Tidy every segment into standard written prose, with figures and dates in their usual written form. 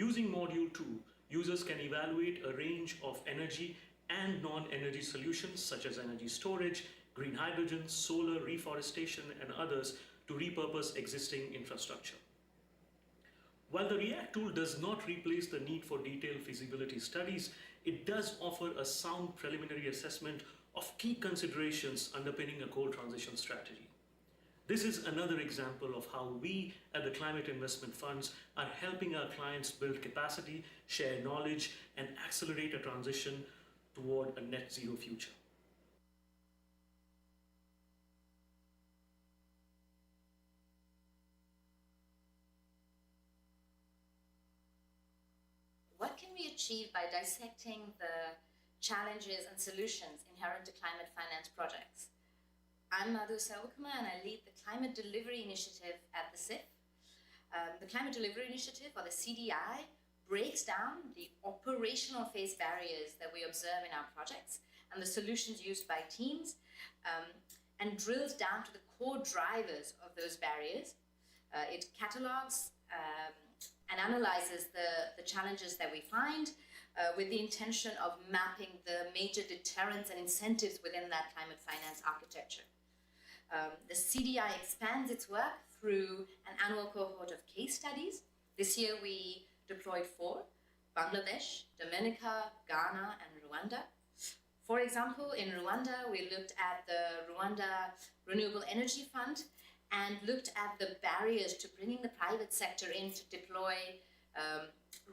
Using Module 2, users can evaluate a range of energy and non-energy solutions such as energy storage, green hydrogen, solar, reforestation, and others to repurpose existing infrastructure. While the React tool does not replace the need for detailed feasibility studies, it does offer a sound preliminary assessment of key considerations underpinning a coal transition strategy. This is another example of how we at the Climate Investment Funds are helping our clients build capacity, share knowledge, and accelerate a transition toward a net zero future. What can we achieve by dissecting the challenges and solutions inherent to climate finance projects? I'm Madhu Selvakumar and I lead the Climate Delivery Initiative at the CIF. The Climate Delivery Initiative, or the CDI, breaks down the operational phase barriers that we observe in our projects and the solutions used by teams, and drills down to the core drivers of those barriers. It catalogs and analyzes the challenges that we find with the intention of mapping the major deterrents and incentives within that climate finance architecture. The CDI expands its work through an annual cohort of case studies. This year we deployed 4: Bangladesh, Dominica, Ghana, and Rwanda. For example, in Rwanda, we looked at the Rwanda Renewable Energy Fund and looked at the barriers to bringing the private sector in to deploy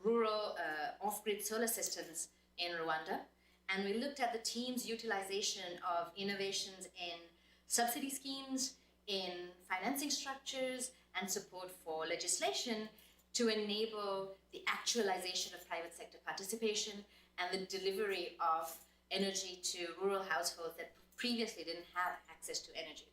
rural off-grid solar systems in Rwanda. And we looked at the team's utilization of innovations in subsidy schemes, in financing structures, and support for legislation to enable the actualization of private sector participation and the delivery of energy to rural households that previously didn't have access to energy.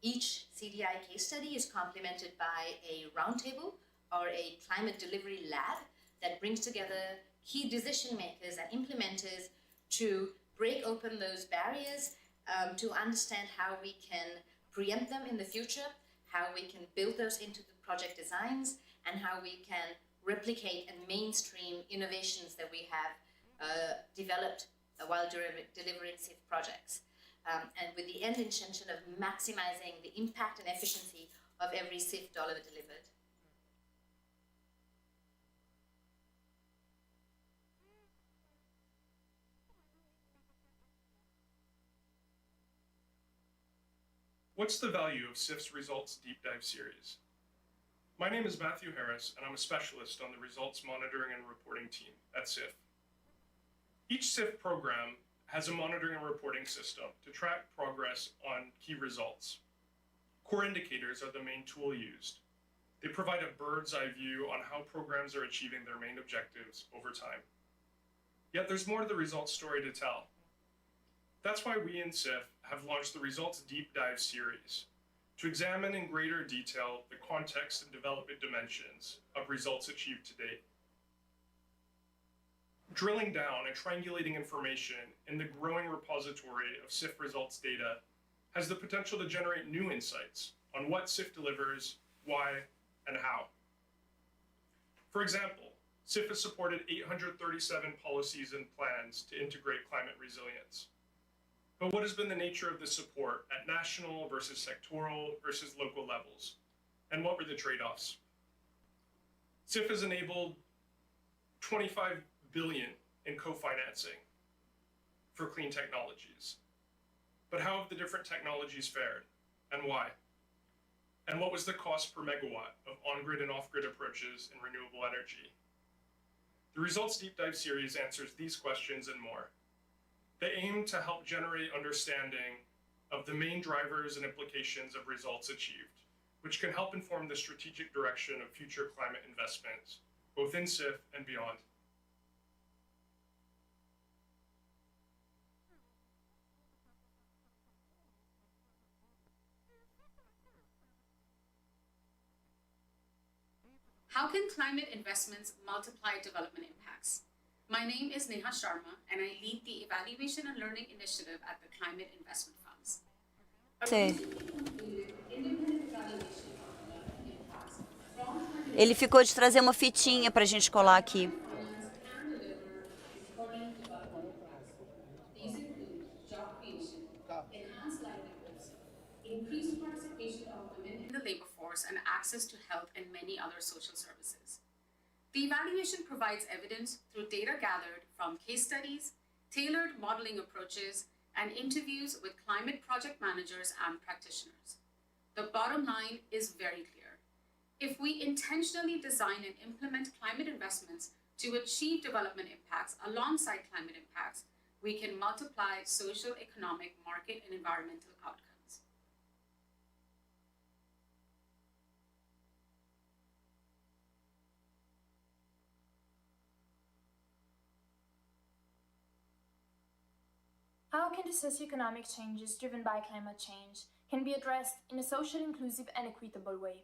Each CDI case study is complemented by a roundtable or a climate delivery lab that brings together key decision makers and implementers to break open those barriers, to understand how we can preempt them in the future, how we can build those into the project designs, and how we can replicate and mainstream innovations that we have developed while delivering CIF projects. And with the end intention of maximizing the impact and efficiency of every CIF dollar delivered. What's the value of CIF's Results Deep Dive series? My name is Matthew Harris, and I'm a specialist on the Results Monitoring and Reporting team at CIF. Each CIF program has a monitoring and reporting system to track progress on key results. Core indicators are the main tool used. They provide a bird's eye view on how programs are achieving their main objectives over time. Yet there's more to the results story to tell. That's why we in CIF have launched the Results Deep Dive series to examine in greater detail the context and development dimensions of results achieved to date. Drilling down and triangulating information in the growing repository of CIF results data has the potential to generate new insights on what CIF delivers, why, and how. For example, CIF has supported 837 policies and plans to integrate climate resilience. But what has been the nature of this support at national versus sectoral versus local levels? And what were the trade-offs? CIF has enabled 25 billion in co-financing for clean technologies. But how have the different technologies fared, and why? And what was the cost per megawatt of on-grid and off-grid approaches in renewable energy? The Results Deep Dive series answers these questions and more. They aim to help generate understanding of the main drivers and implications of results achieved, which can help inform the strategic direction of future climate investments, both in CIF and beyond. How can climate investments multiply development impacts? My name is Neha Sharma, and I lead the Evaluation and Learning Initiative at the Climate Investment Funds. A recently completed independent evaluation of development impacts from Ele ficou de trazer uma fitinha para a gente colar aqui. These include job creation, enhanced livelihoods, increased participation of women in the labor force, and access to health and many other social services. The evaluation provides evidence through data gathered from case studies, tailored modeling approaches, and interviews with climate project managers and practitioners. The bottom line is very clear. If we intentionally design and implement climate investments to achieve development impacts alongside climate impacts, we can multiply social, economic, market, and environmental outcomes. How can the socioeconomic changes driven by climate change can be addressed in a social, inclusive, and equitable way?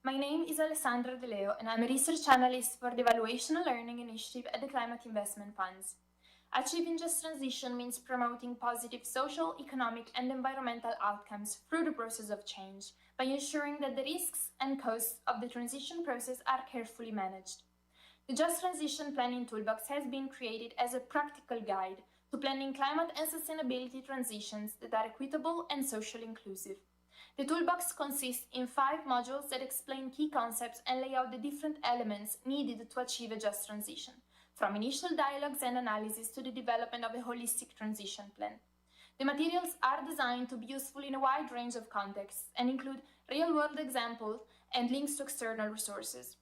My name is Alessandra De Leo, and I'm a research analyst for the Evaluation and Learning Initiative at the Climate Investment Funds. Achieving just transition means promoting positive social, economic, and environmental outcomes through the process of change by ensuring that the risks and costs of the transition process are carefully managed. The Just Transition Planning Toolbox has been created as a practical guide to planning climate and sustainability transitions that are equitable and socially inclusive. The toolbox consists in 5 modules that explain key concepts and lay out the different elements needed to achieve a just transition, from initial dialogues and analysis to the development of a holistic transition plan. The materials are designed to be useful in a wide range of contexts and include real-world examples and links to external resources.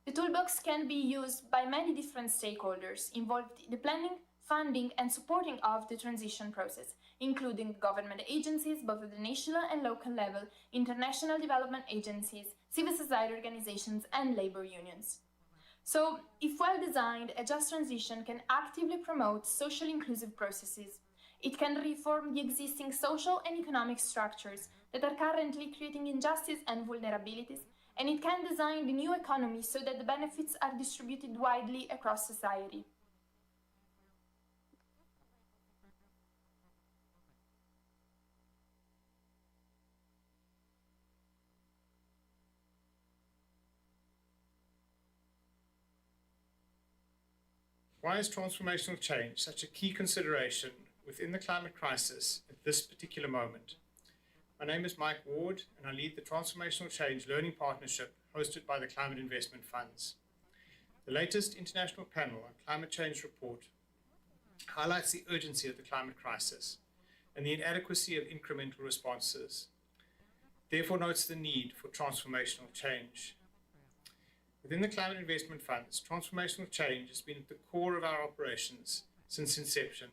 The toolbox can be used by many different stakeholders involved in the planning, funding, and supporting of the transition process, including government agencies, both at the national and local level, international development agencies, civil society organizations, and labor unions. So, if well designed, a just transition can actively promote socially inclusive processes. It can reform the existing social and economic structures that are currently creating injustice and vulnerabilities, and it can design the new economy so that the benefits are distributed widely across society. Why is transformational change such a key consideration within the climate crisis at this particular moment? My name is Mike Ward, and I lead the Transformational Change Learning Partnership hosted by the Climate Investment Funds. The latest international panel on climate change report highlights the urgency of the climate crisis and the inadequacy of incremental responses. Therefore notes the need for transformational change. Within the Climate Investment Funds, transformational change has been at the core of our operations since inception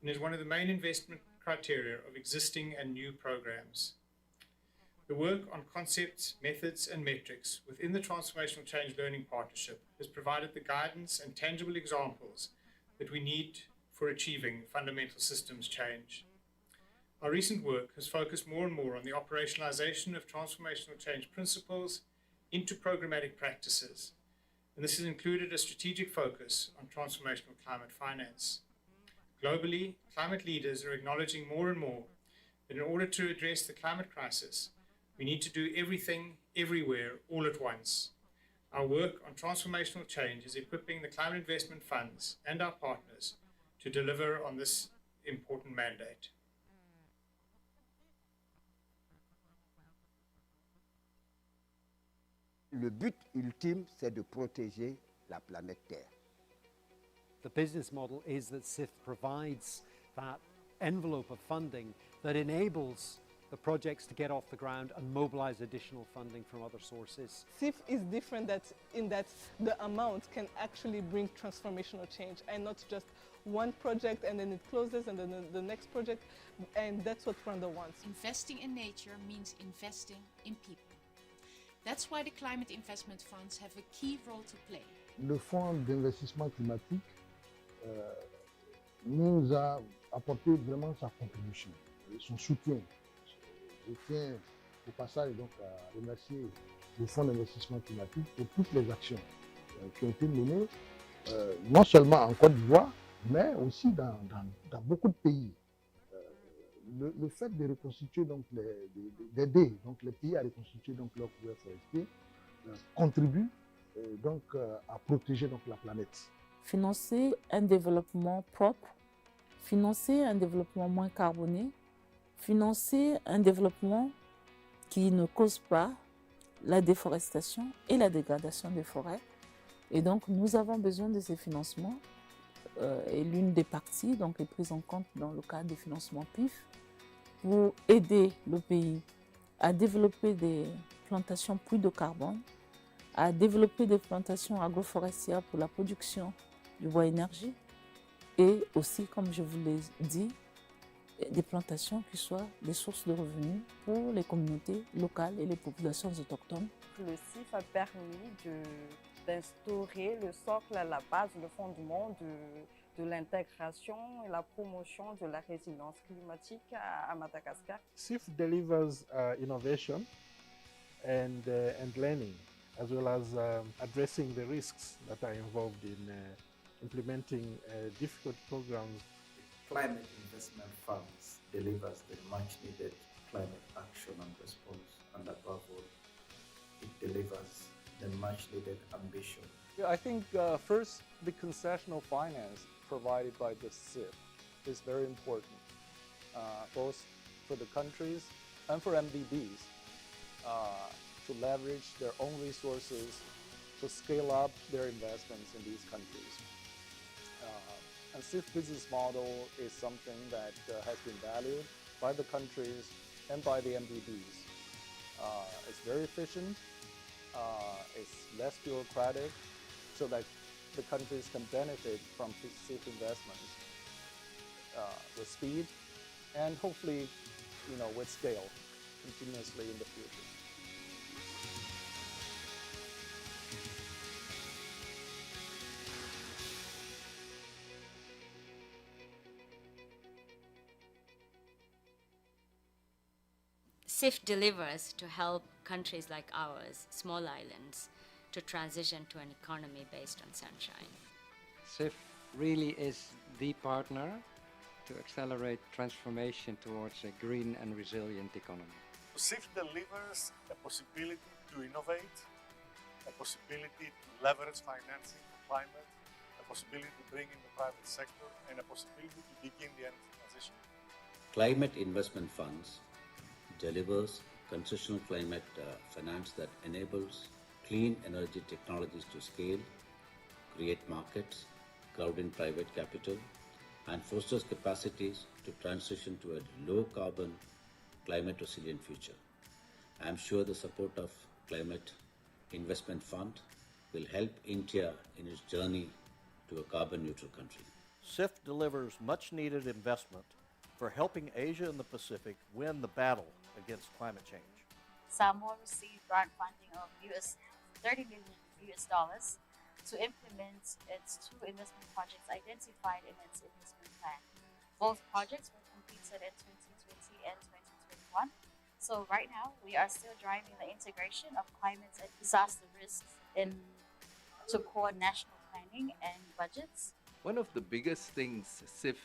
and is one of the main investment criteria of existing and new programs. The work on concepts, methods, and metrics within the Transformational Change Learning Partnership has provided the guidance and tangible examples that we need for achieving fundamental systems change. Our recent work has focused more and more on the operationalization of transformational change principles into programmatic practices, and this has included a strategic focus on transformational climate finance. Globally, climate leaders are acknowledging more and more that in order to address the climate crisis, we need to do everything, everywhere, all at once. Our work on transformational change is equipping the Climate Investment Funds and our partners to deliver on this important mandate. Le but ultime, c'est de protéger la planète Terre. The business model is that SIF provides that envelope of funding that enables the projects to get off the ground and mobilize additional funding from other sources. SIF is different in that the amount can actually bring transformational change and not just one project and then it closes and then the next project, and that's what Rwanda wants. Investing in nature means investing in people. That's why the climate investment funds have a key role to play. Le fonds d'investissement climatique nous a apporté vraiment sa contribution, son soutien. Je tiens au passage donc à remercier le fonds d'investissement climatique pour toutes les actions qui ont été menées, non seulement en Côte d'Ivoire, mais aussi dans beaucoup de pays. Le fait de reconstituer donc d'aider donc les pays à reconstituer donc leur couvert forestier contribue à protéger donc, la planète. Financer un développement propre, financer un développement moins carboné, financer un développement qui ne cause pas la déforestation et la dégradation des forêts. Et donc, nous avons besoin de ces financements. Et l'une des parties donc, est prise en compte dans le cadre des financements PIF pour aider le pays à développer des plantations puits de carbone, à développer des plantations agroforestières pour la production du bois énergie et aussi, comme je vous l'ai dit, des plantations qui soient des sources de revenus pour les communautés locales et les populations autochtones. Le CIF a permis d'instaurer le socle, la base, le fondement de l'intégration et la promotion de la résilience climatique à Madagascar. CIF delivers innovation and learning, as well as addressing the risks that are involved in implementing difficult programs. Climate Investment Funds delivers the much needed climate action and response, and above all, it delivers the much needed ambition. Yeah, I think first, the concessional finance provided by the CIF is very important, both for the countries and for MDBs to leverage their own resources to scale up their investments in these countries. And CIF business model is something that has been valued by the countries and by the MDBs. It's very efficient, it's less bureaucratic, so that the countries can benefit from CIF investments with speed and hopefully, with scale continuously in the future. CIF delivers to help countries like ours, small islands, to transition to an economy based on sunshine. CIF really is the partner to accelerate transformation towards a green and resilient economy. CIF delivers a possibility to innovate, a possibility to leverage financing for climate, a possibility to bring in the private sector, and a possibility to begin the energy transition. Climate Investment Funds delivers concessional climate finance that enables clean energy technologies to scale, create markets, crowd in private capital, and fosters capacities to transition to a low-carbon, climate-resilient future. I am sure the support of Climate Investment Fund will help India in its journey to a carbon-neutral country. CIF delivers much-needed investment for helping Asia and the Pacific win the battle against climate change. Samoa received grant funding of $30 million to implement its two investment projects identified in its investment plan. Both projects were completed in 2020 and 2021. So right now, we are still driving the integration of climate and disaster risks into core national planning and budgets. One of the biggest things CIF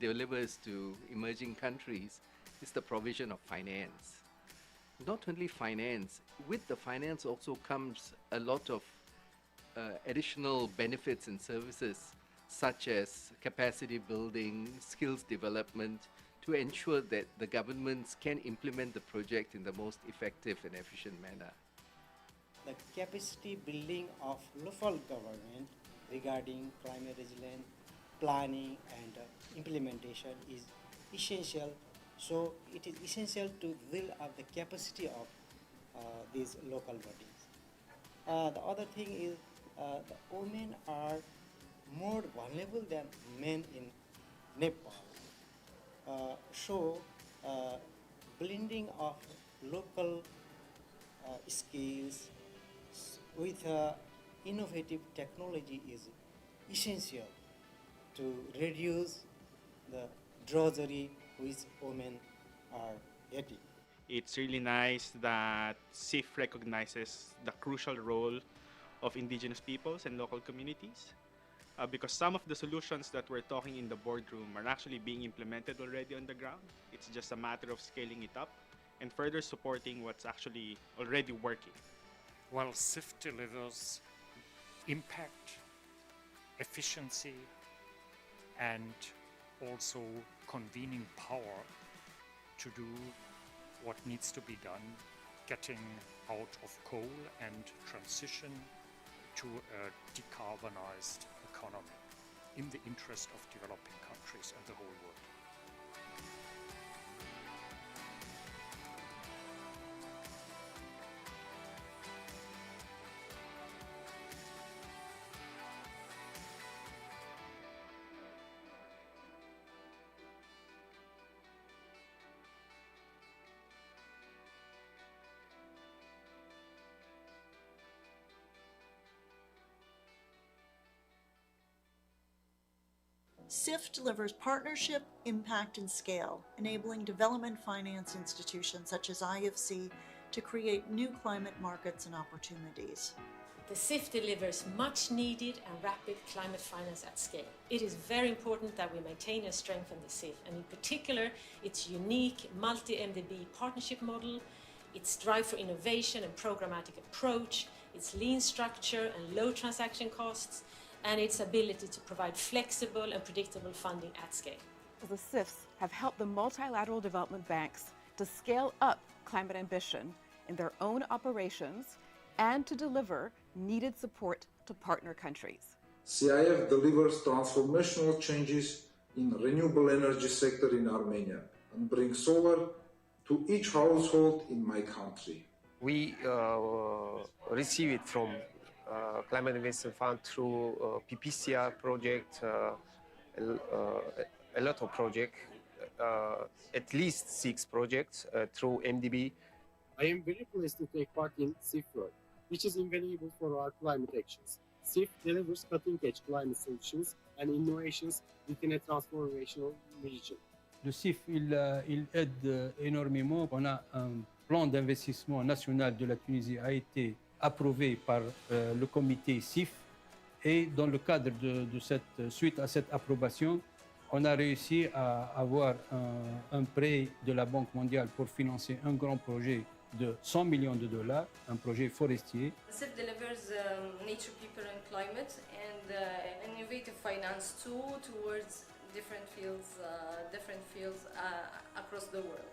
delivers to emerging countries is the provision of finance. Not only finance, with the finance also comes a lot of additional benefits and services such as capacity building, skills development, to ensure that the governments can implement the project in the most effective and efficient manner. The capacity building of local government regarding climate resilient planning and implementation is essential. So it is essential to build up the capacity of these local bodies. The other thing is the women are more vulnerable than men in Nepal. So blending of local skills with innovative technology is essential to reduce the drudgery which women are getting. It's really nice that CIF recognizes the crucial role of indigenous peoples and local communities because some of the solutions that we're talking in the boardroom are actually being implemented already on the ground. It's just a matter of scaling it up and further supporting what's actually already working. While CIF delivers impact, efficiency, and also convening power to do what needs to be done, getting out of coal and transition to a decarbonized economy in the interest of developing countries and the whole world. SIF delivers partnership, impact, and scale, enabling development finance institutions such as IFC to create new climate markets and opportunities. The SIF delivers much needed and rapid climate finance at scale. It is very important that we maintain and strengthen the SIF, and in particular, its unique multi-MDB partnership model, its drive for innovation and programmatic approach, its lean structure and low transaction costs, and its ability to provide flexible and predictable funding at scale. The SIFs have helped the multilateral development banks to scale up climate ambition in their own operations and to deliver needed support to partner countries. CIF delivers transformational changes in the renewable energy sector in Armenia and brings solar to each household in my country. We receive it from Climate Investment Fund through PPCR project, a lot of projects, at least 6 projects through MDB. I am very pleased to take part in SIF work, which is invaluable for our climate actions. SIF delivers cutting-edge climate solutions and innovations within a transformational region. Le SIF, il aide énormément. On a un plan d'investissement national de la Tunisie a été approuvé par le comité SIF et dans le cadre de cette suite à cette approbation, on a réussi à avoir un prêt de la Banque mondiale pour financer un grand projet de $100 millions, un projet forestier. SIF delivers nature, people and climate and an innovative finance tool towards different fields across the world.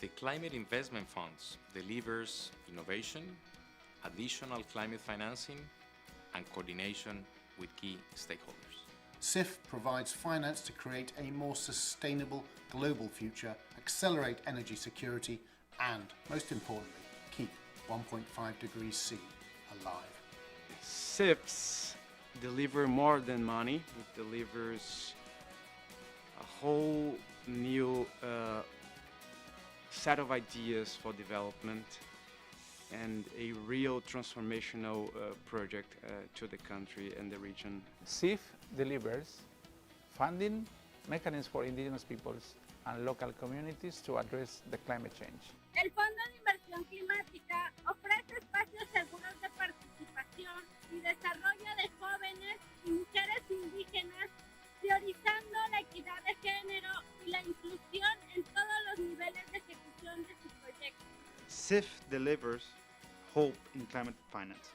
The Climate Investment Funds delivers innovation, additional climate financing, and coordination with key stakeholders. SIF provides finance to create a more sustainable global future, accelerate energy security, and, most importantly, keep 1.5 degrees C alive. SIFs deliver more than money. It delivers a whole new set of ideas for development and a real transformational project to the country and the region. SIF delivers funding mechanisms for indigenous peoples and local communities to address the climate change. El Fondo de Inversión Climática ofrece espacios seguros de participación y desarrollo de jóvenes y mujeres indígenas, priorizando la equidad de género y la inclusión en todos los niveles de ejecución de sus proyectos. SIF delivers hope in climate finance.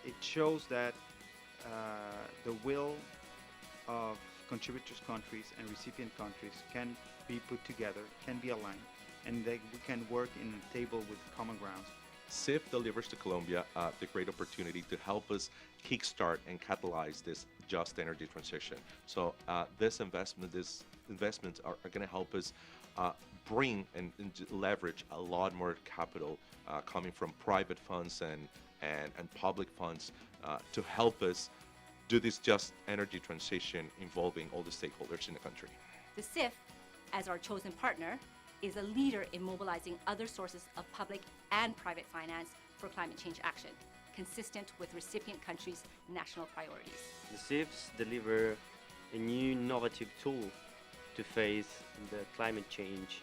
It shows that the will of contributors countries and recipient countries can be put together, can be aligned, and that we can work in a table with common grounds. SIF delivers to Colombia the great opportunity to help us kickstart and catalyze this just energy transition. So these investments are going to help us bring and leverage a lot more capital coming from private funds and and public funds to help us do this just energy transition involving all the stakeholders in the country. The CIF, as our chosen partner, is a leader in mobilizing other sources of public and private finance for climate change action, consistent with recipient countries' national priorities. The CIFs deliver a new innovative tool to face the climate change,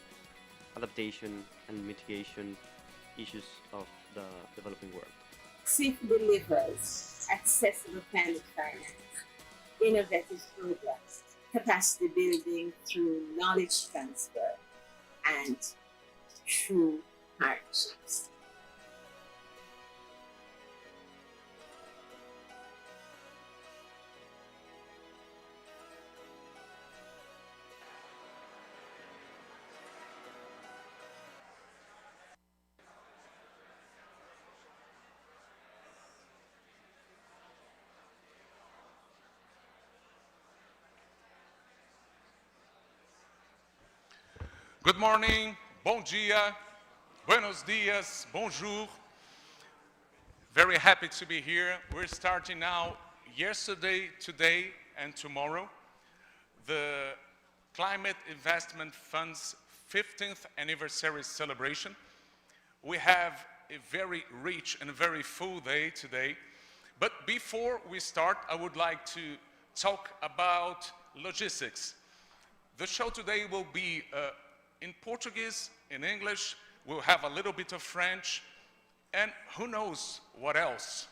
adaptation and mitigation issues of the developing world. CIF delivers accessible climate finance, innovative programs, capacity building through knowledge transfer, and true partnerships. Good morning, bom dia, buenos dias, bonjour. Very happy to be here. We're starting now, yesterday, today, and tomorrow, the Climate Investment Fund's 15th anniversary celebration. We have a very rich and very full day today. But before we start, I would like to talk about logistics. The show today will be in Portuguese, in English, we'll have a little bit of French, and who knows what else.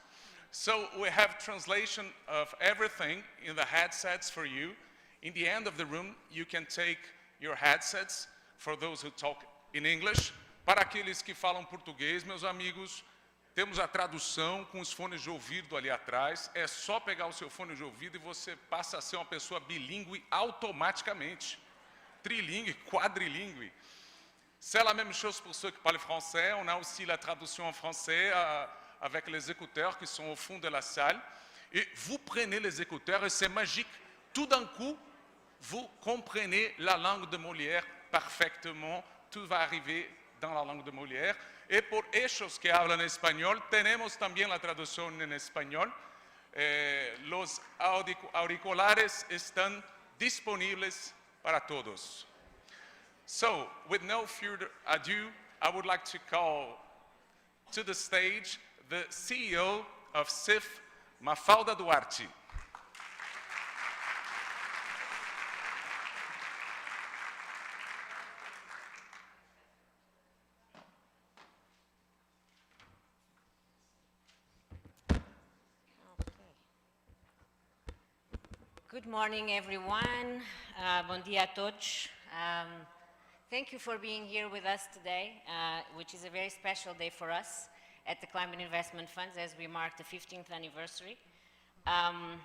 So we have translation of everything in the headsets for you. In the end of the room, you can take your headsets for those who talk in English. Para aqueles que falam português, meus amigos, temos a tradução com os fones de ouvido ali atrás. É só pegar o seu fone de ouvido e você passa a ser uma pessoa bilíngue automaticamente. Trilingue, quadrilingue. C'est la même chose pour ceux qui parlent français. On a aussi la traduction en français avec les écouteurs qui sont au fond de la salle. Et vous prenez les écouteurs et c'est magique. Tout d'un coup, vous comprenez la langue de Molière parfaitement. Tout va arriver dans la langue de Molière. Et pour ellos que hablan español, tenemos también la traducción en español. Los auriculares están disponibles para todos. So, with no further ado, I would like to call to the stage the CEO of CIF, Mafalda Duarte. Good morning, everyone. Bom dia a todos. Thank you for being here with us today, which is a very special day for us at the Climate Investment Funds as we mark the 15th anniversary. I'm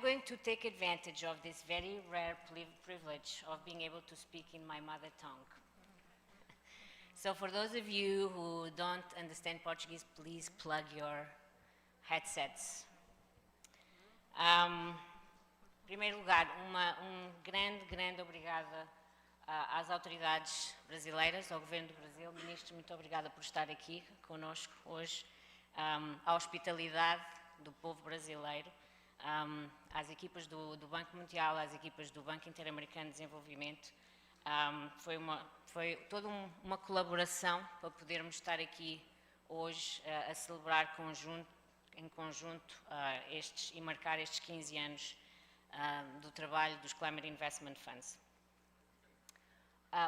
going to take advantage of this very rare privilege of being able to speak in my mother tongue. So for those of you who don't understand Portuguese, please plug your headsets. Em primeiro lugar, grande obrigada às autoridades brasileiras, ao Governo do Brasil. Ministro, muito obrigada por estar aqui conosco hoje, à hospitalidade do povo brasileiro, às equipas do Banco Mundial, às equipas do Banco Interamericano de Desenvolvimento. Foi toda uma colaboração para podermos estar aqui hoje a celebrar em conjunto e marcar estes 15 anos do trabalho dos Climate Investment Funds.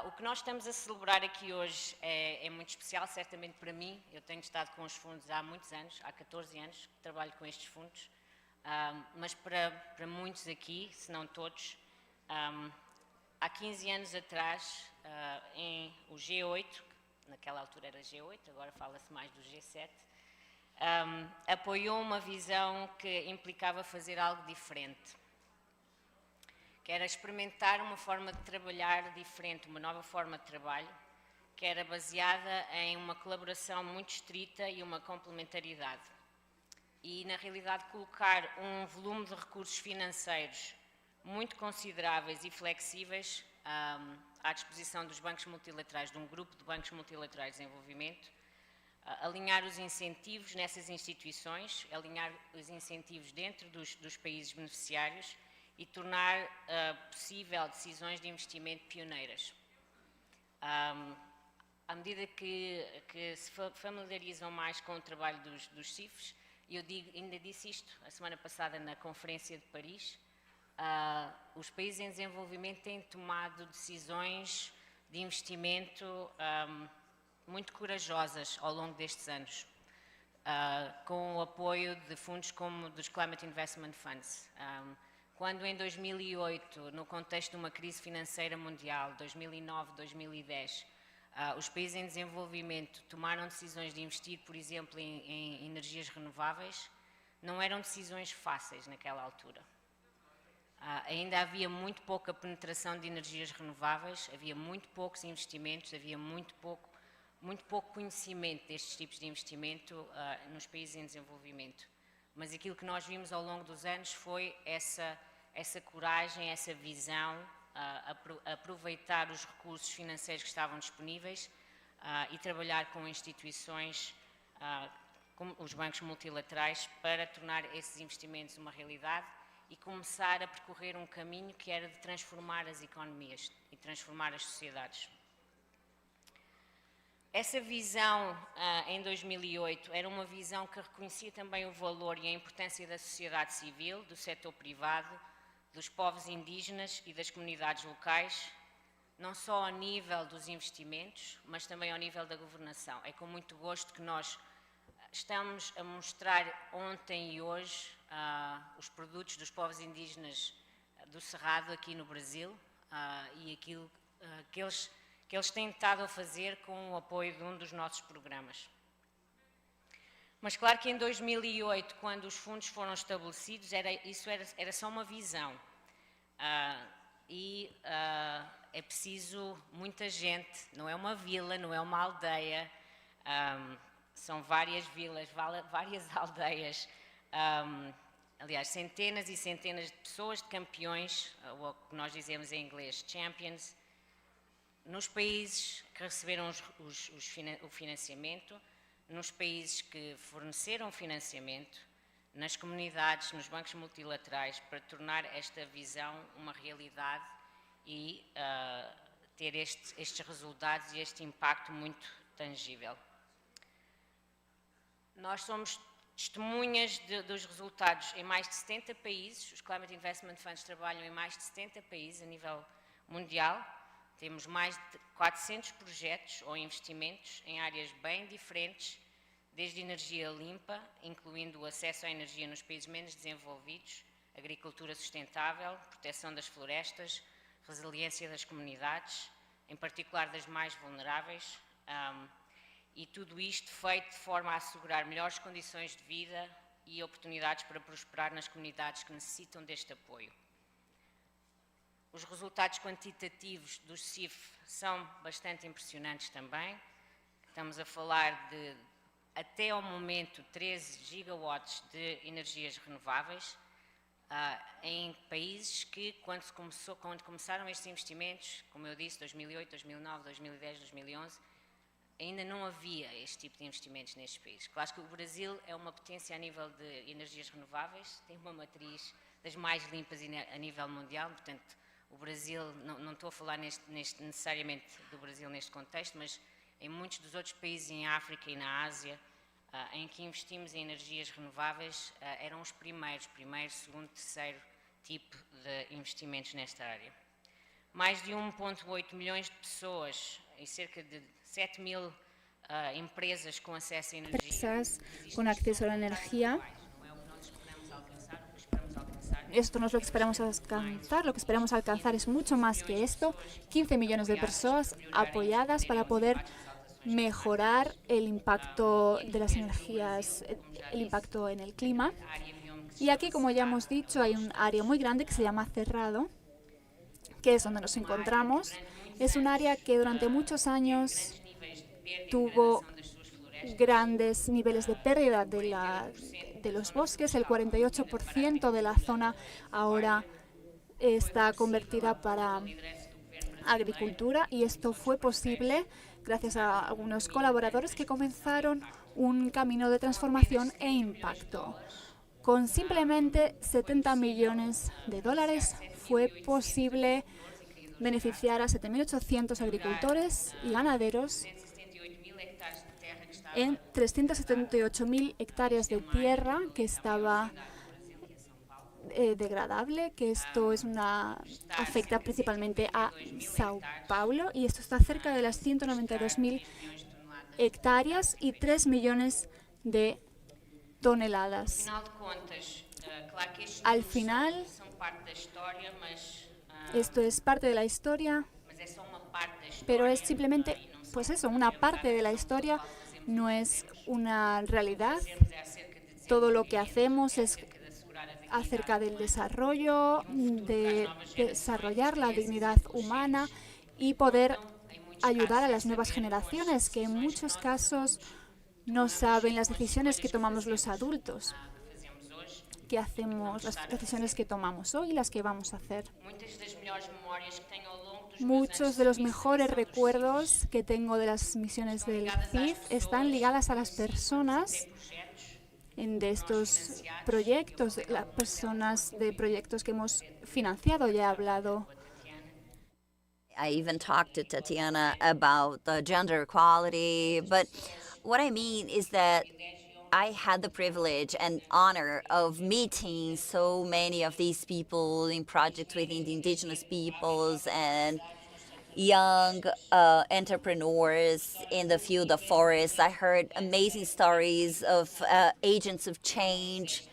O que nós estamos a celebrar aqui hoje é muito especial, certamente para mim. Eu tenho estado com os fundos há muitos anos, há 14 anos que trabalho com estes fundos, mas para muitos aqui, se não todos, há 15 anos atrás, o G8, naquela altura era G8, agora fala-se mais do G7, apoiou uma visão que implicava fazer algo diferente, que era experimentar uma forma de trabalhar diferente, uma nova forma de trabalho, que era baseada em uma colaboração muito estrita e uma complementaridade. E, na realidade, colocar um volume de recursos financeiros muito consideráveis e flexíveis à disposição dos bancos multilaterais, de um grupo de bancos multilaterais de desenvolvimento, alinhar os incentivos nessas instituições, alinhar os incentivos dentro dos países beneficiários e tornar possível decisões de investimento pioneiras. À medida que se familiarizam mais com o trabalho dos CIFs, e eu ainda disse isto a semana passada na Conferência de Paris, os países em desenvolvimento têm tomado decisões de investimento muito corajosas ao longo destes anos, com o apoio de fundos como dos Climate Investment Funds. Quando em 2008, no contexto de uma crise financeira mundial, 2009, 2010, os países em desenvolvimento tomaram decisões de investir, por exemplo, em energias renováveis, não eram decisões fáceis naquela altura. Ainda havia muito pouca penetração de energias renováveis, havia muito poucos investimentos, havia muito pouco conhecimento destes tipos de investimento nos países em desenvolvimento. Mas aquilo que nós vimos ao longo dos anos foi essa coragem, essa visão, aproveitar os recursos financeiros que estavam disponíveis e trabalhar com instituições como os bancos multilaterais para tornar esses investimentos uma realidade e começar a percorrer um caminho que era de transformar as economias e transformar as sociedades. Essa visão, em 2008, era uma visão que reconhecia também o valor e a importância da sociedade civil, do setor privado, dos povos indígenas e das comunidades locais, não só ao nível dos investimentos, mas também ao nível da governação. É com muito gosto que nós estamos a mostrar ontem e hoje os produtos dos povos indígenas do Cerrado aqui no Brasil e aquilo que eles têm estado a fazer com o apoio de um dos nossos programas. Mas claro que em 2008, quando os fundos foram estabelecidos, isso era só uma visão. É preciso muita gente, não é uma vila, não é uma aldeia, são várias vilas, várias aldeias, aliás, centenas e centenas de pessoas, de campeões, ou o que nós dizemos em inglês, champions, nos países que receberam o financiamento, nos países que forneceram financiamento, nas comunidades, nos bancos multilaterais, para tornar esta visão uma realidade e ter estes resultados e este impacto muito tangível. Nós somos testemunhas dos resultados em mais de 70 países, os Climate Investment Funds trabalham em mais de 70 países a nível mundial, temos mais de 400 projetos ou investimentos em áreas bem diferentes, desde energia limpa, incluindo o acesso à energia nos países menos desenvolvidos, agricultura sustentável, proteção das florestas, resiliência das comunidades, em particular das mais vulneráveis, e tudo isto feito de forma a assegurar melhores condições de vida e oportunidades para prosperar nas comunidades que necessitam deste apoio. Os resultados quantitativos do CIF são bastante impressionantes também. Estamos a falar de, até ao momento, 13 gigawatts de energias renováveis em países que, quando começaram estes investimentos, como eu disse, 2008, 2009, 2010, 2011, ainda não havia este tipo de investimentos nestes países. Claro que o Brasil é uma potência a nível de energias renováveis, tem uma matriz das mais limpas a nível mundial, portanto, o Brasil, não estou a falar necessariamente do Brasil neste contexto, mas em muitos dos outros países em África e na Ásia, em que investimos em energias renováveis, eram os primeiros, segundo, terceiro tipo de investimentos nesta área. Mais de 1,8 milhões de pessoas e cerca de 7 mil empresas com acesso a energia. Empresas con acceso a la energía. Esto no es lo que esperamos alcanzar, lo que esperamos alcanzar es mucho más que esto, 15 millones de personas apoyadas para poder mejorar el impacto de las energías, el impacto en el clima. Y aquí, como ya hemos dicho, hay un área muy grande que se llama Cerrado, que es donde nos encontramos. Es un área que durante muchos años tuvo grandes niveles de pérdida de los bosques. El 48% de la zona ahora está convertida para agricultura y esto fue posible gracias a algunos colaboradores que comenzaron un camino de transformación e impacto. Con simplemente 70 millones de dólares fue posible beneficiar a 7.800 agricultores y ganaderos en 378.000 hectáreas de tierra que estaba degradable, que esto afecta principalmente a Sao Paulo, y esto está cerca de las 192.000 hectáreas y 3 millones de toneladas. Al final, esto es parte de la historia, pero es simplemente, pues eso, una parte de la historia, no es una realidad. Todo lo que hacemos es acerca del desarrollo, de desarrollar la dignidad humana y poder ayudar a las nuevas generaciones, que en muchos casos no saben las decisiones que tomamos los adultos, que hacemos, las decisiones que tomamos hoy y las que vamos a hacer. Muchos de los mejores recuerdos que tengo de las misiones del CIF están ligadas a las personas de estos proyectos, las personas de proyectos que hemos financiado. Ya he hablado. I even talked to Tatiana about the gender equality, but what I mean is that I had the privilege and honor of meeting so many of these people in projects with the Indigenous peoples and young entrepreneurs in the field of forests. I heard amazing stories of agents of change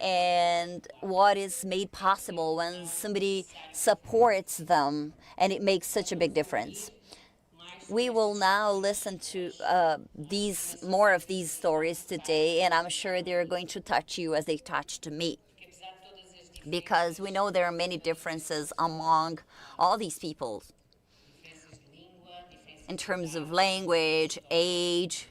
and what is made possible when somebody supports them, and it makes such a big difference. We will now listen to more of these stories today, and I'm sure they're going to touch you as they touched me, because we know there are many differences among all these people in terms of language, age,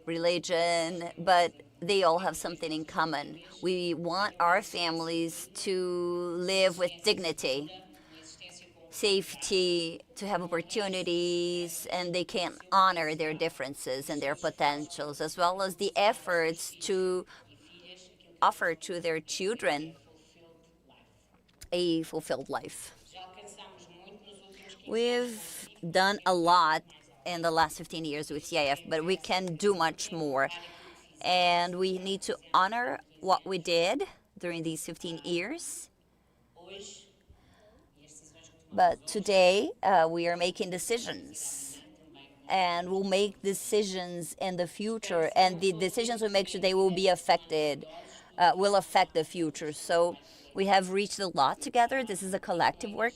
religion, but they all have something in common. We want our families to live with dignity, safety, to have opportunities, and they can honor their differences and their potentials, as well as the efforts to offer to their children a fulfilled life. We've done a lot in the last 15 years with CIF, but we can do much more. And we need to honor what we did during these 15 years. But today, we are making decisions. And we'll make decisions in the future. And the decisions we make today will be will affect the future. So we have reached a lot together. This is a collective work.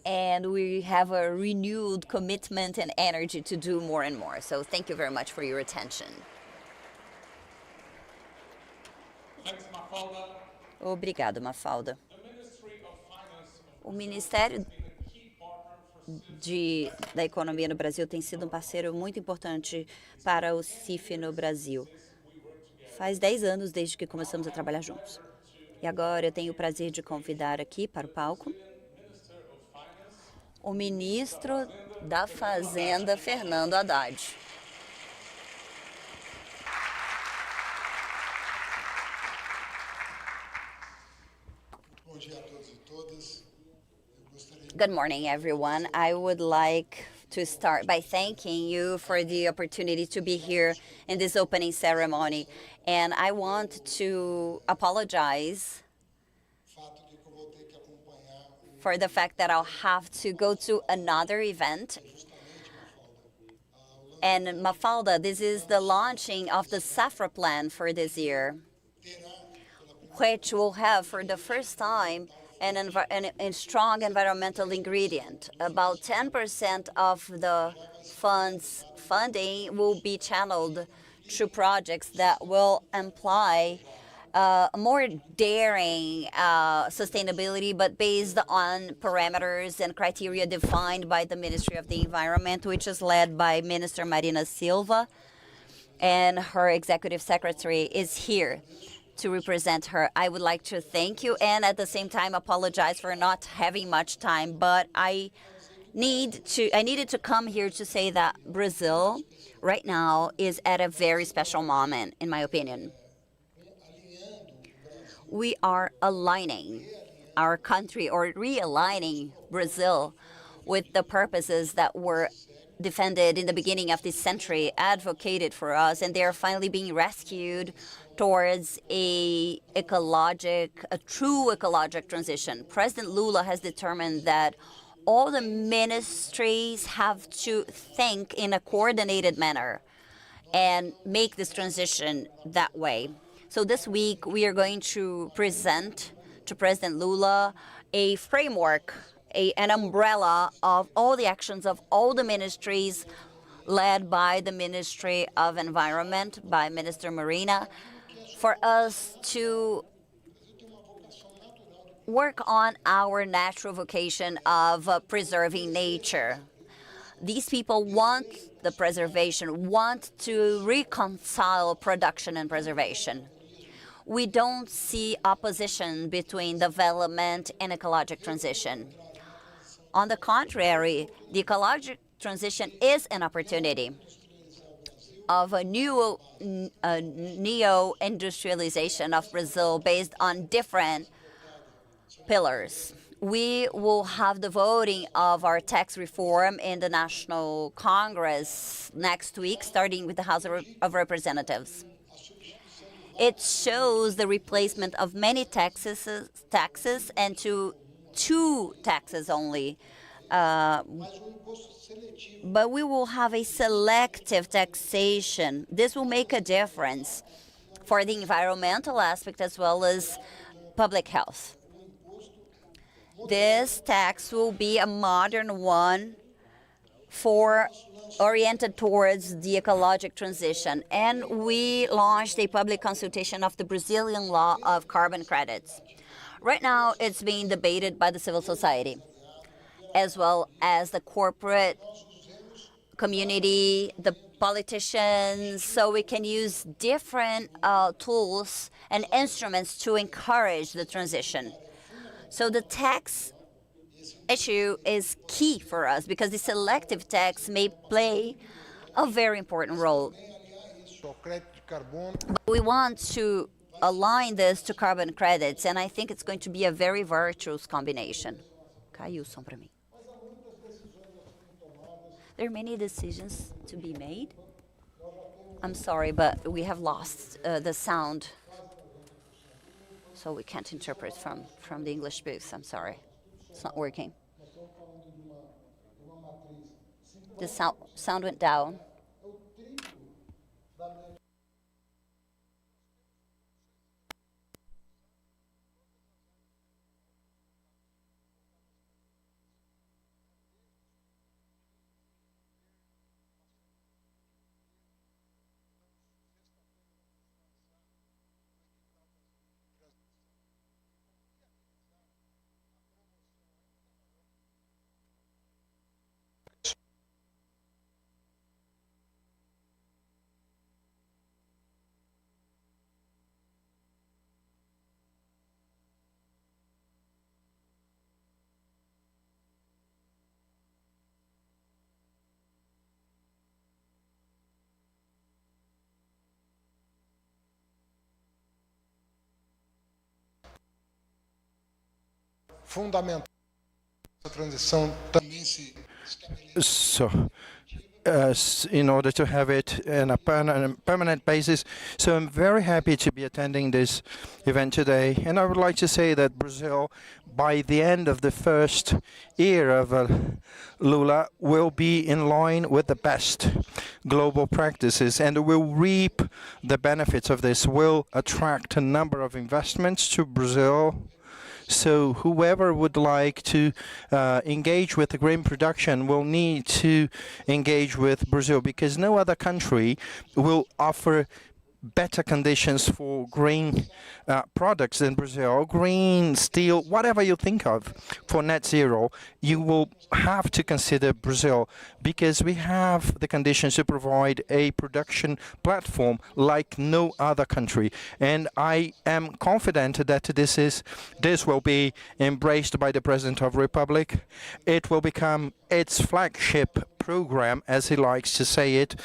And we have a renewed commitment and energy to do more and more. So thank you very much for your attention. Obrigado, Mafalda. O Ministério da Economia no Brasil tem sido um parceiro muito importante para o CIF no Brasil. Faz 10 anos desde que começamos a trabalhar juntos. E agora eu tenho o prazer de convidar aqui para o palco o ministro da Fazenda, Fernando Haddad. Good morning, everyone. I would like to start by thanking you for the opportunity to be here in this opening ceremony. And I want to apologize for the fact that I'll have to go to another event. And Mafalda, this is the launching of the Safra plan for this year, which will have for the first time a strong environmental ingredient. About 10% of the funding will be channeled to projects that will imply more daring sustainability, but based on parameters and criteria defined by the Ministry of the Environment, which is led by Minister Marina Silva, and her executive secretary is here to represent her. I would like to thank you and at the same time apologize for not having much time, but I I needed to come here to say that Brazil right now is at a very special moment, in my opinion. We are aligning our country, or realigning Brazil, with the purposes that were defended in the beginning of this century, advocated for us, and they are finally being rescued towards a true ecologic transition. President Lula has determined that all the ministries have to think in a coordinated manner and make this transition that way. So this week, we are going to present to President Lula a framework, an umbrella of all the actions of all the ministries led by the Ministry of Environment, by Minister Marina, for us to work on our natural vocation of preserving nature. These people want the preservation, want to reconcile production and preservation. We don't see opposition between development and ecologic transition. On the contrary, the ecologic transition is an opportunity of a new neo-industrialization of Brazil based on different pillars. We will have the voting of our tax reform in the National Congress next week, starting with the House of Representatives. It shows the replacement of many taxes and to two taxes only. But we will have a selective taxation. This will make a difference for the environmental aspect as well as public health. This tax will be a modern one oriented towards the ecologic transition. And we launched a public consultation of the Brazilian law of carbon credits. Right now, it's being debated by the civil society, as well as the corporate community, the politicians, so we can use different tools and instruments to encourage the transition. So the tax issue is key for us because the selective tax may play a very important role. But we want to align this to carbon credits, and I think it's going to be a very virtuous combination. Caiu o som para mim. There are many decisions to be made. I'm sorry, but we have lost the sound, so we can't interpret from the English booth. I'm sorry. It's not working. The sound went down. Fundamental essa transição também se in order to have it in a permanent basis. So I'm very happy to be attending this event today. And I would like to say that Brazil, by the end of the first year of Lula, will be in line with the best global practices and will reap the benefits of this, will attract a number of investments to Brazil. So whoever would like to engage with the grain production will need to engage with Brazil, because no other country will offer better conditions for green products in Brazil, green steel, whatever you think of for net zero, you will have to consider Brazil, because we have the conditions to provide a production platform like no other country. And I am confident that this will be embraced by the President of the Republic. It will become its flagship program, as he likes to say it,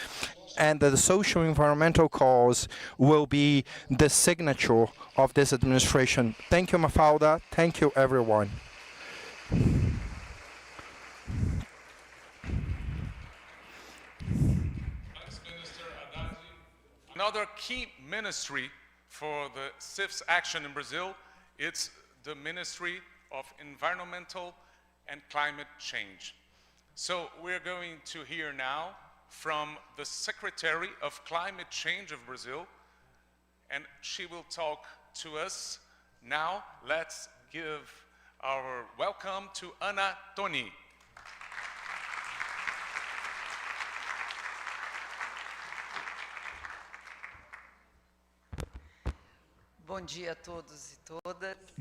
and the social environmental cause will be the signature of this administration. Thank you, Mafalda. Thank you, everyone. Another key ministry for the CIF's action in Brazil, it's the Ministry of Environmental and Climate Change. So we're going to hear now from the Secretary of Climate Change of Brazil, and she will talk to us. Now, let's give our welcome to Ana Toni.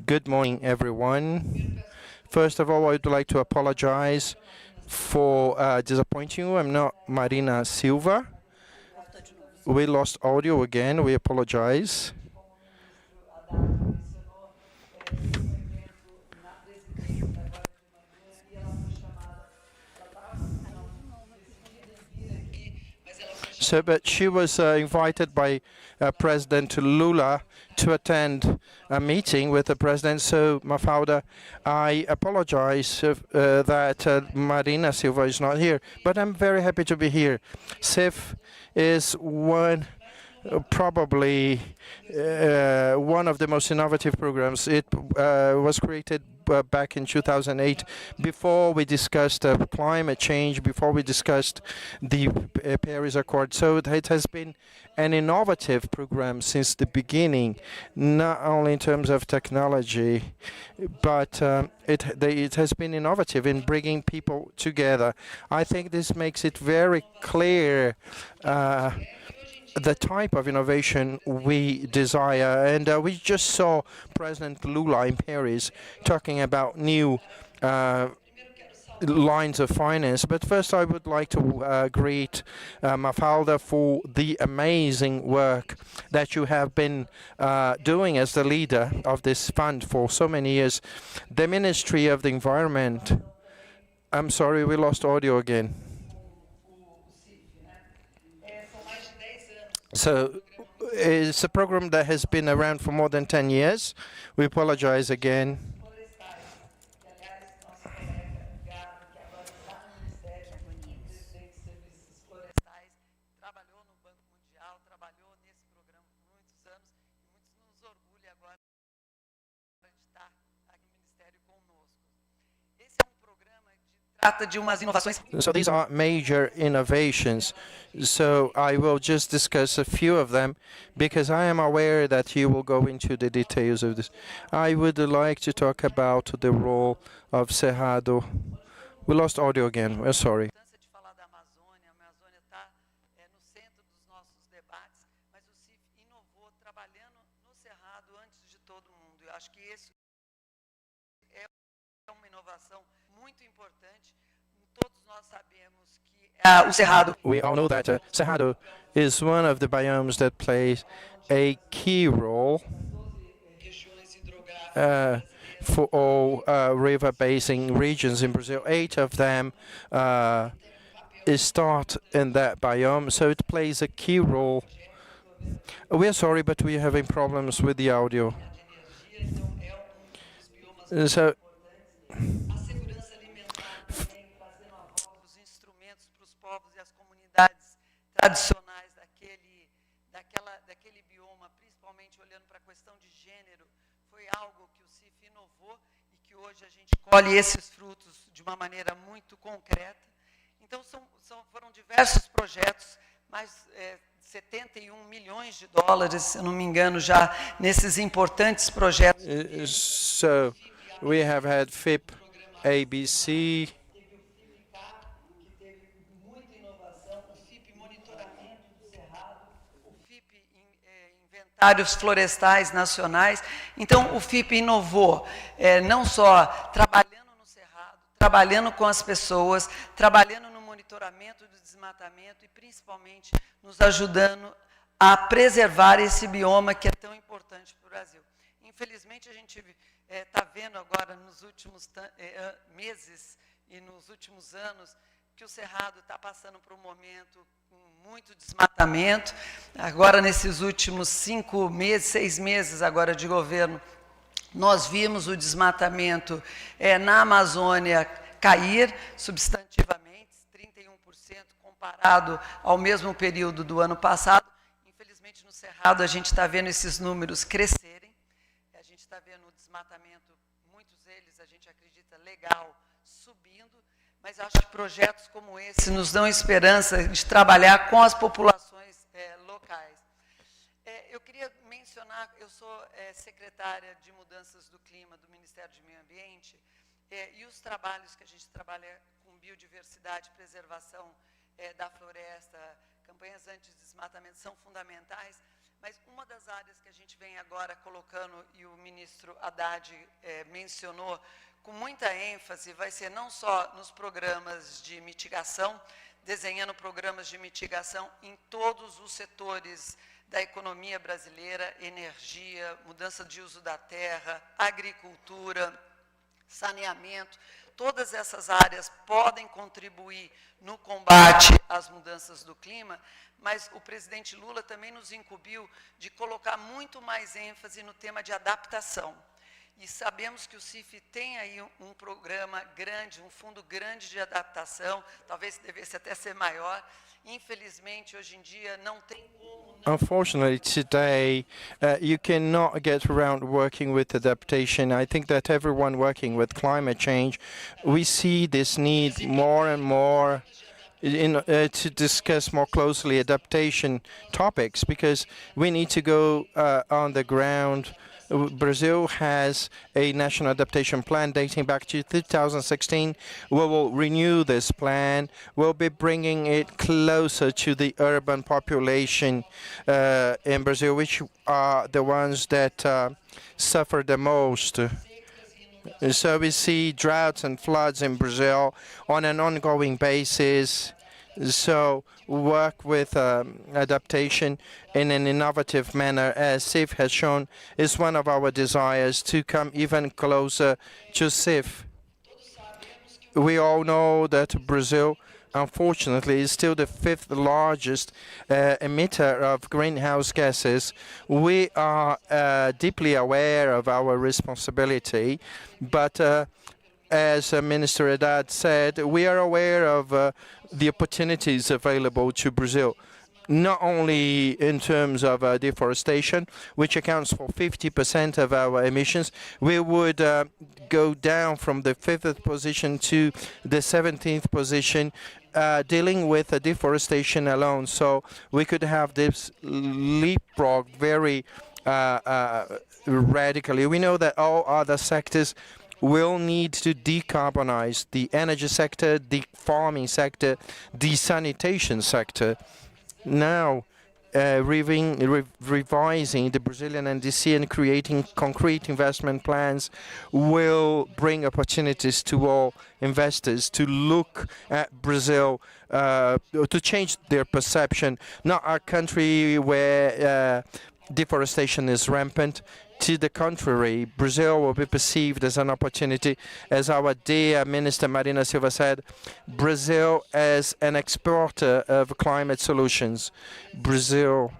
Good morning, everyone. First of all, I would like to apologize for disappointing you. I'm not Marina Silva. We lost audio again. We apologize. So, but she was invited by President Lula to attend a meeting with the president. So, Mafalda, I apologize that Marina Silva is not here, but I'm very happy to be here. CIF is probably one of the most innovative programs. It was created back in 2008, before we discussed climate change, before we discussed the Paris Accord. So it has been an innovative program since the beginning, not only in terms of technology, but it has been innovative in bringing people together. I think this makes it very clear the type of innovation we desire. And we just saw President Lula in Paris talking about new lines of finance. But first, I would like to greet Mafalda for the amazing work that you have been doing as the leader of this fund for so many years. The Ministry of the Environment. I'm sorry, we lost audio again. So it's a program that has been around for more than 10 years. We apologize again. So these are major innovations. So I will just discuss a few of them, because I am aware that you will go into the details of this. I would like to talk about the role of Cerrado. We lost audio again. We're sorry. We all know that Cerrado is one of the biomes that plays a key role for all river basin regions in Brazil. 8 of them start in that biome, so it plays a key role. We are sorry, but we are having problems with the audio. So tradicionais daquele bioma, principalmente olhando para a questão de gênero, foi algo que o CIF inovou e que hoje a gente colhe esses frutos de uma maneira muito concreta. Então foram diversos projetos, mais 71 milhões de dólares, se eu não me engano, já nesses importantes projetos. So we have had FIP, ABC. inventários florestais nacionais. Então, o FIP inovou, não só trabalhando no Cerrado, trabalhando com as pessoas, trabalhando no monitoramento do desmatamento e, principalmente, nos ajudando a preservar esse bioma que é tão importante para o Brasil. Infelizmente, a gente está vendo agora, nos últimos meses e nos últimos anos, que o Cerrado está passando por um momento com muito desmatamento. Agora, nesses últimos 5 meses, 6 meses agora de governo, nós vimos o desmatamento na Amazônia cair substantivamente, 31% comparado ao mesmo período do ano passado. Infelizmente, no Cerrado, a gente está vendo esses números crescerem. A gente está vendo o desmatamento, muitos deles, a gente acredita, legal, subindo. Mas acho que projetos como esse nos dão esperança de trabalhar com as populações locais. Eu queria mencionar, eu sou secretária de Mudanças do Clima do Ministério do Meio Ambiente, e os trabalhos que a gente trabalha com biodiversidade, preservação da floresta, campanhas anti-desmatamento são fundamentais, mas uma das áreas que a gente vem agora colocando, e o ministro Haddad mencionou, com muita ênfase, vai ser não só nos programas de mitigação, desenhando programas de mitigação em todos os setores da economia brasileira, energia, mudança de uso da terra, agricultura, saneamento. Todas essas áreas podem contribuir no combate às mudanças do clima, mas o presidente Lula também nos incumbiu de colocar muito mais ênfase no tema de adaptação. E sabemos que o CIF tem aí um programa grande, um fundo grande de adaptação, talvez devesse até ser maior. Infelizmente, hoje em dia, não tem como... Unfortunately, today, you cannot get around working with adaptation. I think that everyone working with climate change, we see this need more and more to discuss more closely adaptation topics, because we need to go on the ground. Brazil has a national adaptation plan dating back to 2016. We will renew this plan. We'll be bringing it closer to the urban population in Brazil, which are the ones that suffer the most. So we see droughts and floods in Brazil on an ongoing basis. So work with adaptation in an innovative manner, as CIF has shown, is one of our desires to come even closer to CIF. We all know that Brazil, unfortunately, is still the 5th largest emitter of greenhouse gases. We are deeply aware of our responsibility, but as Minister Haddad said, we are aware of the opportunities available to Brazil, not only in terms of deforestation, which accounts for 50% of our emissions. We would go down from the 5th position to the 17th position, dealing with deforestation alone. So we could have this leapfrog very radically. We know that all other sectors will need to decarbonize: the energy sector, the farming sector, the sanitation sector. Now, revising the Brazilian NDC and creating concrete investment plans will bring opportunities to all investors to look at Brazil, to change their perception, not a country where deforestation is rampant. To the contrary, Brazil will be perceived as an opportunity. As our dear Minister Marina Silva said, Brazil as an exporter of climate solutions. Brazil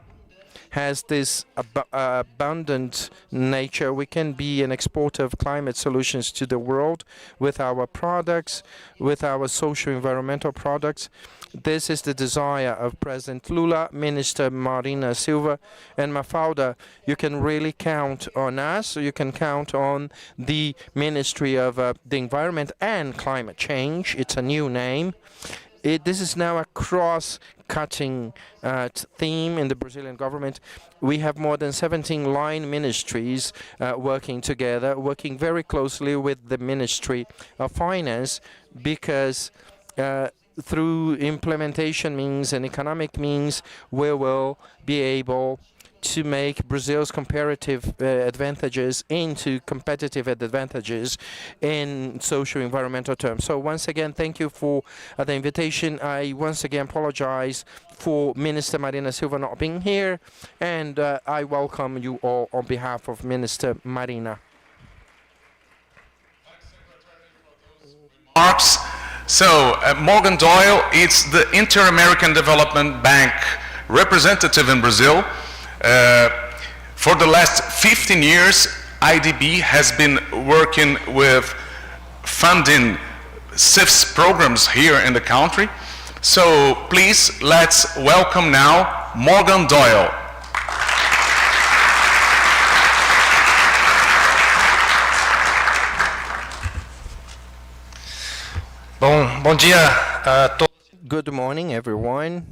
has this abundant nature. We can be an exporter of climate solutions to the world with our products, with our social environmental products. This is the desire of President Lula, Minister Marina Silva, and Mafalda. You can really count on us. You can count on the Ministry of the Environment and Climate Change. It's a new name. This is now a cross-cutting theme in the Brazilian government. We have more than 17 line ministries working together, working very closely with the Ministry of Finance, because through implementation means and economic means, we will be able to make Brazil's comparative advantages into competitive advantages in social environmental terms. So once again, thank you for the invitation. I once again apologize for Minister Marina Silva not being here, and I welcome you all on behalf of Minister Marina. Marks. So, Morgan Doyle is the Inter-American Development Bank representative in Brazil. For the last 15 years, IDB has been working with funding CIFS programs here in the country. So, please, let's welcome now Morgan Doyle. Bom dia a todos. Good morning, everyone.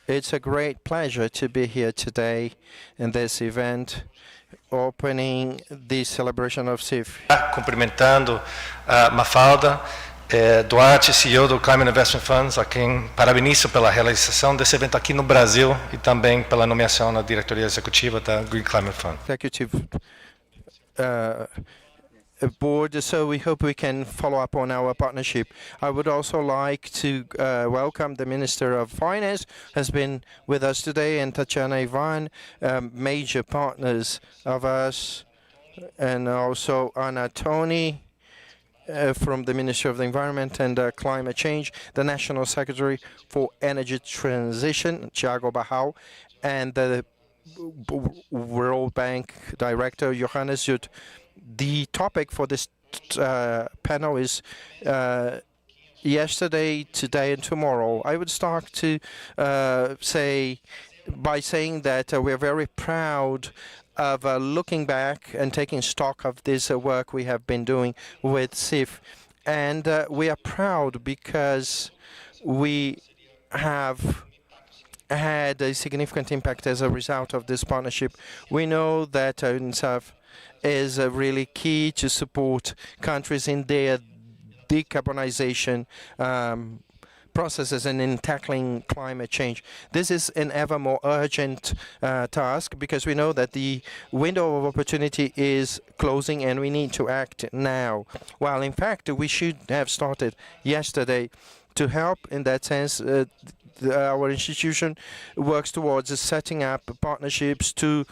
It's a great pleasure to be here today in this event, opening the celebration of CIF. Cumprimentando a Mafalda Duarte, CEO do Climate Investment Funds, a quem parabenizo pela realização desse evento aqui no Brasil e também pela nomeação na diretoria executiva da Green Climate Fund. Executive board, so we hope we can follow up on our partnership. I would also like to welcome the Minister of Finance, has been with us today, and Tatiana Ivan, major partners of us, and also Anna Tony from the Ministry of the Environment and Climate Change, the National Secretary for Energy Transition, Thiago Barral, and the World Bank Director, Johannes Jut. The topic for this panel is yesterday, today, and tomorrow. I would start to say by saying that we're very proud of looking back and taking stock of this work we have been doing with CIF. And we are proud because we have had a significant impact as a result of this partnership. We know that UNICEF is really key to support countries in their decarbonization processes and in tackling climate change. This is an ever more urgent task because we know that the window of opportunity is closing and we need to act now. While in fact we should have started yesterday. To help in that sense, our institution works towards setting up partnerships to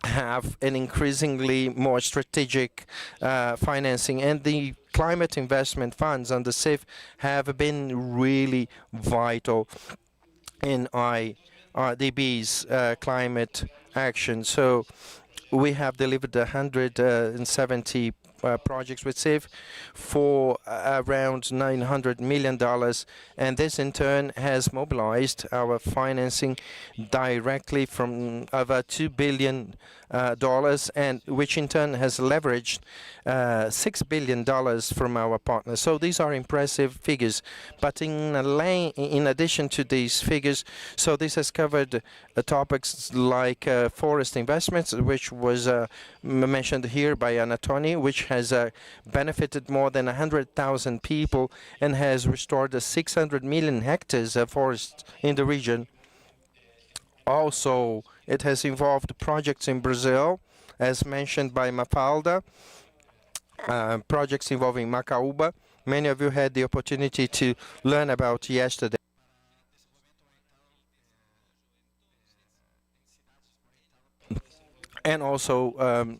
have an increasingly more strategic financing, and the climate investment funds and the CIF have been really vital in IDB's climate action. So we have delivered 170 projects with CIF for around $900 million, and this in turn has mobilized our financing directly from over $2 billion, and which in turn has leveraged $6 billion from our partners. So these are impressive figures. But in addition to these figures, so this has covered topics like forest investments, which was mentioned here by Anatoni, which has benefited more than 100,000 people and has restored 600 million hectares of forest in the region. Also, it has involved projects in Brazil, as mentioned by Mafalda, projects involving Macaúba. Many of you had the opportunity to learn about yesterday. And also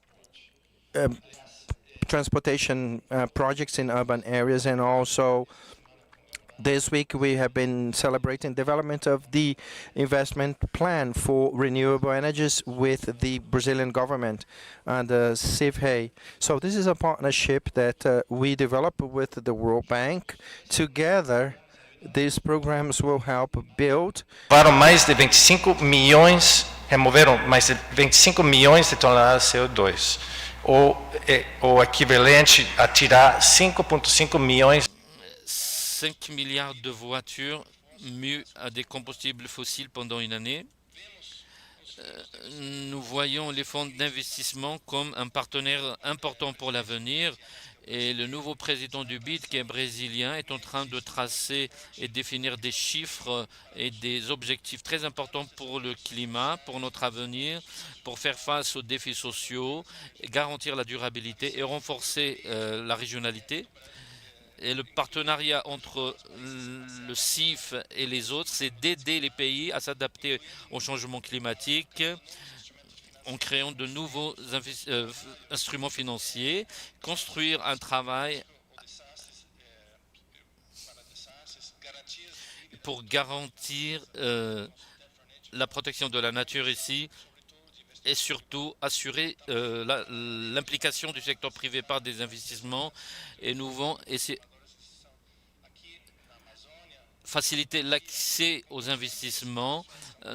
transportation projects in urban areas, and also this week we have been celebrating development of the investment plan for renewable energies with the Brazilian government and CIF. So this is a partnership that we develop with the World Bank. Together, these programs will help build. Removeram mais de 25 milhões de toneladas de CO2, ou equivalente a tirar 5,5 milhões. 5 milliards de voitures mues à des combustibles fossiles pendant une année. Nous voyons les fonds d'investissement comme un partenaire important pour l'avenir Et le nouveau président du BID, qui est brésilien, est en train de tracer et définir des chiffres et des objectifs très importants pour le climat, pour notre avenir, pour faire face aux défis sociaux, garantir la durabilité et renforcer la régionalité. Et le partenariat entre le CIF et les autres, c'est d'aider les pays à s'adapter au changement climatique en créant de nouveaux instruments financiers, construire un travail pour garantir la protection de la nature ici et surtout assurer l'implication du secteur privé par des investissements et nous devons essayer faciliter l'accès aux investissements,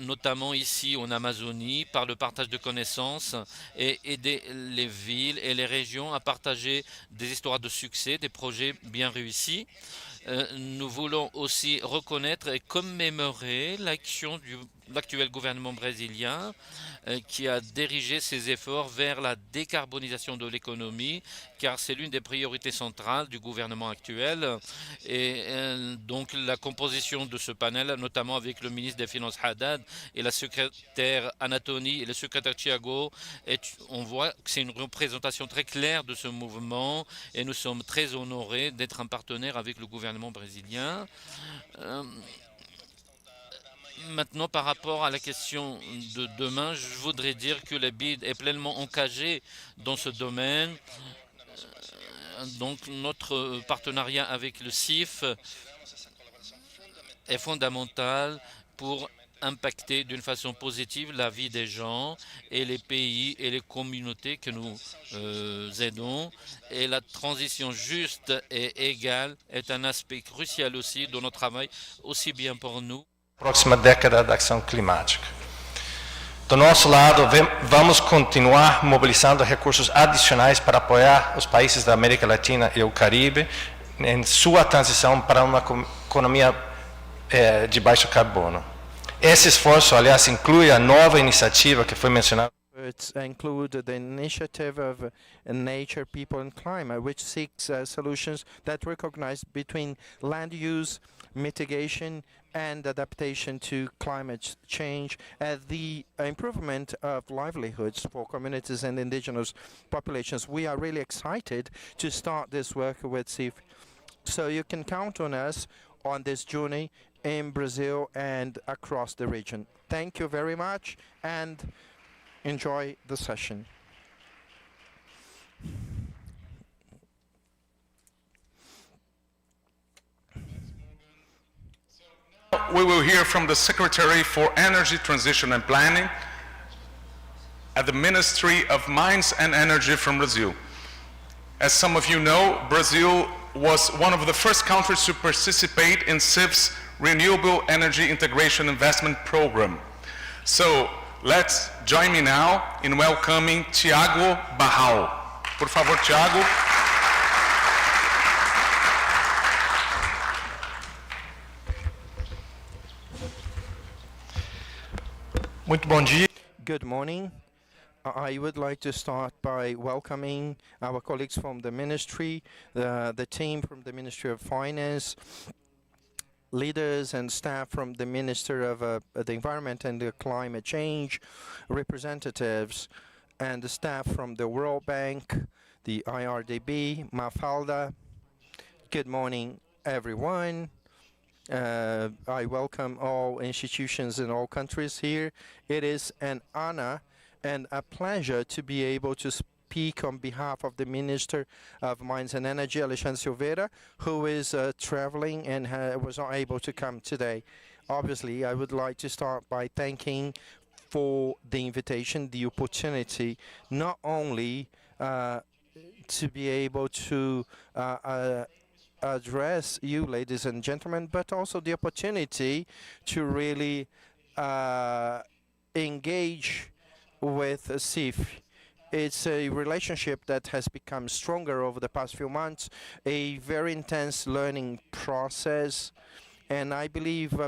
notamment ici en Amazonie, par le partage de connaissances et aider les villes et les régions à partager des histoires de succès, des projets bien réussis. Nous voulons aussi reconnaître et commémorer l'action de l'actuel gouvernement brésilien qui a dirigé ses efforts vers la décarbonisation de l'économie, car c'est l'une des priorités centrales du gouvernement actuel. Et donc la composition de ce panel, notamment avec le ministre des Finances Haddad et la secrétaire Anatoni et le secrétaire Thiago, on voit que c'est une représentation très claire de ce mouvement et nous sommes très honorés d'être un partenaire avec le gouvernement brésilien. Maintenant, par rapport à la question de demain, je voudrais dire que le BID est pleinement engagé dans ce domaine. Donc, notre partenariat avec le CIF est fondamental pour impacter d'une façon positive la vie des gens et les pays et les communautés que nous aidons. Et la transition juste et égale est un aspect crucial aussi de notre travail, aussi bien pour nous. Próxima década da ação climática. Do nosso lado, vamos continuar mobilizando recursos adicionais para apoiar os países da América Latina e o Caribe em sua transição para uma economia de baixo carbono. Esse esforço, aliás, inclui a nova iniciativa que foi mencionada. It include the initiative of Nature, People and Climate, which seeks solutions that recognize between land use, mitigation and adaptation to climate change, the improvement of livelihoods for communities and indigenous populations. We are really excited to start this work with CIF. So you can count on us on this journey in Brazil and across the region. Thank you very much and enjoy the session. We will hear from the Secretary for Energy Transition and Planning at the Ministry of Mines and Energy from Brazil. As some of you know, Brazil was one of the first countries to participate in CIF's Renewable Energy Integration Investment Program. So let's join me now in welcoming Tiago Barral. Por favor, Tiago. Muito bom dia. Good morning. I would like to start by welcoming our colleagues from the ministry, the team from the Ministry of Finance, leaders and staff from the Minister of the Environment and the Climate Change, representatives and the staff from the World Bank, the IRDB, Mafalda. Good morning, everyone. I welcome all institutions in all countries here. It is an honor and a pleasure to be able to speak on behalf of the Minister of Mines and Energy, Alexandre Silveira, who is traveling and was not able to come today. Obviously, I would like to start by thanking for the invitation, the opportunity, not only to be able to address you, ladies and gentlemen, but also the opportunity to really engage with CIF. It's a relationship that has become stronger over the past few months, a very intense learning process, and I believe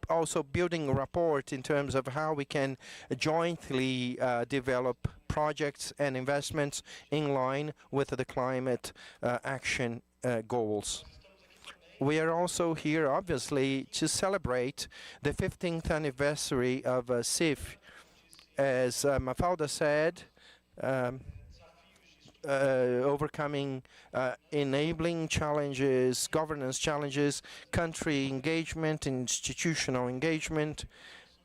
also building a rapport in terms of how we can jointly develop projects and investments in line with the climate action goals. We are also here, obviously, to celebrate the 15th anniversary of CIF. As Mafalda said, overcoming enabling challenges, governance challenges, country engagement, institutional engagement,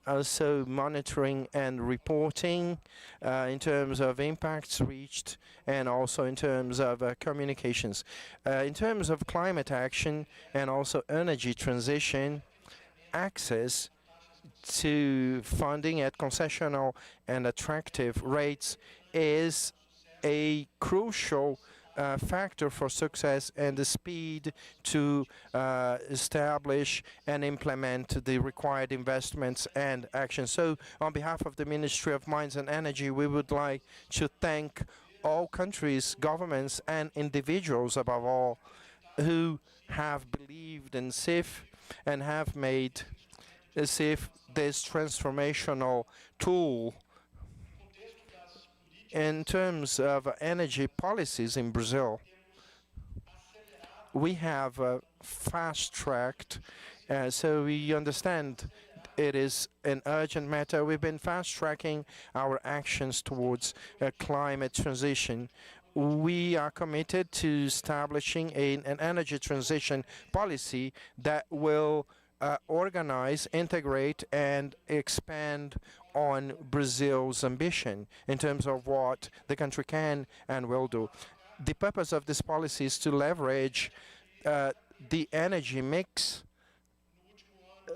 also monitoring and reporting in terms of impacts reached, and also in terms of communications. In terms of climate action and also energy transition, access to funding at concessional and attractive rates is a crucial factor for success and the speed to establish and implement the required investments and actions. So on behalf of the Ministry of Mines and Energy, we would like to thank all countries, governments and individuals above all who have believed in CIF and have made CIF this transformational tool. In terms of energy policies in Brazil, we have fast-tracked, so we understand it is an urgent matter. We've been fast-tracking our actions towards a climate transition. We are committed to establishing an energy transition policy that will organize, integrate, and expand on Brazil's ambition in terms of what the country can and will do. The purpose of this policy is to leverage the energy mix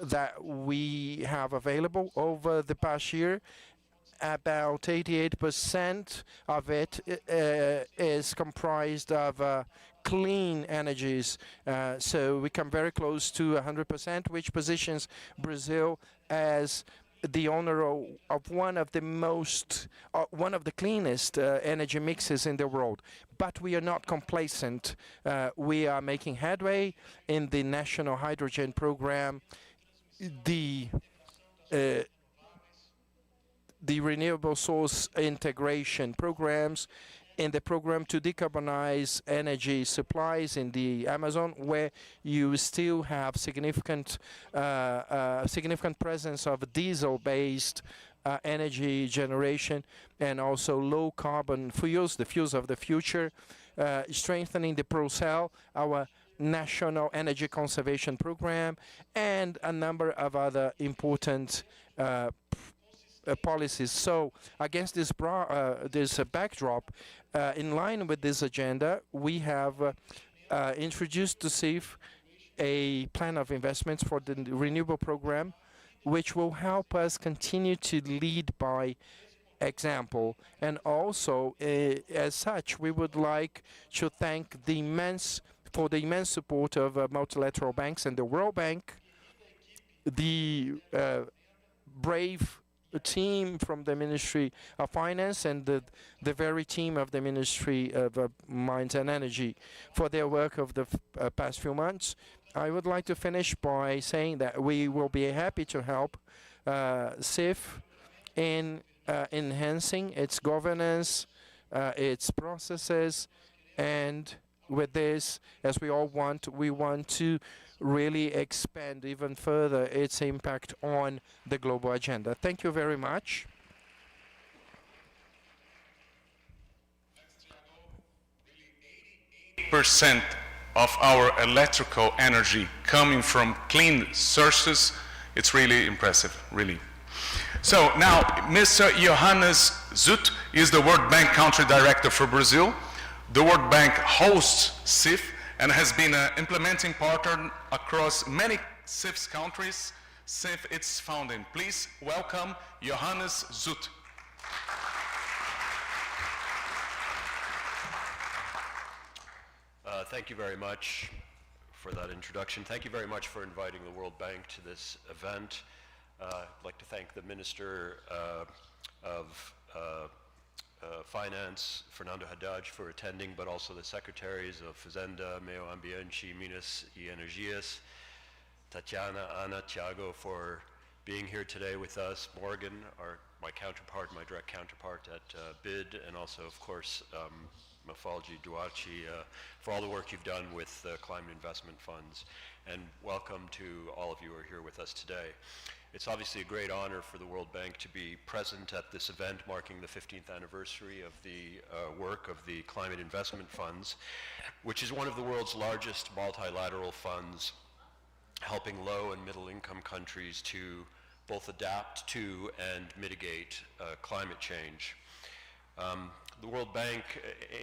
that we have available. Over the past year, about 88% of it is comprised of clean energies. So we come very close to 100%, which positions Brazil as the owner of one of the cleanest energy mixes in the world. But we are not complacent. We are making headway in the National Hydrogen Program, the renewable source integration programs, in the program to decarbonize energy supplies in the Amazon, where you still have significant presence of diesel-based energy generation, and also low carbon fuels, the fuels of the future, strengthening the ProCell, our national energy conservation program, and a number of other important policies. So against this backdrop, in line with this agenda, we have introduced to CIF a plan of investments for the Renewable program, which will help us continue to lead by example. And also, as such, we would like to thank the immense support of multilateral banks and the World Bank, the brave team from the Ministry of Finance, and the very team of the Ministry of Mines and Energy for their work of the past few months. I would like to finish by saying that we will be happy to help CIF in enhancing its governance, its processes, and with this, as we all want, we want to really expand even further its impact on the global agenda. Thank you very much. Percent of our electrical energy coming from clean sources. It's really impressive, really. So now, Mr. Johannes Zut is the World Bank Country Director for Brazil. The World Bank hosts CIF and has been an implementing partner across many CIF's countries since its founding. Please welcome Johannes Zut. Thank you very much for that introduction. Thank you very much for inviting the World Bank to this event. I'd like to thank the Minister of Finance, Fernando Haddad, for attending, but also the Secretaries of Fazenda, Meio Ambiente, Minas e Energias, Tatiana, Ana, Thiago, for being here today with us, Morgan, my counterpart, my direct counterpart at BID, and also, of course, Mafalji Duachi, for all the work you've done with climate investment funds. And welcome to all of you who are here with us today. It's obviously a great honor for the World Bank to be present at this event marking the 15th anniversary of the work of the Climate Investment Funds, which is one of the world's largest multilateral funds helping low and middle income countries to both adapt to and mitigate climate change. The World Bank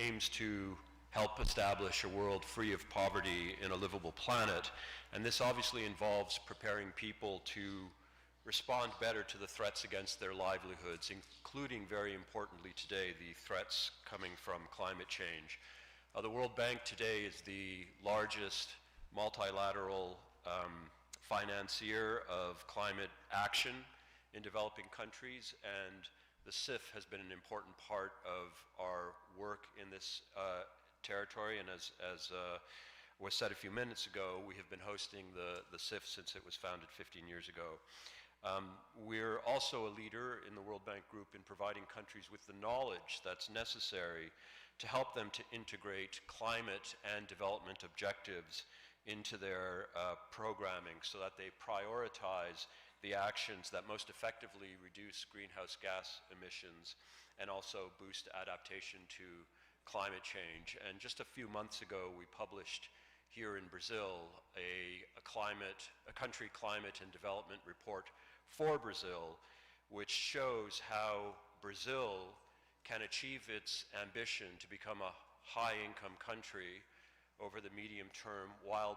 aims to help establish a world free of poverty in a livable planet, and this obviously involves preparing people to respond better to the threats against their livelihoods, including, very importantly today, the threats coming from climate change. The World Bank today is the largest multilateral financier of climate action in developing countries, and the CIF has been an important part of our work in this territory, and as was said a few minutes ago, we have been hosting the CIF since it was founded 15 years ago. We're also a leader in the World Bank Group in providing countries with the knowledge that's necessary to help them to integrate climate and development objectives into their programming so that they prioritize the actions that most effectively reduce greenhouse gas emissions and also boost adaptation to climate change. And just a few months ago, we published here in Brazil a country climate and development report for Brazil, which shows how Brazil can achieve its ambition to become a high-income country over the medium term while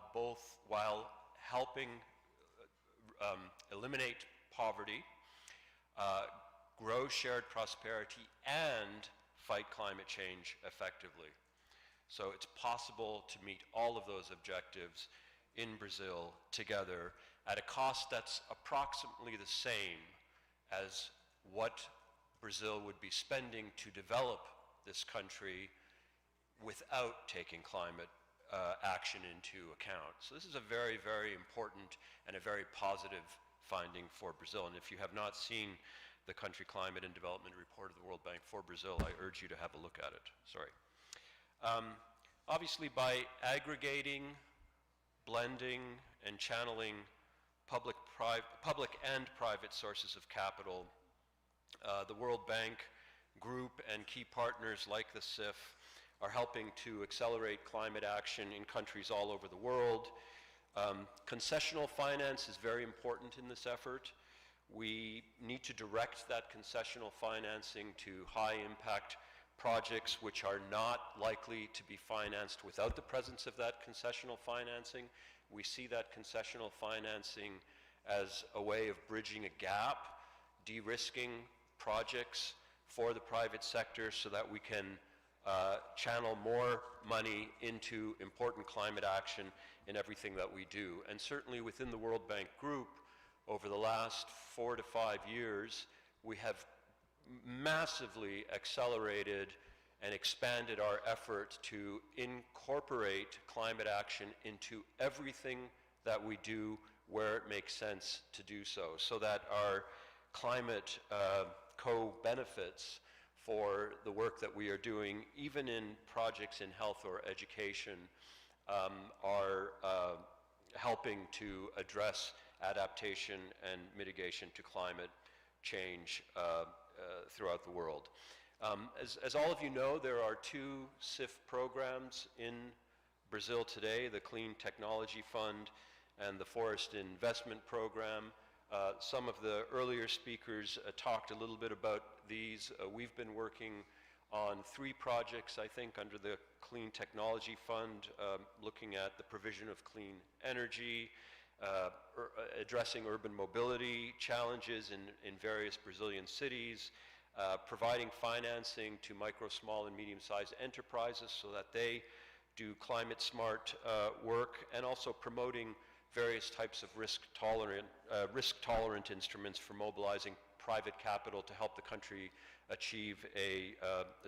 helping eliminate poverty, grow shared prosperity, and fight climate change effectively. So it's possible to meet all of those objectives in Brazil together at a cost that's approximately the same as what Brazil would be spending to develop this country without taking climate action into account. So this is a very, very important and a very positive finding for Brazil. And if you have not seen the Country Climate and Development Report of the World Bank for Brazil, I urge you to have a look at it. Sorry. Obviously, by aggregating, blending, and channeling public and private sources of capital, the World Bank Group and key partners like the CIF are helping to accelerate climate action in countries all over the world. Concessional finance is very important in this effort. We need to direct that concessional financing to high-impact projects which are not likely to be financed without the presence of that concessional financing. We see that concessional financing as a way of bridging a gap, de-risking projects for the private sector so that we can channel more money into important climate action in everything that we do. And certainly within the World Bank Group, over the last 4 to 5 years, we have massively accelerated and expanded our effort to incorporate climate action into everything that we do where it makes sense to do so, so that our climate co-benefits for the work that we are doing, even in projects in health or education, are helping to address adaptation and mitigation to climate change throughout the world. As all of you know, there are 2 CIF programs in Brazil today, the Clean Technology Fund and the Forest Investment Program. Some of the earlier speakers talked a little bit about these. We've been working on 3 projects, I think, under the Clean Technology Fund, looking at the provision of clean energy, addressing urban mobility challenges in various Brazilian cities, providing financing to micro, small, and medium-sized enterprises so that they do climate-smart work, and also promoting various types of risk-tolerant instruments for mobilizing private capital to help the country achieve a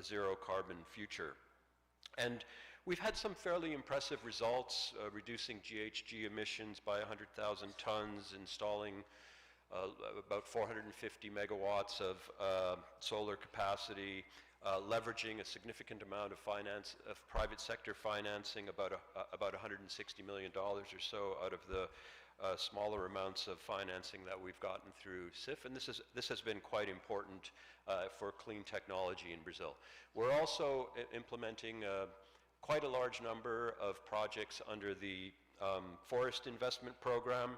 zero-carbon future. And we've had some fairly impressive results, reducing GHG emissions by 100,000 tons, installing about 450 megawatts of solar capacity, leveraging a significant amount of private sector financing, about $160 million or so out of the smaller amounts of financing that we've gotten through CIF, and this has been quite important for clean technology in Brazil. We're also implementing quite a large number of projects under the forest investment program,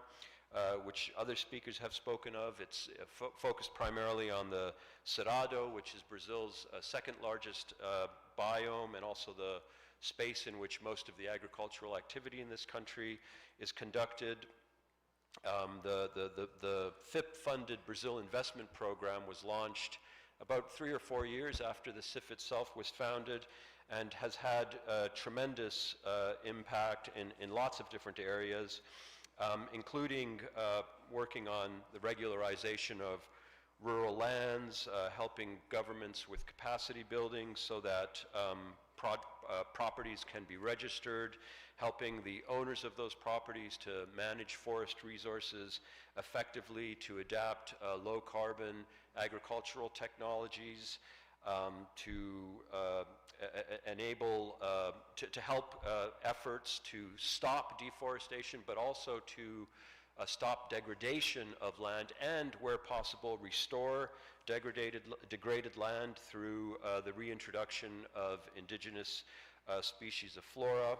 which other speakers have spoken of. It's focused primarily on the Cerrado, which is Brazil's second largest biome, and also the space in which most of the agricultural activity in this country is conducted. The FIP-funded Brazil investment program was launched about 3 or 4 years after the CIF itself was founded, and has had tremendous impact in lots of different areas, including working on the regularization of rural lands, helping governments with capacity building so that properties can be registered, helping the owners of those properties to manage forest resources effectively, to adapt low carbon agricultural technologies, to enable, to help efforts to stop deforestation, but also to stop degradation of land, and where possible restore degraded land through the reintroduction of indigenous species of flora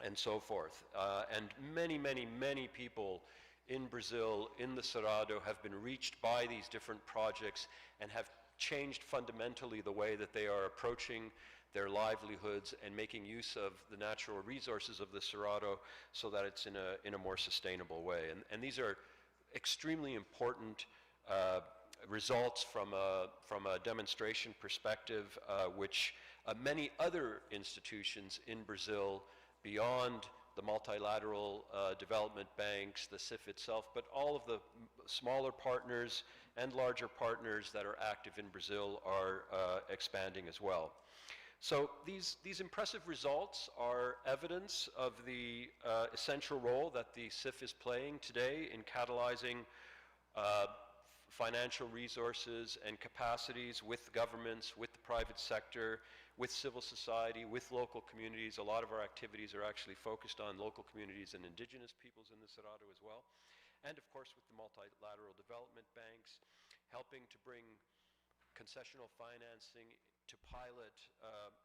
and so forth. And many people in Brazil, in the Cerrado, have been reached by these different projects and have changed fundamentally the way that they are approaching their livelihoods and making use of the natural resources of the Cerrado so that it's in a more sustainable way. And these are extremely important results from a demonstration perspective, which many other institutions in Brazil, beyond the multilateral development banks, the CIF itself, but all of the smaller partners and larger partners that are active in Brazil are expanding as well. So these impressive results are evidence of the essential role that the CIF is playing today in catalyzing financial resources and capacities with governments, with the private sector, with civil society, with local communities. A lot of our activities are actually focused on local communities and indigenous peoples in the Cerrado as well. And of course with the multilateral development banks, helping to bring concessional financing to pilot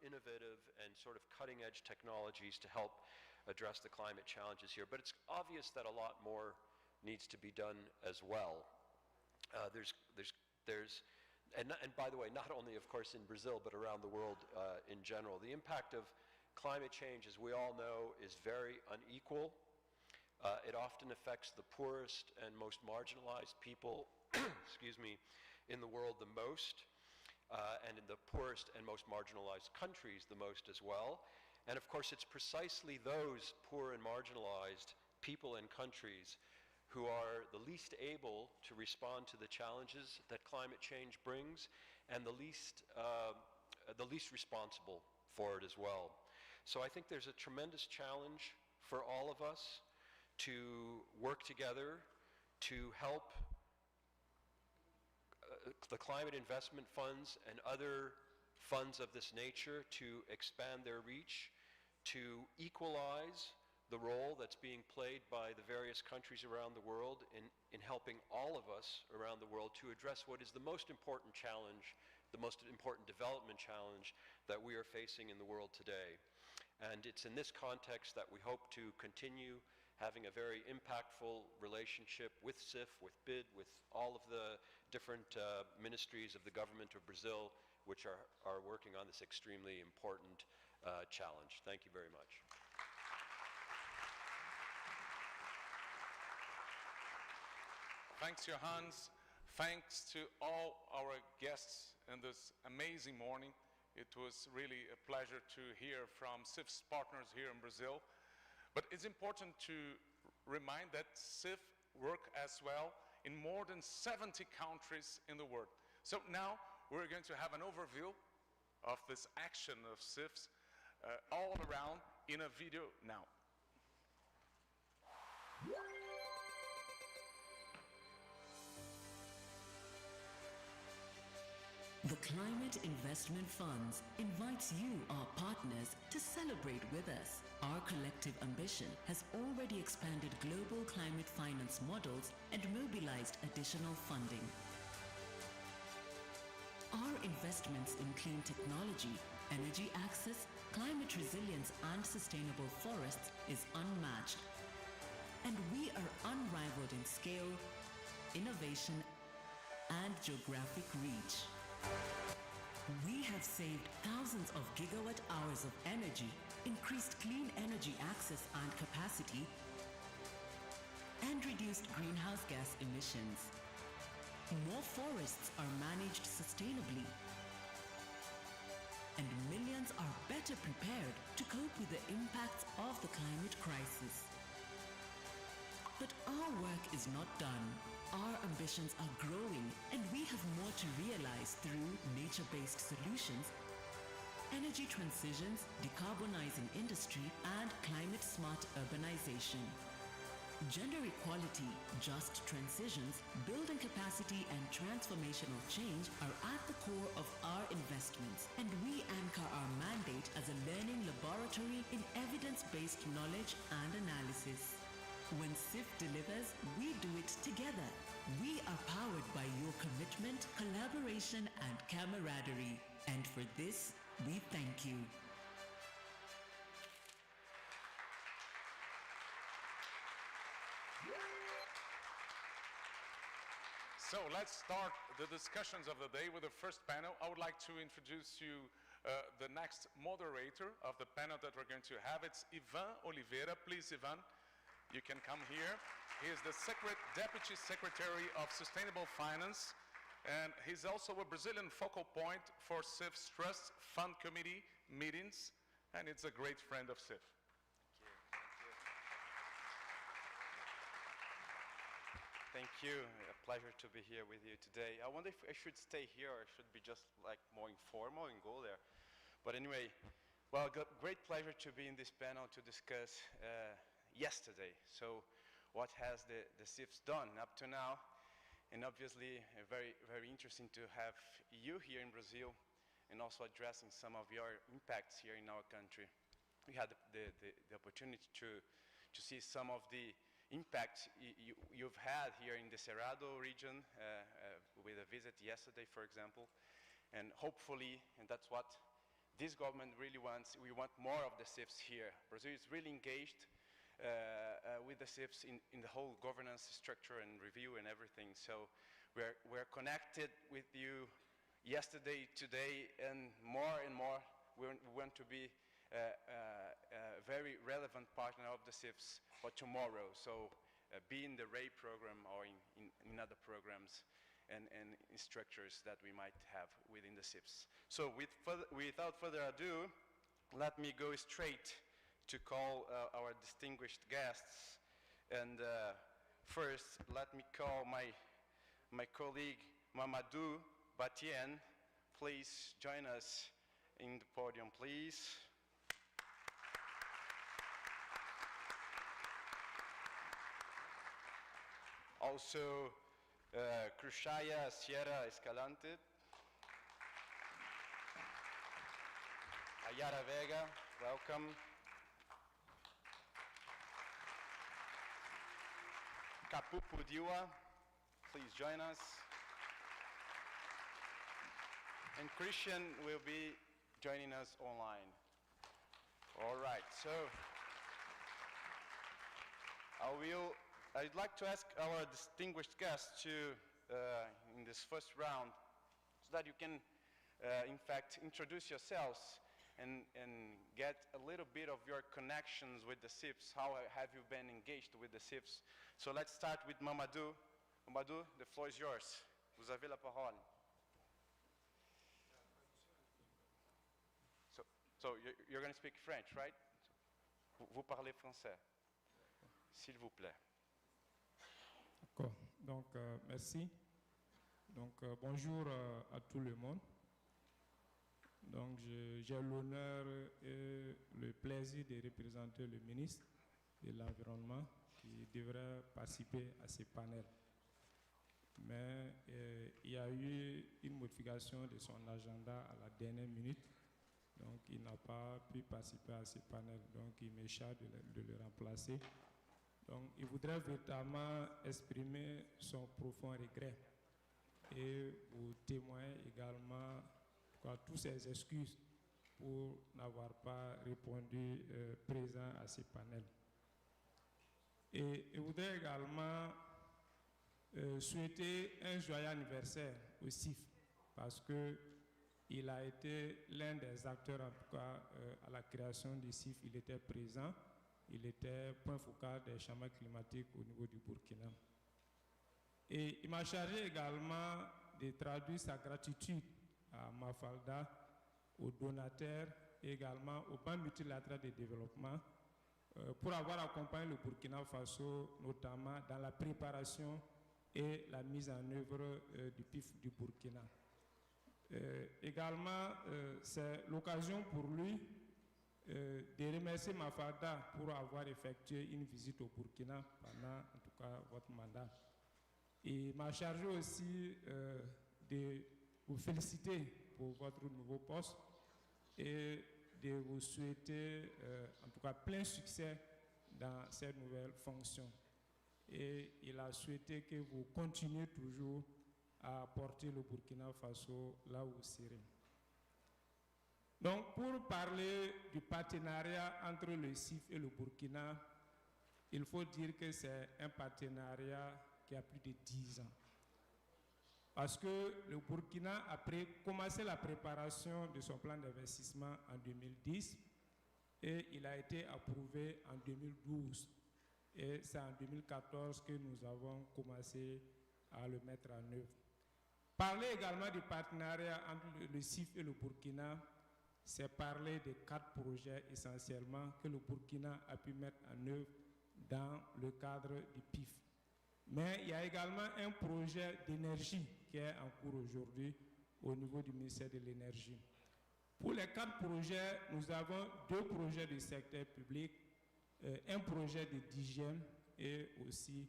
innovative and sort of cutting-edge technologies to help address the climate challenges here. But it's obvious that a lot more needs to be done as well. And by the way, not only, of course, in Brazil, but around the world in general. The impact of climate change, as we all know, is very unequal. It often affects the poorest and most marginalized people, excuse me, in the world the most, and in the poorest and most marginalized countries the most as well. And of course, it's precisely those poor and marginalized people and countries who are the least able to respond to the challenges that climate change brings, and the least responsible for it as well. So I think there's a tremendous challenge for all of us to work together to help the climate investment funds and other funds of this nature to expand their reach, to equalize the role that's being played by the various countries around the world in helping all of us around the world to address what is the most important challenge, the most important development challenge that we are facing in the world today. And it's in this context that we hope to continue having a very impactful relationship with CIF, with BID, with all of the different ministries of the government of Brazil, which are working on this extremely important challenge. Thank you very much. Thanks, Johannes. Thanks to all our guests in this amazing morning. It was really a pleasure to hear from CIF's partners here in Brazil. But it's important to remind that CIF work as well in more than 70 countries in the world. So now we're going to have an overview of this action of CIFs all around in a video now. The Climate Investment Funds invites you, our partners, to celebrate with us. Our collective ambition has already expanded global climate finance models and mobilized additional funding. Our investments in clean technology, energy access, climate resilience and sustainable forests is unmatched. And we are unrivaled in scale, innovation and geographic reach. We have saved thousands of gigawatt hours of energy, increased clean energy access and capacity, and reduced greenhouse gas emissions. More forests are managed sustainably, and millions are better prepared to cope with the impacts of the climate crisis. But our work is not done. Our ambitions are growing, and we have more to realize through nature-based solutions, energy transitions, decarbonizing industry, and climate-smart urbanization. Gender equality, just transitions, building capacity, and transformational change are at the core of our investments, and we anchor our mandate as a learning laboratory in evidence-based knowledge and analysis. When SIF delivers, we do it together. We are powered by your commitment, collaboration, and camaraderie. And for this, we thank you. So let's start the discussions of the day with the first panel. I would like to introduce you the next moderator of the panel that we're going to have. It's Ivan Oliveira. Please, Ivan, you can come here. He is the Deputy Secretary of Sustainable Finance, and he's also a Brazilian focal point for SIF's Trust Fund Committee meetings, and it's a great friend of SIF. Thank you. A pleasure to be here with you today. I wonder if I should stay here or should be just like more informal and go there. But anyway, well, great pleasure to be in this panel to discuss yesterday. So what has the SIFs done up to now? And obviously very, very interesting to have you here in Brazil and also addressing some of your impacts here in our country. We had the opportunity to see some of the impact you've had here in the Cerrado region with a visit yesterday, for example. And hopefully, and that's what this government really wants, we want more of the SIFs here. Brazil is really engaged with the SIFs in the whole governance structure and review and everything. So we're connected with you yesterday, today, and more we want to be a very relevant partner of the SIFs for tomorrow. So be in the RAY program or in other programs and structures that we might have within the SIFs. So without further ado, let me go straight to call our distinguished guests. And first, let me call my colleague Mamadou Batien. Please join us in the podium, please. Also, Crushaya Sierra Escalante, Ayara Vega, welcome. Kapupu Diwa, please join us. And Christian will be joining us online. All right, so I'd like to ask our distinguished guests to, in this first round, so that you can, in fact, introduce yourselves and get a little bit of your connections with the SIFs. How have you been engaged with the SIFs? So let's start with Mamadou. Mamadou, the floor is yours. Vous avez la parole. So you're going to speak French, right? Vous parlez français, s'il vous plaît. D'accord. Donc, merci. Donc, bonjour à tout le monde. Donc, j'ai l'honneur et le plaisir de représenter le ministre de l'Environnement qui devrait participer à ce panel. mais il y a eu une modification de son agenda à la dernière minute. Donc, il n'a pas pu participer à ce panel. Donc, il m'échappe de le remplacer. Donc, il voudrait véritablement exprimer son profond regret et vous témoigner également toutes ses excuses pour n'avoir pas répondu présent à ce panel. Et il voudrait également souhaiter un joyeux anniversaire au CIF parce qu'il a été l'un des acteurs, en tout cas, à la création du CIF. Il était présent, il était point focal des changements climatiques au niveau du Burkina. Et il m'a chargé également de traduire sa gratitude à Mafalda, aux donateurs et également au Banque multilatéral de développement pour avoir accompagné le Burkina Faso, notamment dans la préparation et la mise en œuvre du PIF du Burkina. Également, c'est l'occasion pour lui de remercier Mafalda pour avoir effectué une visite au Burkina pendant, en tout cas, votre mandat. Il m'a chargé aussi de vous féliciter pour votre nouveau poste et de vous souhaiter en tout cas plein succès dans cette nouvelle fonction. Et il a souhaité que vous continuiez toujours à porter le Burkina Faso là où vous serez. Donc, pour parler du partenariat entre le CIF et le Burkina, il faut dire que c'est un partenariat qui a plus de 10 ans. Parce que le Burkina a commencé la préparation de son plan d'investissement en 2010 et il a été approuvé en 2012. Et c'est en 2014 que nous avons commencé à le mettre en œuvre. Parler également du partenariat entre le CIF et le Burkina, c'est parler de 4 projets essentiellement que le Burkina a pu mettre en œuvre dans le cadre du PIF. Mais il y a également un projet d'énergie qui est en cours aujourd'hui au niveau du ministère de l'Énergie. Pour les 4 projets, nous avons 2 projets du secteur public, un projet d'hygiène et aussi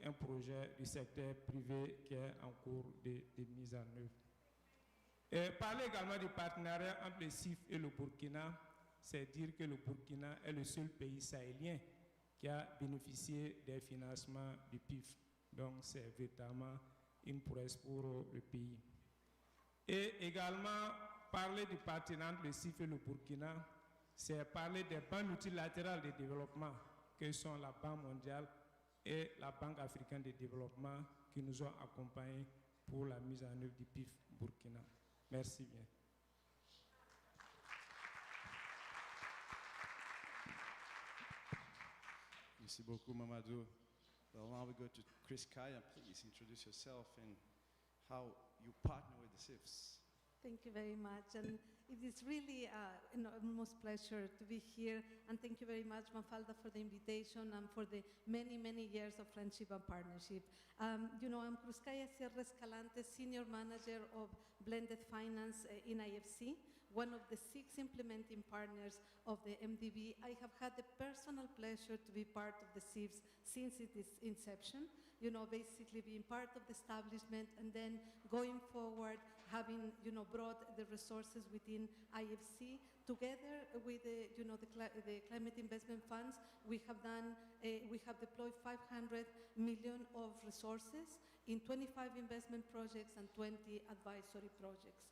un projet du secteur privé qui est en cours de mise en œuvre. Parler également du partenariat entre le CIF et le Burkina, c'est dire que le Burkina est le seul pays sahélien qui a bénéficié des financements du PIF. Donc, c'est véritablement une prouesse pour le pays. Et également, parler du partenariat entre le CIF et le Burkina, c'est parler des banques multilatérales de développement, que sont la Banque mondiale et la Banque africaine de développement, qui nous ont accompagnés pour la mise en œuvre du PIF Burkina. Merci bien. Merci beaucoup, Mamadou. Well, now we go to Chris Kaya. Please introduce yourself and how you partner with the CIFs. Thank you very much. And it is really an enormous pleasure to be here. And thank you very much, Mafalda, for the invitation and for the many, many years of friendship and partnership. You know, I'm Cruz Kaya Sierra Escalante, Senior Manager of Blended Finance in IFC, one of the 6 implementing partners of the MDB. I have had the personal pleasure to be part of the CIFs since its inception. You know, basically being part of the establishment and then going forward, having, you know, brought the resources within IFC together with the, you know, the climate investment funds. We have deployed 500 million of resources in 25 investment projects and 20 advisory projects.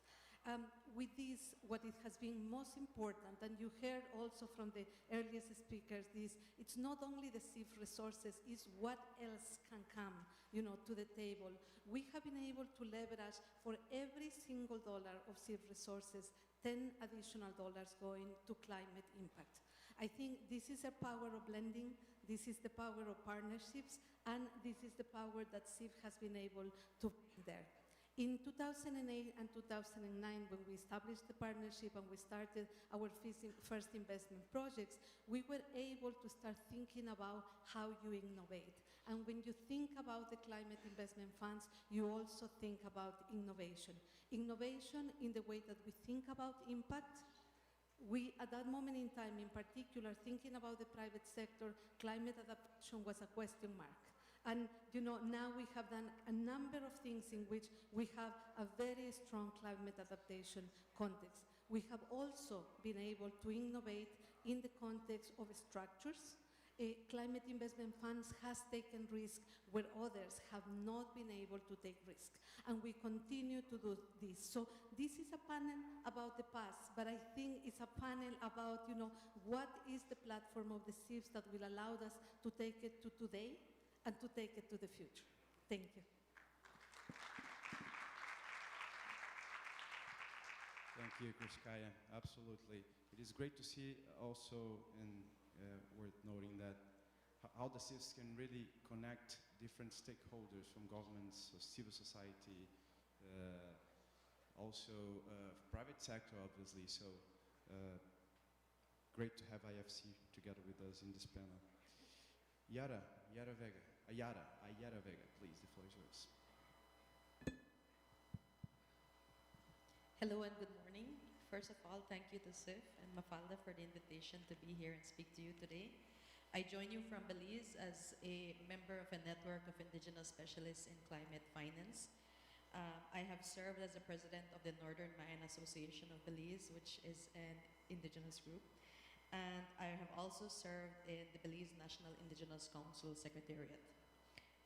With this, what it has been most important, and you heard also from the earliest speakers, it's not only the CIF resources, it's what else can come, you know, to the table. We have been able to leverage for every single dollar of CIF resources, 10 additional dollars going to climate impact. I think this is a power of blending, this is the power of partnerships, and this is the power that CIF has been able to bring there. In 2008 and 2009, when we established the partnership and we started our first investment projects, we were able to start thinking about how you innovate. And when you think about the climate investment funds, you also think about innovation. Innovation in the way that we think about impact. We, at that moment in time, in particular, thinking about the private sector, climate adaptation was a question mark. And now we have done a number of things in which we have a very strong climate adaptation context. We have also been able to innovate in the context of structures. Climate investment funds has taken risk where others have not been able to take risk, and we continue to do this. So this is a panel about the past, but I think it's a panel about what is the platform of the CIFs that will allow us to take it to today and to take it to the future. Thank you. Thank you, Kriskaya. Absolutely. It is great to see also, and worth noting that how the CIFs can really connect different stakeholders from governments, civil society, also private sector, obviously. So great to have IFC together with us in this panel. Ayara Vega, please, the floor is yours. Hello and good morning. First of all, thank you to CIF and Mafalda for the invitation to be here and speak to you today. I join you from Belize as a member of a network of Indigenous specialists in climate finance. I have served as the president of the Northern Mayan Association of Belize, which is an Indigenous group. And I have also served in the Belize National Indigenous Council Secretariat.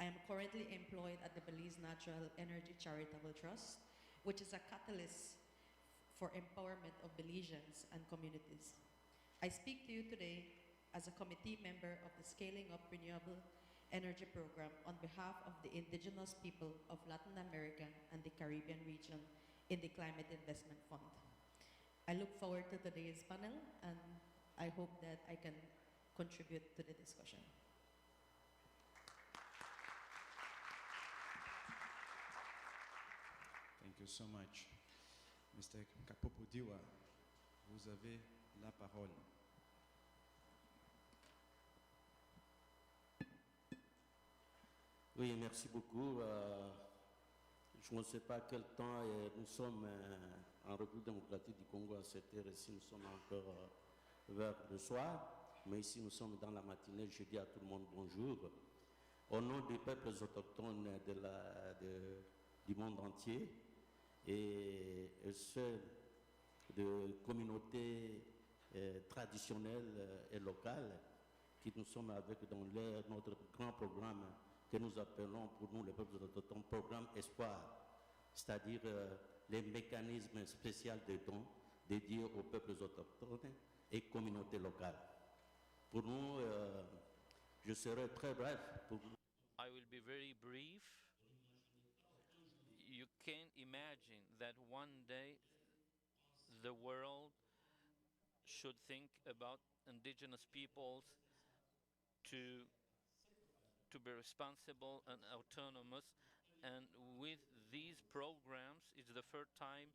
I am currently employed at the Belize Natural Energy Charitable Trust, which is a catalyst for empowerment of Belizeans and communities. I speak to you today as a committee member of the Scaling Up Renewable Energy Program on behalf of the Indigenous people of Latin America and the Caribbean region in the Climate Investment Fund. I look forward to today's panel, and I hope that I can contribute to the discussion. Thank you so much. Mr. Kapopodiwa, vous avez la parole. Oui, merci beaucoup. Je ne sais pas quel temps nous sommes en République démocratique du Congo à cette heure-ci. Nous sommes encore vers le soir, mais ici nous sommes dans la matinée. Je dis à tout le monde bonjour. Au nom des peuples autochtones du monde entier, et ceux de communautés traditionnelles et locales qui nous sommes avec dans notre grand programme que nous appelons pour nous les peuples autochtones programme Espoir, c'est-à-dire les mécanismes spéciaux de dons dédiés aux peuples autochtones et communautés locales. Pour nous, je serai très bref. I will be very brief. You can imagine that one day the world should think about indigenous peoples to be responsible and autonomous, and with these programs it's the first time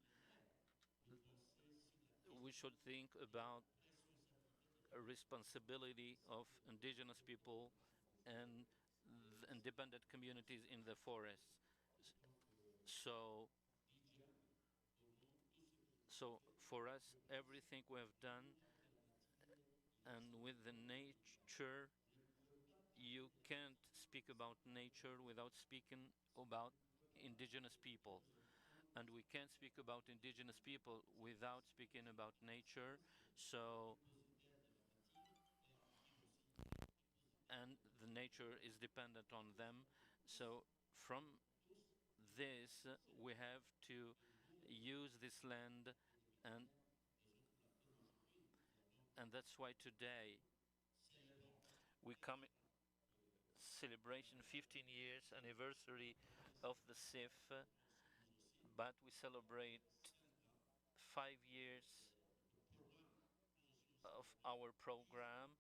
we should think about a responsibility of indigenous people and the independent communities in the forests. So for us, everything we have done, and with the nature, you can't speak about nature without speaking about indigenous people. And we can't speak about indigenous people without speaking about nature. And the nature is dependent on them. So from this, we have to use this land, and that's why today we come celebration 15 years anniversary of the CIF, but we celebrate 5 years of our program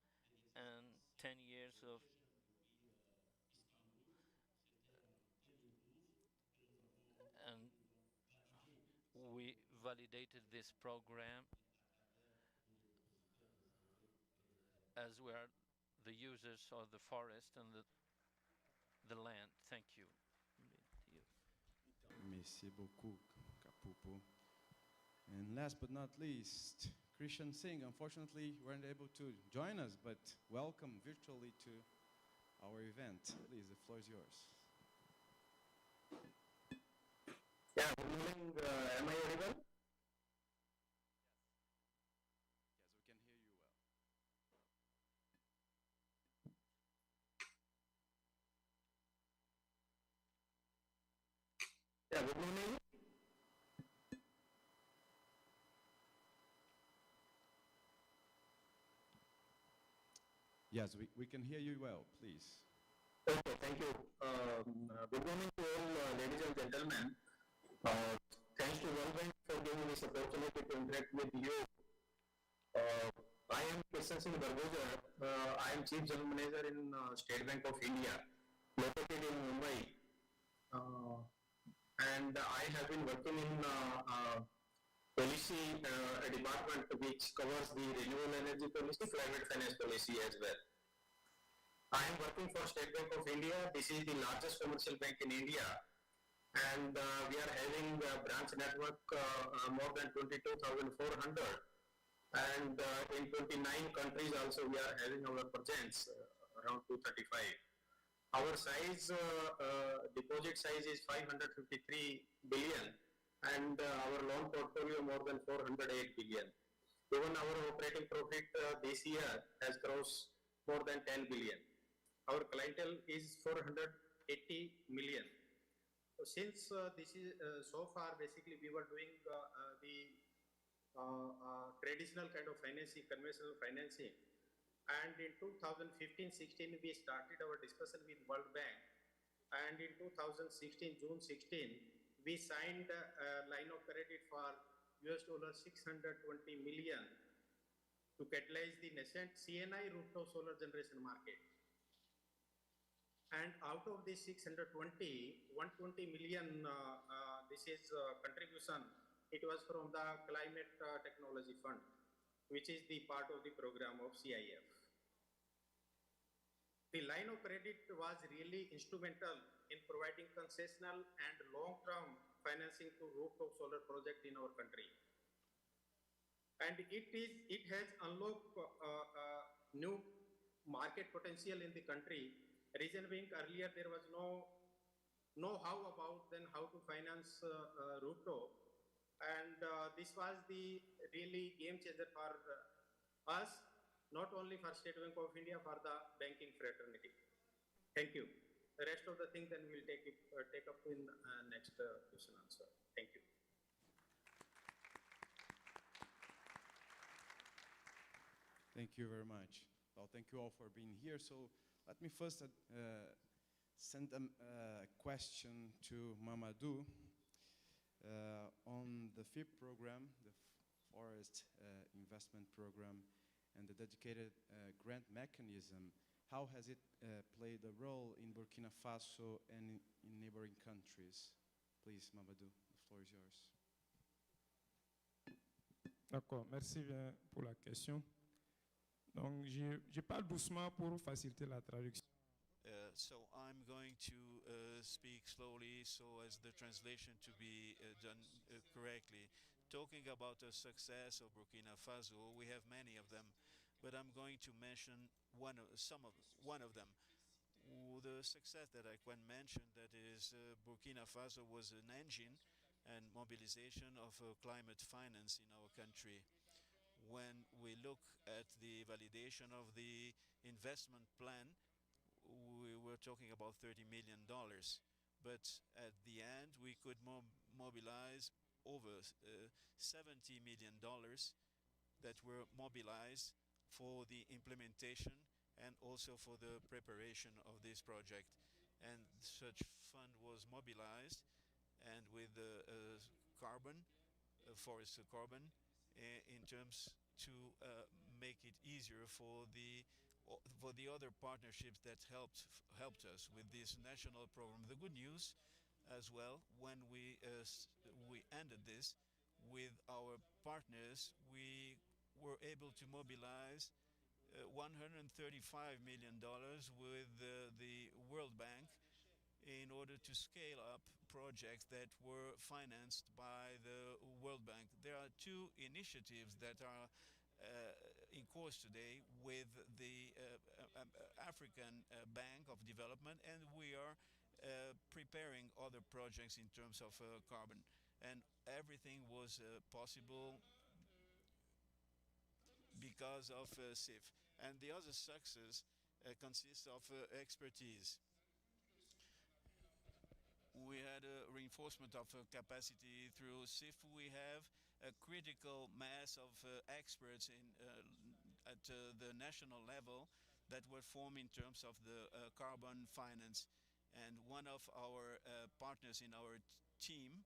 and 10 years of and we validated this program as we are the users of the forest and the land. Thank you. Merci beaucoup, Kapupo. And last but not least, Christian Singh. Unfortunately, weren't able to join us, but welcome virtually to our event. Please, the floor is yours. Yeah, good morning. Am I audible? Yes, we can hear you well. Yeah, good morning. Yes, we can hear you well, please. Okay, thank you. Good morning to all ladies and gentlemen. Thanks to World Bank for giving this opportunity to interact with you. I am Krishna Singh Barboja. I am Chief General Manager in State Bank of India, located in Mumbai. And I have been working in policy department which covers the renewable energy policy, climate finance policy as well. I am working for State Bank of India. This is the largest commercial bank in India, and we are having a branch network more than 22,400, and in 29 countries also we are having our presence around 235. Our size, deposit size is 553 billion, and our loan portfolio more than 408 billion. Even our operating profit this year has crossed more than 10 billion. Our clientele is 480 million. So since this is so far, basically we were doing the traditional kind of financing, conventional financing. And in 2015-16, we started our discussion with World Bank. And in 2016, June 16, we signed a line of credit for US $620 million to catalyze the nascent CNI rooftop solar generation market. And out of this 120 million, this is contribution. It was from the Climate Technology Fund, which is the part of the program of CIF. The line of credit was really instrumental in providing concessional and long-term financing to rooftop solar project in our country. And it has unlocked new market potential in the country. Reason being, earlier there was no know-how about then how to finance rooftop, and this was the really game changer for us, not only for State Bank of India, for the banking fraternity. Thank you. The rest of the thing then we'll take up in next question answer. Thank you. Thank you very much. Well, thank you all for being here. So let me first send a question to Mamadou on the FIP program, the Forest Investment Program, and the dedicated grant mechanism. How has it played a role in Burkina Faso and in neighboring countries? Please, Mamadou, the floor is yours. D'accord, merci bien pour la question. Donc, je parle doucement pour faciliter la traduction. So I'm going to speak slowly so as the translation to be done correctly. Talking about the success of Burkina Faso, we have many of them, but I'm going to mention one of them. The success that I can mention, that is Burkina Faso was an engine and mobilization of climate finance in our country. When we look at the validation of the investment plan, we were talking about $30 million. But at the end, we could mobilize over $70 million that were mobilized for the implementation and also for the preparation of this project. And such fund was mobilized, and with carbon, forest carbon, in terms to make it easier for the other partnerships that helped us with this national program. The good news as well, when we ended this with our partners, we were able to mobilize $135 million with the World Bank in order to scale up projects that were financed by the World Bank. There are two initiatives that are course today with the African Bank of Development, and we are preparing other projects in terms of carbon. And everything was possible because of CIF. And the other success consists of expertise. We had a reinforcement of capacity through CIF. We have a critical mass of experts at the national level that were formed in terms of the carbon finance. And one of our partners in our team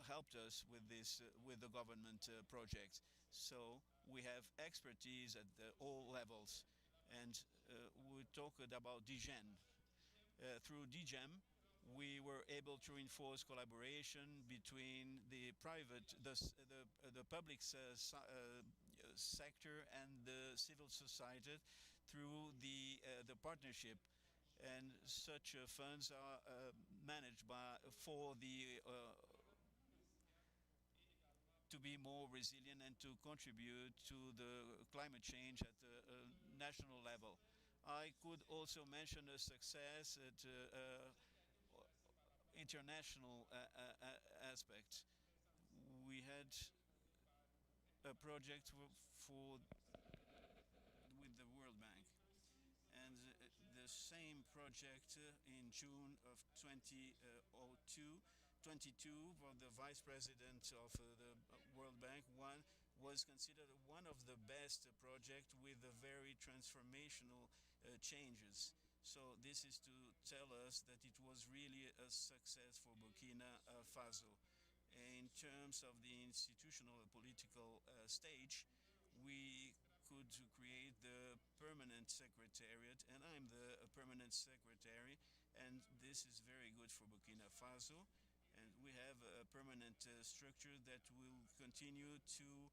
helped us with this, with the government projects. So we have expertise at all levels. And we talked about DGEN. Through DGEM, we were able to reinforce collaboration between the private, the public sector and the civil society through the partnership. And such funds are managed for the to be more resilient and to contribute to the climate change at the national level. I could also mention a success at international aspect. We had a project with the World Bank, and the same project in June of 2022 for the vice president of the World Bank was considered one of the best projects with a very transformational changes. So this is to tell us that it was really a success for Burkina Faso. In terms of the institutional political stage, we could create the permanent secretariat, and I'm the permanent secretary, and this is very good for Burkina Faso. And we have a permanent structure that will continue to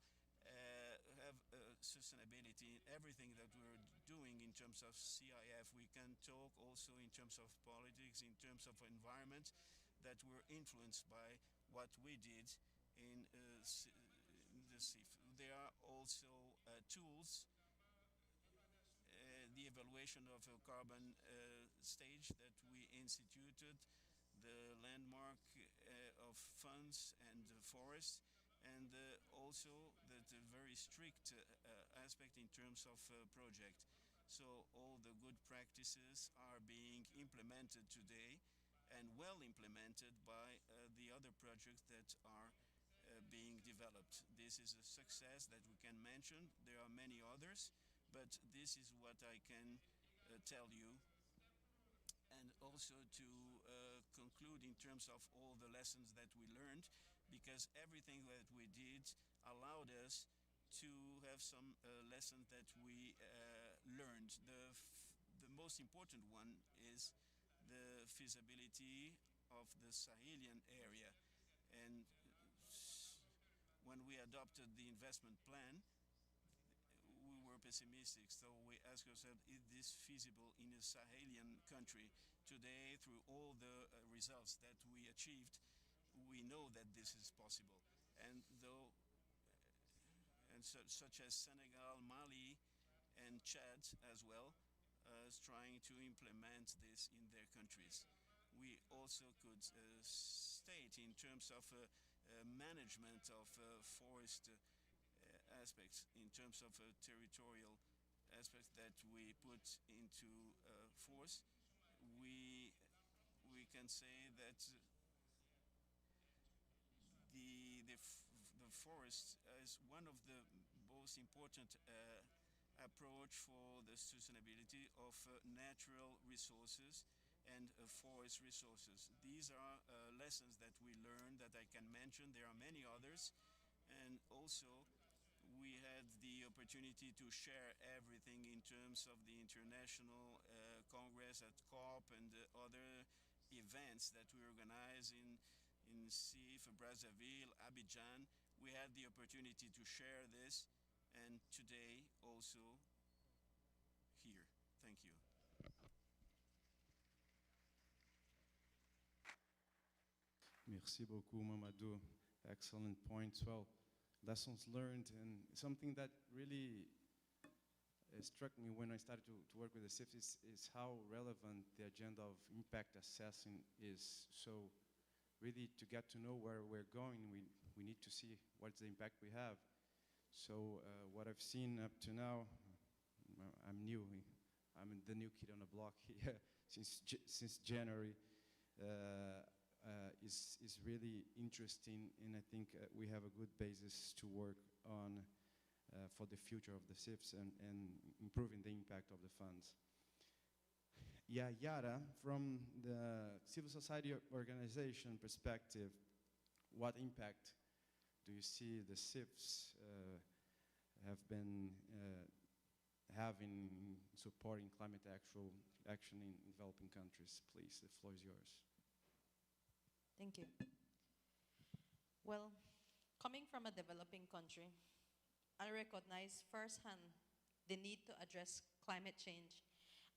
have sustainability in everything that we're doing in terms of CIF. We can talk also in terms of politics, in terms of environment, that were influenced by what we did in the CIF. There are also tools, the evaluation of a carbon stage that we instituted, the landmark of funds and forests, and also the very strict aspect in terms of project. So all the good practices are being implemented today and well implemented by the other projects that are being developed. This is a success that we can mention. There are many others, but this is what I can tell you. And also to conclude in terms of all the lessons that we learned, because everything that we did allowed us to have some lessons that we learned. The most important one is the feasibility of the Sahelian area. And when we adopted the investment plan, we were pessimistic, so we asked ourselves, is this feasible in a Sahelian country? Today, through all the results that we achieved, we know that this is possible. And such as Senegal, Mali, and Chad as well, is trying to implement this in their countries. We also could state in terms of management of forest aspects, in terms of territorial aspects that we put into force, we can say that the forest is one of the most important approach for the sustainability of natural resources and forest resources. These are lessons that we learned that I can mention. There are many others, and also we had the opportunity to share everything in terms of the international congress at COP and other events that we organize in CIF, Brazzaville, Abidjan. We had the opportunity to share this, and today also here. Thank you. Merci beaucoup, Mamadou. Excellent points. Well, lessons learned, and something that really struck me when I started to work with the CIF is how relevant the agenda of impact assessing is. So really to get to know where we're going, we need to see what's the impact we have. So what I've seen up to now, I'm new. I'm the new kid on the block here since January. Is really interesting, and I think we have a good basis to work on for the future of the CIFs and improving the impact of the funds. Yeah, Yara, from the civil society organization perspective, what impact do you see the CIFs have been having in supporting climate action in developing countries? Please, the floor is yours. Thank you. Well, coming from a developing country, I recognize firsthand the need to address climate change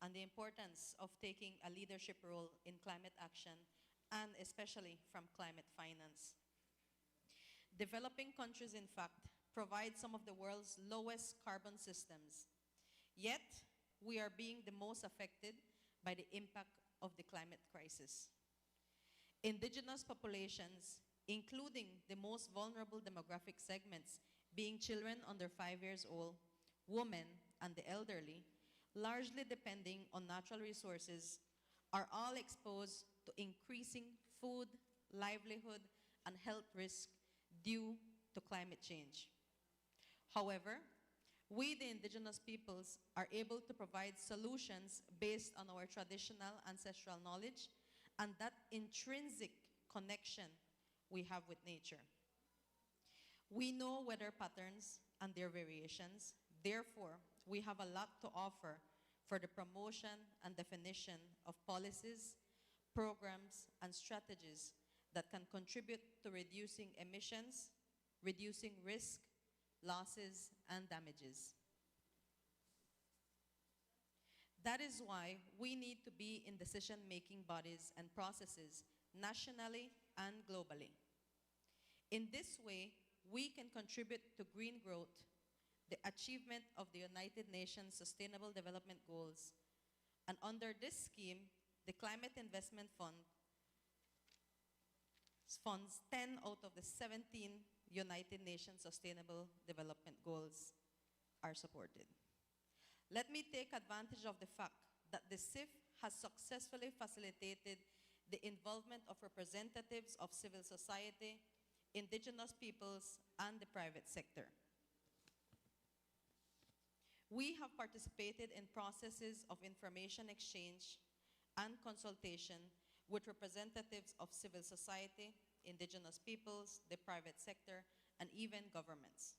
and the importance of taking a leadership role in climate action, and especially from climate finance. Developing countries, in fact, provide some of the world's lowest carbon systems. Yet, we are being the most affected by the impact of the climate crisis. Indigenous populations, including the most vulnerable demographic segments, being children under 5 years old, women, and the elderly, largely depending on natural resources, are all exposed to increasing food, livelihood, and health risks due to climate change. However, we, the indigenous peoples, are able to provide solutions based on our traditional ancestral knowledge and that intrinsic connection we have with nature. We know weather patterns and their variations. Therefore, we have a lot to offer for the promotion and definition of policies, programs, and strategies that can contribute to reducing emissions, reducing risk, losses, and damages. That is why we need to be in decision-making bodies and processes nationally and globally. In this way, we can contribute to green growth, the achievement of the United Nations Sustainable Development Goals, and under this scheme, the Climate Investment Fund funds 10 out of the 17 United Nations Sustainable Development Goals are supported. Let me take advantage of the fact that the CIF has successfully facilitated the involvement of representatives of civil society, indigenous peoples, and the private sector. We have participated in processes of information exchange and consultation with representatives of civil society, indigenous peoples, the private sector, and even governments.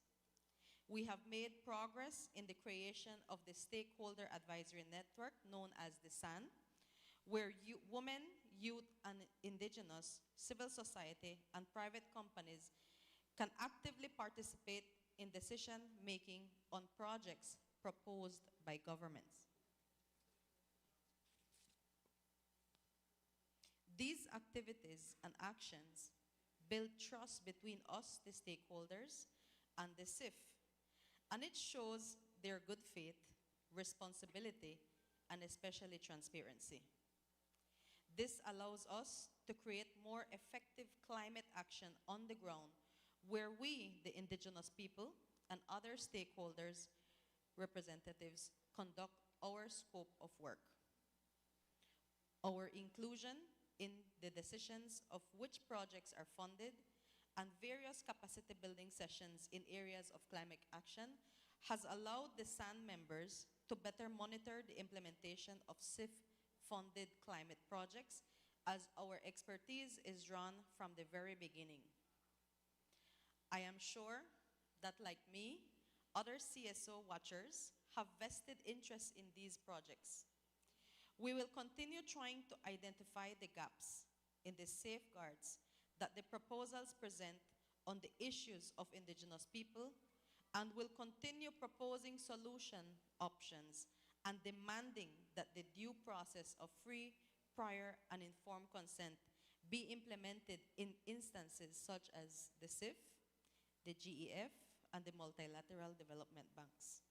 We have made progress in the creation of the Stakeholder Advisory Network, known as the SAN, where women, youth, and indigenous, civil society, and private companies can actively participate in decision-making on projects proposed by governments. These activities and actions build trust between us, the stakeholders, and the CIF, and it shows their good faith, responsibility, and especially transparency. This allows us to create more effective climate action on the ground, where we, the indigenous people, and other stakeholders, representatives, conduct our scope of work. Our inclusion in the decisions of which projects are funded and various capacity building sessions in areas of climate action has allowed the SAN members to better monitor the implementation of CIF-funded climate projects, as our expertise is drawn from the very beginning. I am sure that, like me, other CSO watchers have vested interest in these projects. We will continue trying to identify the gaps in the safeguards that the proposals present on the issues of indigenous people, and will continue proposing solution options and demanding that the due process of free, prior, and informed consent be implemented in instances such as the CIF, the GEF, and the multilateral development banks.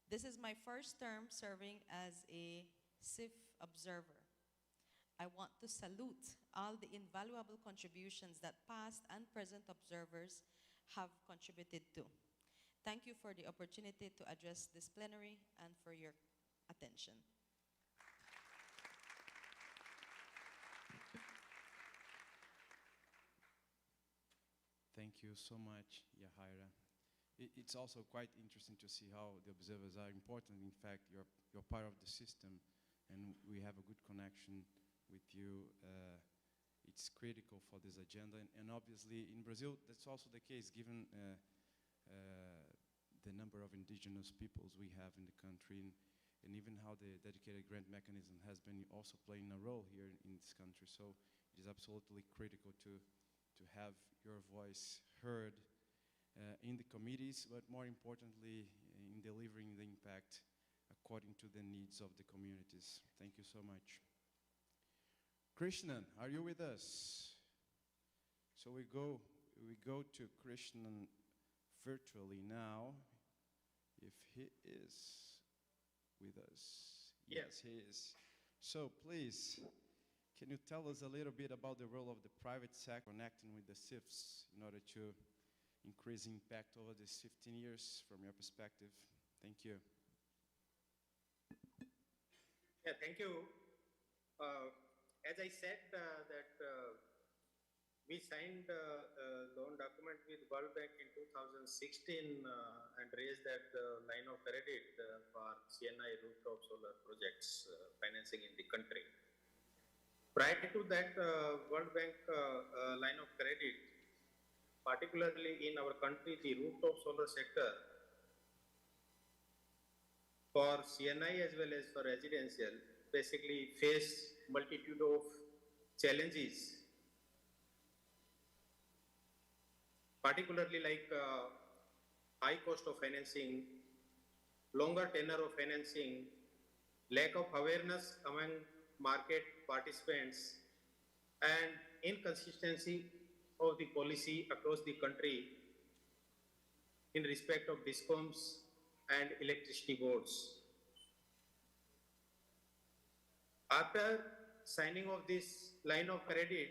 This is my first term serving as a CIF observer. I want to salute all the invaluable contributions that past and present observers have contributed to. Thank you for the opportunity to address this plenary and for your attention. Thank you so much, Yahaira. It's also quite interesting to see how the observers are important. In fact, you're part of the system, and we have a good connection with you. It's critical for this agenda, and obviously in Brazil, that's also the case, given the number of indigenous peoples we have in the country, and even how the dedicated grant mechanism has been also playing a role here in this country. So it is absolutely critical to have your voice heard in the committees, but more importantly, in delivering the impact according to the needs of the communities. Thank you so much. Krishnan, are you with us? So we go to Krishnan virtually now, if he is with us. Yes, he is. So please, can you tell us a little bit about the role of the private sector connecting with the CIFs in order to increase impact over these 15 years from your perspective? Thank you. Yeah, thank you. As I said, we signed a loan document with World Bank in 2016 and raised that line of credit for CNI rooftop solar projects financing in the country. Prior to that World Bank line of credit, particularly in our country, the rooftop solar sector for CNI as well as for residential basically face multitude of challenges, particularly like high cost of financing, longer tenure of financing, lack of awareness among market participants, and inconsistency of the policy across the country in respect of DISCOMs and electricity boards. After signing of this line of credit,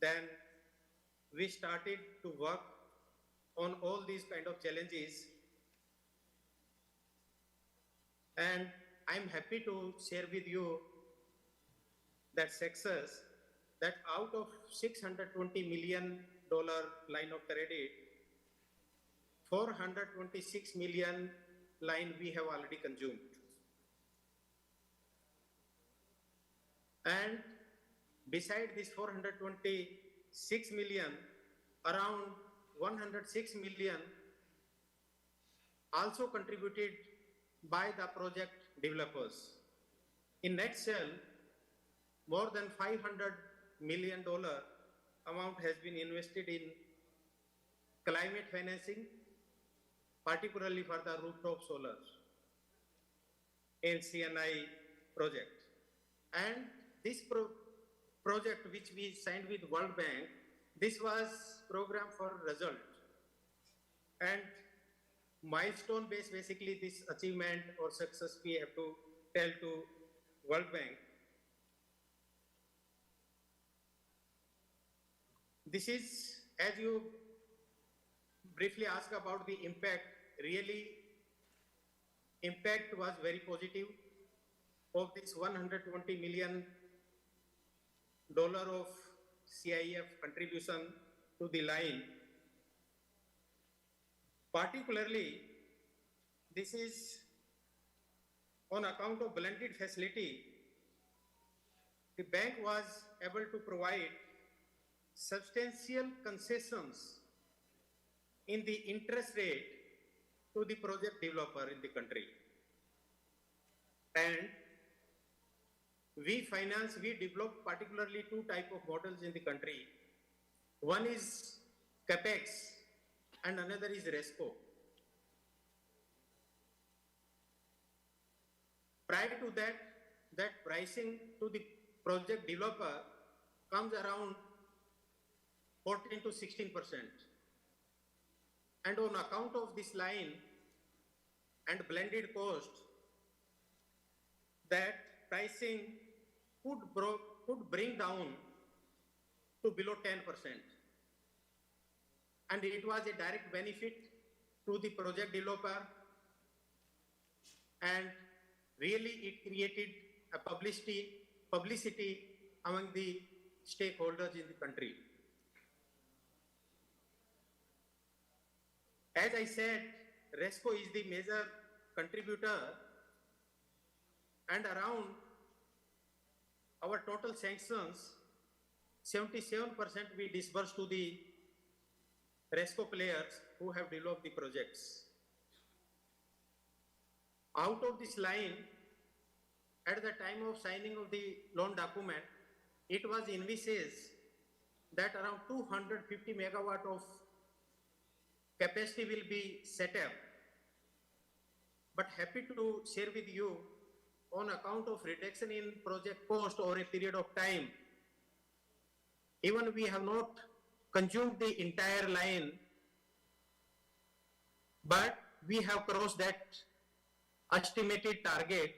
then we started to work on all these kind of challenges, and I'm happy to share with you that success, that out of $620 million line of credit, $426 million line we have already consumed. And beside this 426 million, around 106 million also contributed by the project developers. In nutshell, more than $500 million amount has been invested in climate financing, particularly for the rooftop solar in CNI project. And this project which we signed with World Bank, this was program for result. And milestone based, basically this achievement or success we have to tell to World Bank. This is, as you briefly asked about the impact, really impact was very positive. Of this $120 million of CIF contribution to the line, particularly this is on account of blended facility. The bank was able to provide substantial concessions in the interest rate to the project developer in the country. And we develop particularly two types of models in the country. One is CAPEX and another is RESCO. Prior to that pricing to the project developer comes around 14 to 16%. And on account of this line and blended cost, that pricing could bring down to below 10%. And it was a direct benefit to the project developer, and really it created a publicity among the stakeholders in the country. As I said, RESCO is the major contributor, and around our total sanctions, 77% we disburse to the RESCO players who have developed the projects. Out of this line, at the time of signing of the loan document, it was envisaged that around 250 megawatt of capacity will be set up. But happy to share with you, on account of reduction in project cost over a period of time, even we have not consumed the entire line, but we have crossed that estimated target.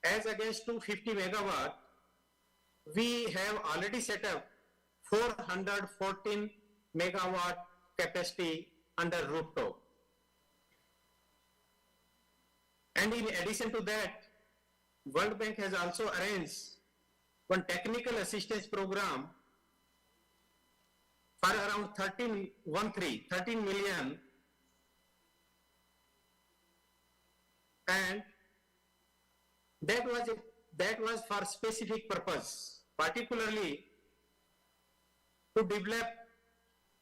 As against 250 megawatt, we have already set up 414 megawatt capacity under rooftop. And in addition to that, World Bank has also arranged one technical assistance program for around 13 million, and that was for specific purpose, particularly to develop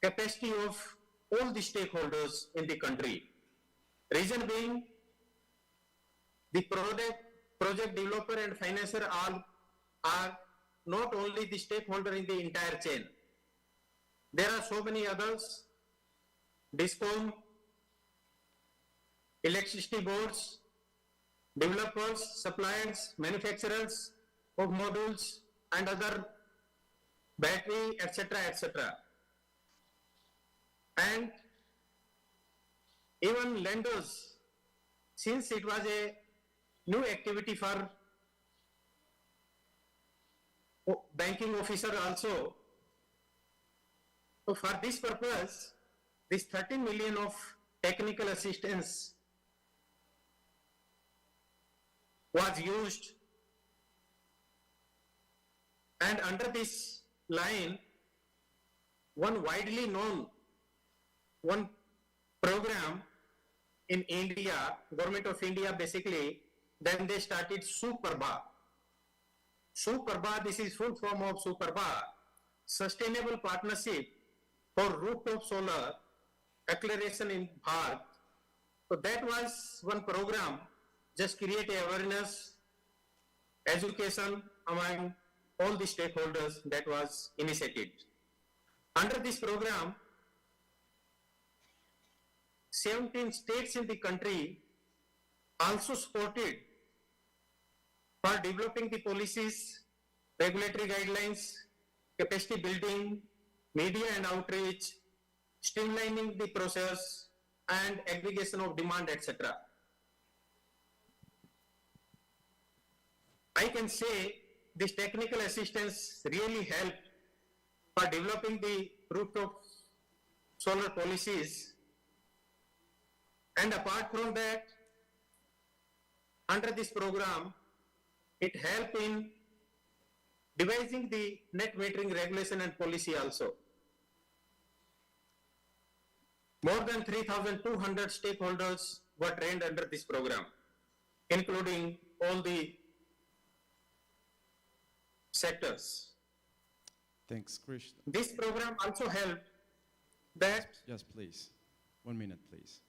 capacity of all the stakeholders in the country. Reason being, the project developer and financer are not only the stakeholder in the entire chain. There are so many others: DISCOM, electricity boards, developers, suppliers, manufacturers of modules and other battery, etc., etc. And even lenders, since it was a new activity for banking officer also. So for this purpose, this 13 million of technical assistance was used, and under this line, one widely known program in India, Government of India basically, then they started Suprabha. Suprabha, this is full form of Suprabha, Sustainable Partnership for Rooftop Solar Acceleration in Bharat. So that was one program, just create awareness, education among all the stakeholders, that was initiated. Under this program, 17 states in the country also supported for developing the policies, regulatory guidelines, capacity building, media and outreach, streamlining the process, and aggregation of demand, etc. I can say this technical assistance really helped for developing the rooftop solar policies. And apart from that, under this program, it helped in devising the net metering regulation and policy also. More than 3,200 stakeholders were trained under this program, including all the sectors. Thanks, Krish. This program also helped that... Yes, please. 1 minute, please.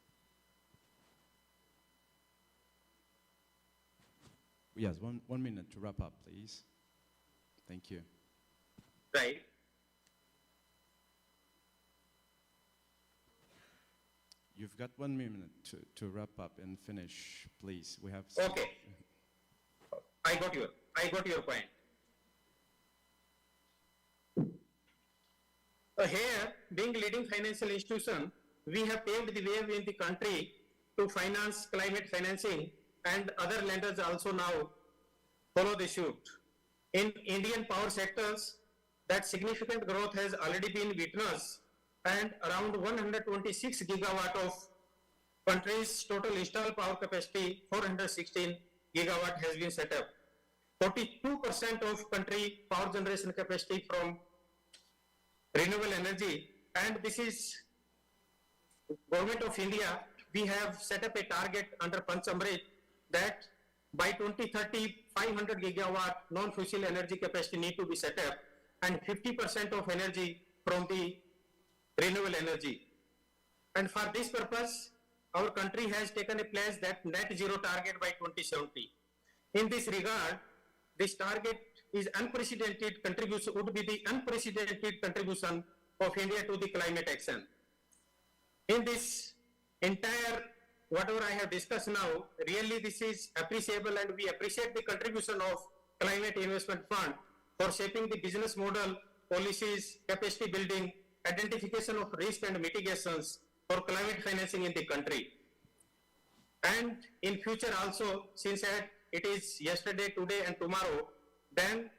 Yes, one minute to wrap up, please. Thank you. Right. You've got 1 minute to wrap up and finish, please. We have... Okay. I got your point. Here, being leading financial institution, we have paved the way in the country to finance climate financing, and other lenders also now follow the suit. In Indian power sectors, that significant growth has already been witnessed, and around 126 gigawatt of country's total installed power capacity, 416 gigawatt, has been set up. 42% of country power generation capacity from renewable energy, and this is Government of India. We have set up a target under Panchamrit that by 2030, 500 gigawatt non-fossil energy capacity need to be set up, and 50% of energy from the renewable energy. And for this purpose, our country has taken a pledge that net zero target by 2070. In this regard, this target is unprecedented contribution, would be the unprecedented contribution of India to the climate action. In this entire, whatever I have discussed now, really this is appreciable, and we appreciate the contribution of Climate Investment Fund for shaping the business model, policies, capacity building, identification of risk and mitigations for climate financing in the country. And in future also, since it is yesterday, today and tomorrow, then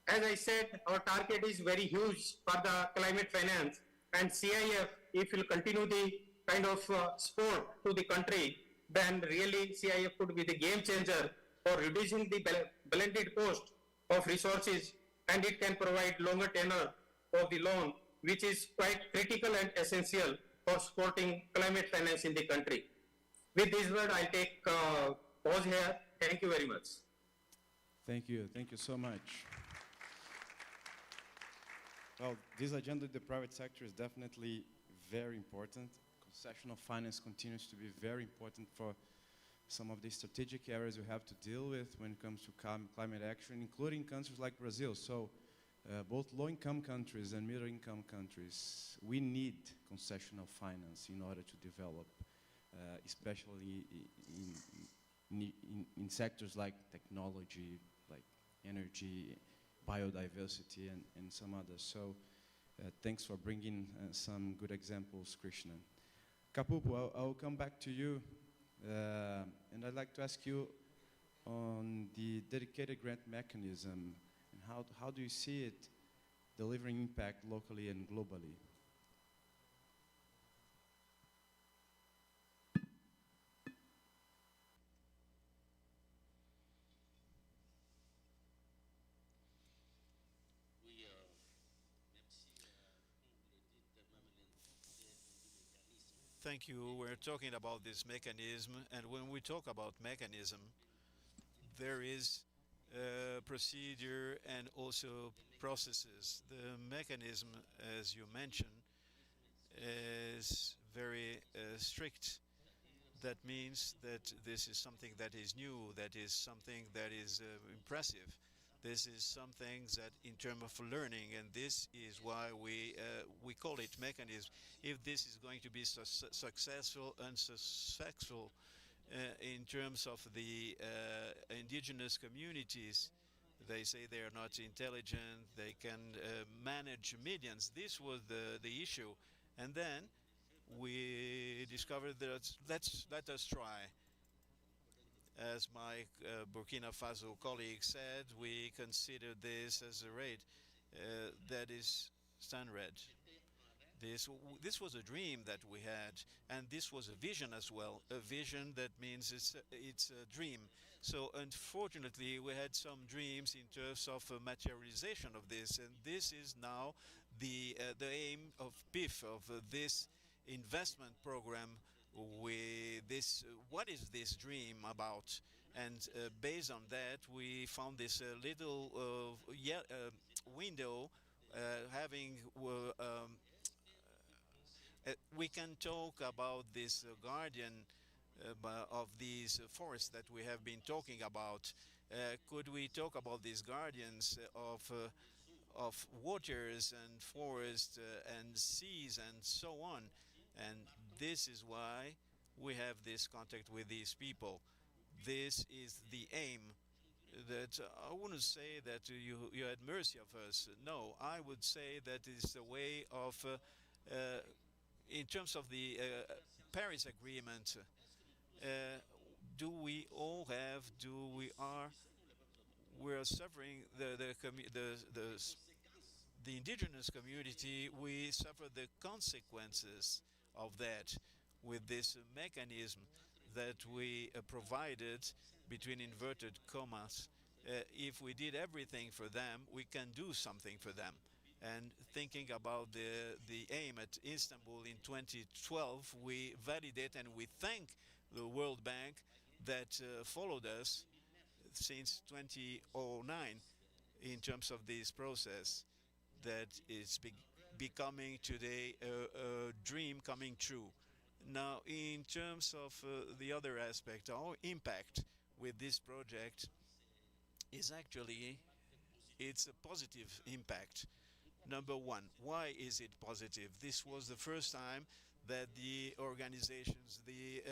as I said, our target is very huge for the climate finance, and CIF, if will continue the kind of support to the country, then really CIF could be the game changer for reducing the blended cost of resources, and it can provide longer tenor of the loan, which is quite critical and essential for supporting climate finance in the country. With this word, I take pause here. Thank you very much. Thank you so much. Well, this agenda of the private sector is definitely very important. Concessional finance continues to be very important for some of the strategic areas we have to deal with when it comes to climate action, including countries like Brazil. So both low-income countries and middle-income countries, we need concessional finance in order to develop, especially in sectors like technology, like energy, biodiversity, and some others. So thanks for bringing some good examples, Krishna. Kapupu, I'll come back to you, and I'd like to ask you on the dedicated grant mechanism, and how do you see it delivering impact locally and globally? Thank you. We're talking about this mechanism, and when we talk about mechanism, there is procedure and also processes. The mechanism, as you mentioned, is very strict. That means that this is something that is new, that is something that is impressive. This is something that in terms of learning, and this is why we call it mechanism. If this is going to be successful, unsuccessful in terms of the indigenous communities, they say they are not intelligent, they can manage millions. This was the issue. And then we discovered that let us try. As my Burkina Faso colleague said, we consider this as a rate that is standard. This was a dream that we had, and this was a vision as well. A vision that means it's a dream. So unfortunately, we had some dreams in terms of materialization of this, and this is now the aim of PIF, of this investment program. What is this dream about? And based on that, we found this little window having we can talk about this guardian of these forests that we have been talking about. Could we talk about these guardians of waters and forests and seas and so on? And this is why we have this contact with these people. This is the aim. That I wouldn't say that you had mercy of us. No, I would say that it's a way of in terms of the Paris Agreement, do we all have, do we are, we're suffering the indigenous community, we suffer the consequences of that with this mechanism that we provided between inverted commas. If we did everything for them, we can do something for them. And thinking about the aim at Istanbul in 2012, we validate and we thank the World Bank that followed us since 2009 in terms of this process that is becoming today a dream coming true. Now, in terms of the other aspect, our impact with this project is actually, it's a positive impact. Number one, why is it positive? This was the first time that the organizations, the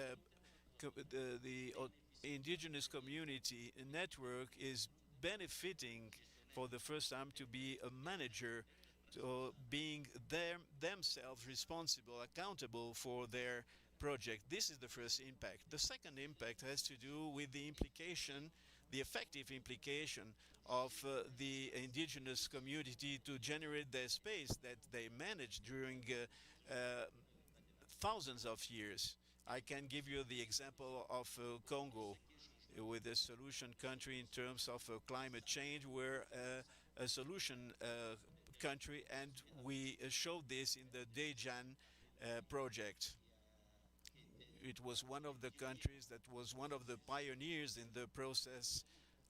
indigenous community network is benefiting for the first time to be a manager, being themselves responsible, accountable for their project. This is the first impact. The second impact has to do with the implication, the effective implication of the indigenous community to generate their space that they managed during thousands of years. I can give you the example of Congo with a solution country in terms of climate change. We're a solution country, and we showed this in the Dejan project. It was one of the countries that was one of the pioneers in the process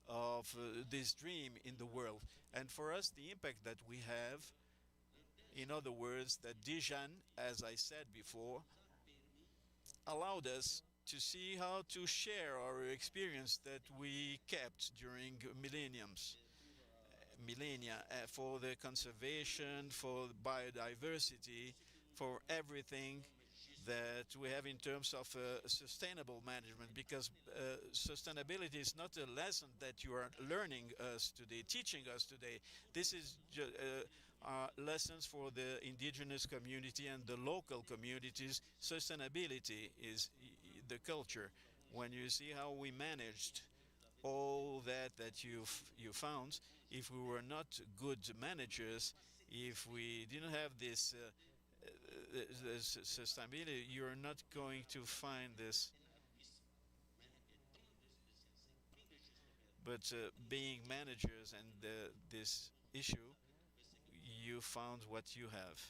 of this dream in the world. And for us, the impact that we have, in other words, that Dijan, as I said before, allowed us to see how to share our experience that we kept during millennia for the conservation, for biodiversity, for everything that we have in terms of sustainable management, because sustainability is not a lesson that you are learning us today, teaching us today. This is lessons for the indigenous community and the local communities. Sustainability is the culture. When you see how we managed all that you found, if we were not good managers, if we didn't have this sustainability, you're not going to find this. But being managers and this issue, you found what you have.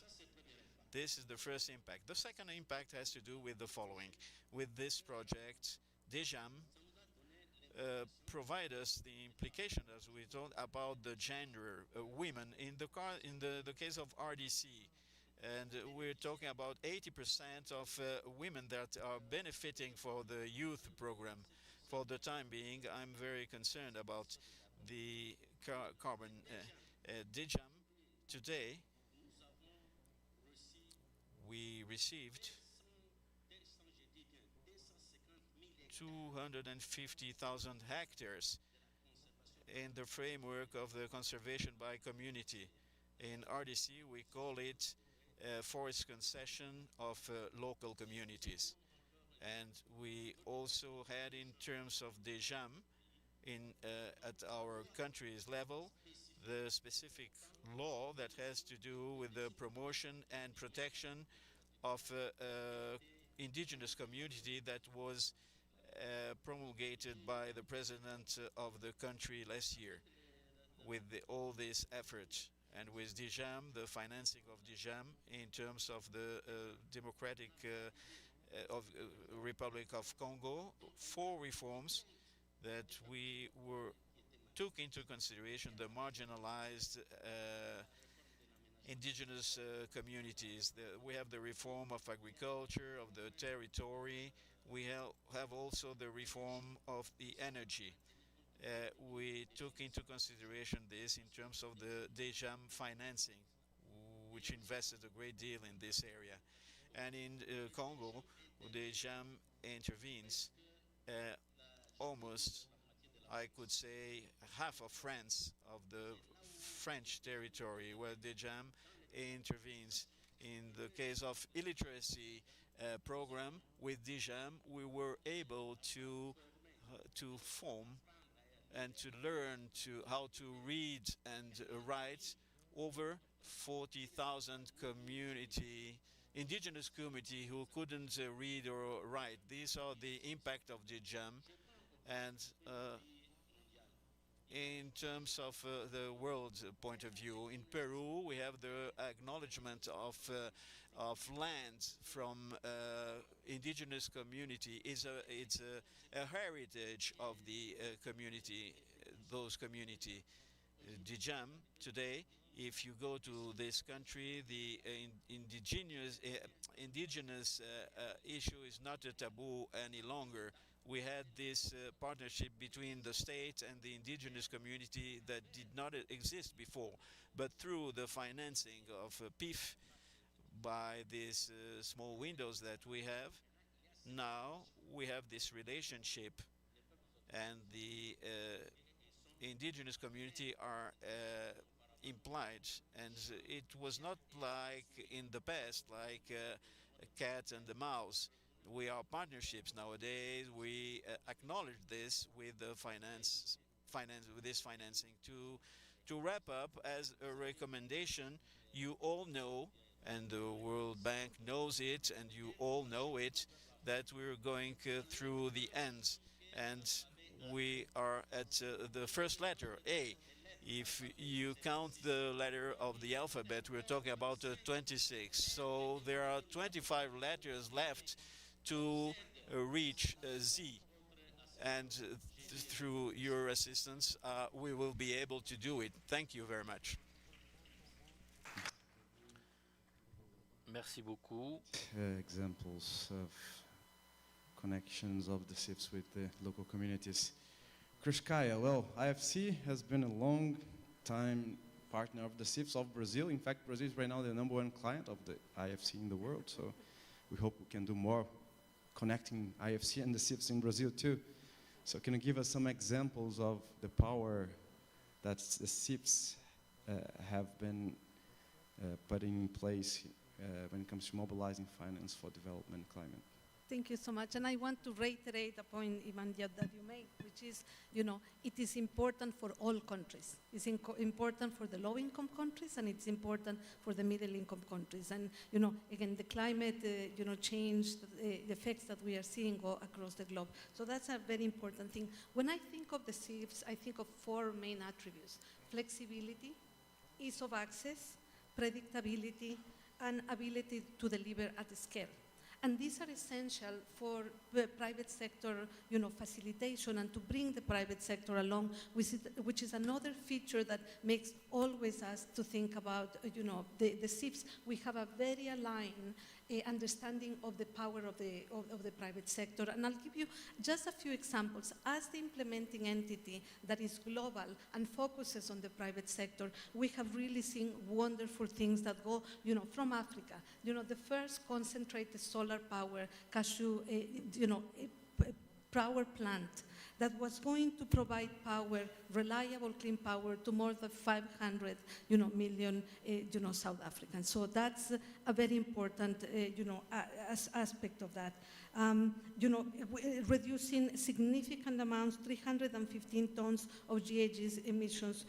This is the first impact. The second impact has to do with the following. With this project, DEJAM provide us the implication, as we told, about the gender, women in the case of RDC. And we're talking about 80% of women that are benefiting for the youth program. For the time being, I'm very concerned about the carbon. DIJAM today, we received 250,000 hectares in the framework of the conservation by community. In RDC, we call it forest concession of local communities. And we also had, in terms of DEJAM, at our country's level, the specific law that has to do with the promotion and protection of indigenous community that was promulgated by the president of the country last year. With all this effort, and with DIJAM, the financing of DIJAM in terms of the Democratic Republic of Congo, 4 reforms that we took into consideration the marginalized indigenous communities. We have the reform of agriculture, of the territory. We have also the reform of the energy. We took into consideration this in terms of the DEJAM financing, which invested a great deal in this area. And in Congo, DEJAM intervenes almost, I could say, half of France, of the French territory, where DEJAM intervenes In the case of illiteracy program with DGEM, we were able to form and to learn how to read and write over 40,000 indigenous community who couldn't read or write. These are the impact of the GEM. And in terms of the world point of view, in Peru we have the acknowledgement of land from indigenous community. It's a heritage of the community, those community. The GEM today, if you go to this country, the indigenous issue is not a taboo any longer. We had this partnership between the state and the indigenous community that did not exist before. But through the financing of PIF by these small windows that we have, now we have this relationship, and the indigenous community are implied. And it was not like in the past, like a cat and the mouse. We are partnerships nowadays. We acknowledge this with the with this financing. To wrap up, as a recommendation, you all know, and the World Bank knows it, and you all know it, that we're going through the ends, and we are at the first letter, A. If you count the letter of the alphabet, we're talking about 26. So there are 25 letters left to reach Z. And through your assistance, we will be able to do it. Thank you very much. Merci beaucoup. Examples of connections of the CIFs with the local communities. Krishkaya, well, IFC has been a long time partner of the CIFs of Brazil. In fact, Brazil is right now the #1 client of the IFC in the world, so we hope we can do more connecting IFC and the CIFs in Brazil too. So can you give us some examples of the power that the CIFs have been putting in place when it comes to mobilizing finance for development and climate? Thank you so much. And I want to reiterate a point, Ivan, that you made, which is, it is important for all countries. It's important for the low-income countries, and it's important for the middle-income countries. And, again, the climate, change, the effects that we are seeing go across the globe. So that's a very important thing. When I think of the CIFs, I think of 4 main attributes: flexibility, ease of access, predictability, and ability to deliver at scale. And these are essential for the private sector, facilitation, and to bring the private sector along, which is another feature that makes always us to think about, the CIFs. We have a very aligned understanding of the power of the private sector. And I'll give you just a few examples. As the implementing entity that is global and focuses on the private sector, we have really seen wonderful things that go, from Africa. The first concentrated solar power cashew, power plant that was going to provide power, reliable, clean power to more than 500, million, South Africans. So that's a very important, aspect of that. Reducing significant amounts, 315 tons of GHG emissions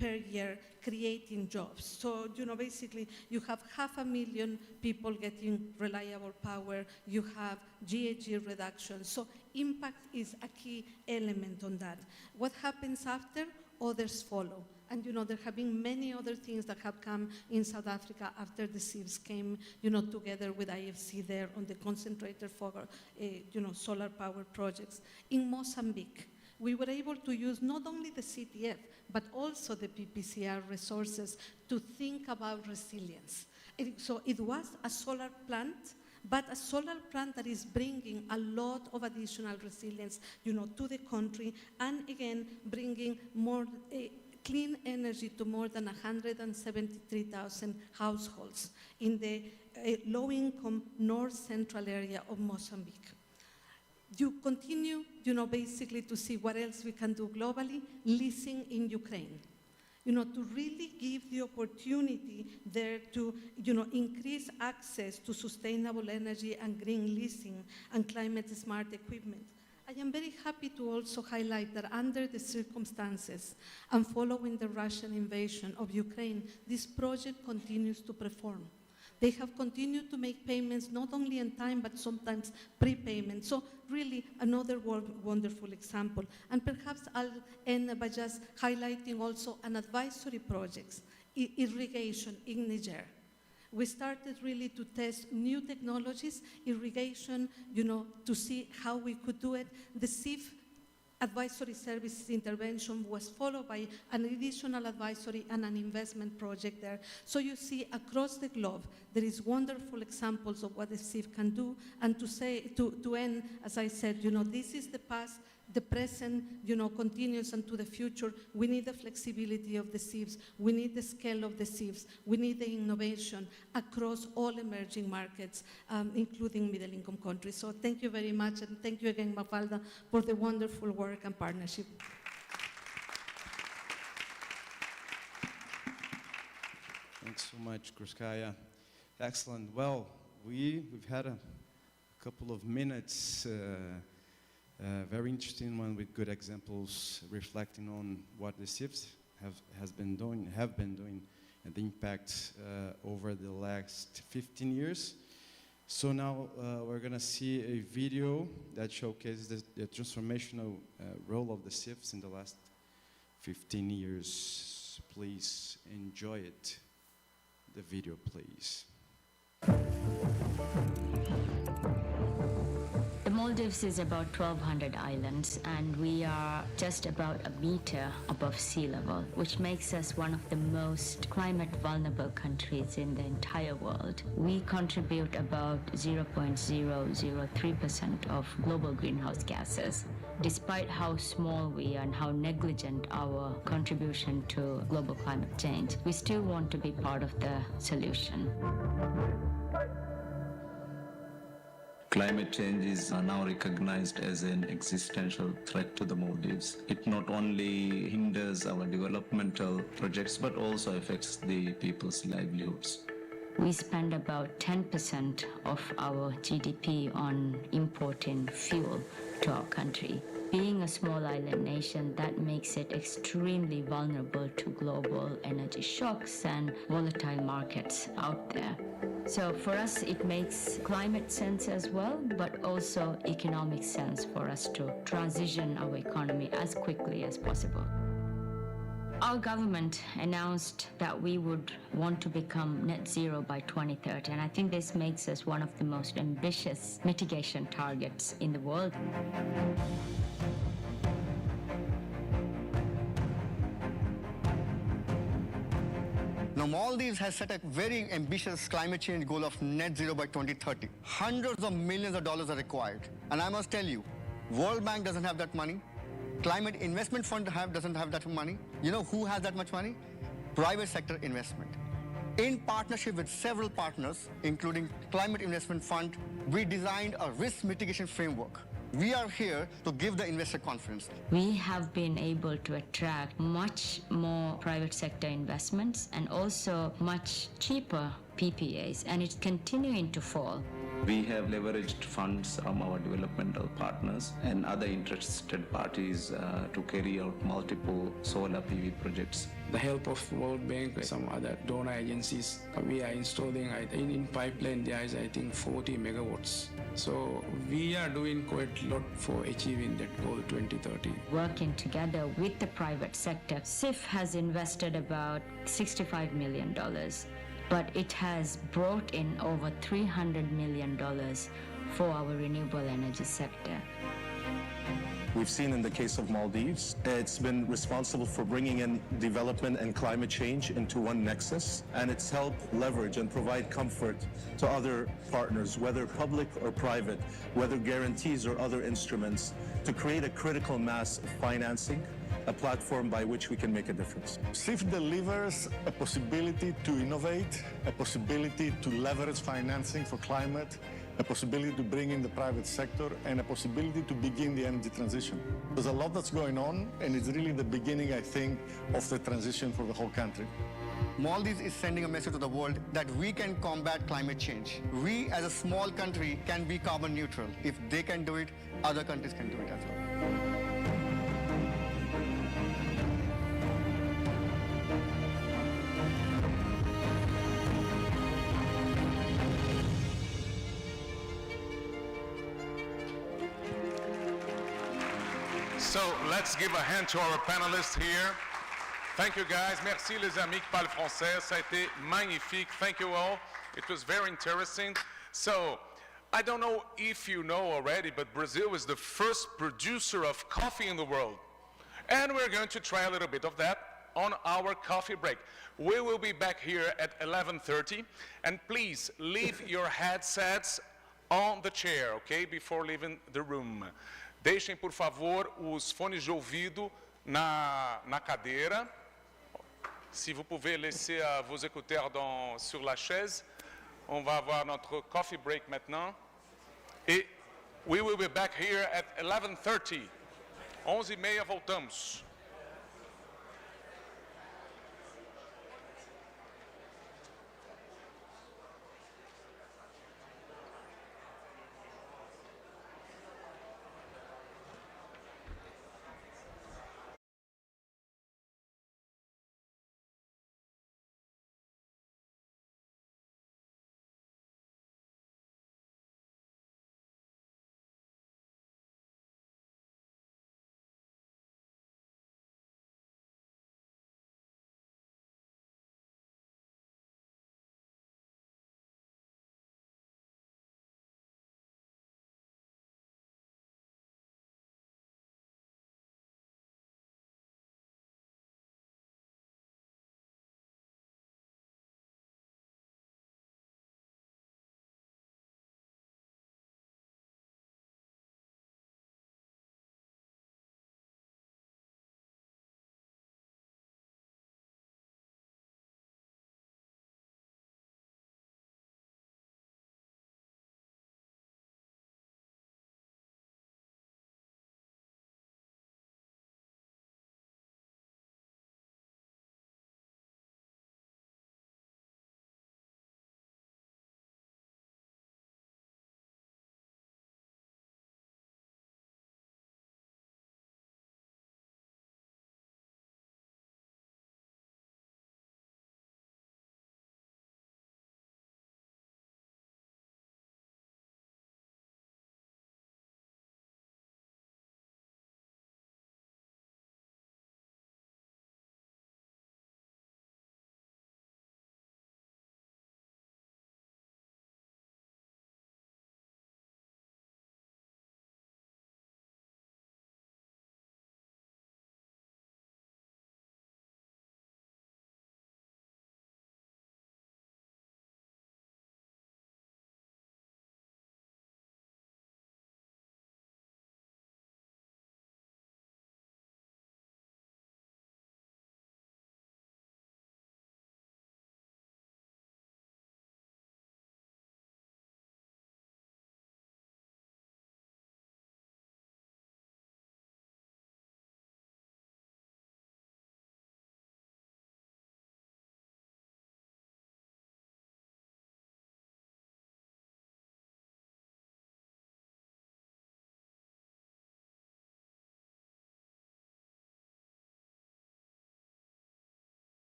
per year, creating jobs. So, basically, you have 500,000 people getting reliable power. You have GHG reduction. So, impact is a key element on that. What happens after? Others follow. And there have been many other things that have come in South Africa after the CIFs came, together with IFC there on the concentrator for, solar power projects. In Mozambique, we were able to use not only the CTF, but also the PPCR resources to think about resilience. So it was a solar plant, but a solar plant that is bringing a lot of additional resilience, to the country, and again, bringing more clean energy to more than 173,000 households in the low-income north-central area of Mozambique. You continue, basically to see what else we can do globally. Leasing in Ukraine. to really give the opportunity there to, increase access to sustainable energy and green leasing and climate smart equipment. I am very happy to also highlight that under the circumstances and following the Russian invasion of Ukraine, this project continues to perform. They have continued to make payments not only in time, but sometimes prepayment. So really another wonderful example. And perhaps I'll end by just highlighting also an advisory projects, irrigation in Niger. We started really to test new technologies, irrigation, to see how we could do it. The CIF advisory services intervention was followed by an additional advisory and an investment project there. So you see across the globe, there is wonderful examples of what the CIF can do. And to end, as I said, this is the past, the present, continues into the future. We need the flexibility of the CIFs. We need the scale of the CIFs. We need the innovation across all emerging markets, including middle-income countries. So thank you very much, and thank you again, Mafalda, for the wonderful work and partnership. Thanks so much, Kruskaya. Excellent. Well, we've had a couple of minutes. Very interesting one with good examples reflecting on what the CIFs have been doing, and the impact over the last 15 years. So now we're going to see a video that showcases the transformational role of the CIFs in the last 15 years. Please enjoy it. The video, please. The Maldives is about 1,200 islands, and we are just about a meter above sea level, which makes us one of the most climate vulnerable countries in the entire world. We contribute about 0.003% of global greenhouse gases. Despite how small we are and how negligent our contribution to global climate change, we still want to be part of the solution. Climate changes are now recognized as an existential threat to the Maldives. It not only hinders our developmental projects, but also affects the people's livelihoods. We spend about 10% of our GDP on importing fuel to our country. Being a small island nation, that makes it extremely vulnerable to global energy shocks and volatile markets out there. So for us, it makes climate sense as well, but also economic sense for us to transition our economy as quickly as possible. Our government announced that we would want to become net zero by 2030, and I think this makes us one of the most ambitious mitigation targets in the world. Now, Maldives has set a very ambitious climate change goal of net zero by 2030. Hundreds of millions of dollars are required. And I must tell you, World Bank doesn't have that money. Climate Investment Fund doesn't have that money. You know who has that much money? Private sector investment. In partnership with several partners, including Climate Investment Fund, we designed a risk mitigation framework. We are here to give the investor confidence. We have been able to attract much more private sector investments and also much cheaper PPAs, and it's continuing to fall. We have leveraged funds from our developmental partners and other interested parties to carry out multiple solar PV projects. The help of World Bank and some other donor agencies, we are installing, in pipeline there is, I think, 40 megawatts. So we are doing quite a lot for achieving that goal 2030. Working together with the private sector, CIF has invested about $65 million. But it has brought in over $300 million for our renewable energy sector. We've seen in the case of Maldives, it's been responsible for bringing in development and climate change into one nexus, and it's helped leverage and provide comfort to other partners, whether public or private, whether guarantees or other instruments, to create a critical mass of financing, a platform by which we can make a difference. CIF delivers a possibility to innovate, a possibility to leverage financing for climate, a possibility to bring in the private sector, and a possibility to begin the energy transition. There's a lot that's going on, and it's really the beginning, I think, of the transition for the whole country. Maldives is sending a message to the world that we can combat climate change. We, as a small country, can be carbon neutral. If they can do it, other countries can do it as well. So let's give a hand to our panelists here. Thank you guys. Merci les amis qui parlent français. Ça a été magnifique. Thank you all. It was very interesting. So I don't know if you know already, but Brazil is the first producer of coffee in the world. And we're going to try a little bit of that on our coffee break. We will be back here at 11:30. And please leave your headsets on the chair, okay, before leaving the room. Deixem, por favor, os fones de ouvido na cadeira. Si vous pouvez laisser vos écouteurs sur la chaise. On va avoir notre coffee break maintenant. Et we will be back here at 11:30. 11h30 voltamos.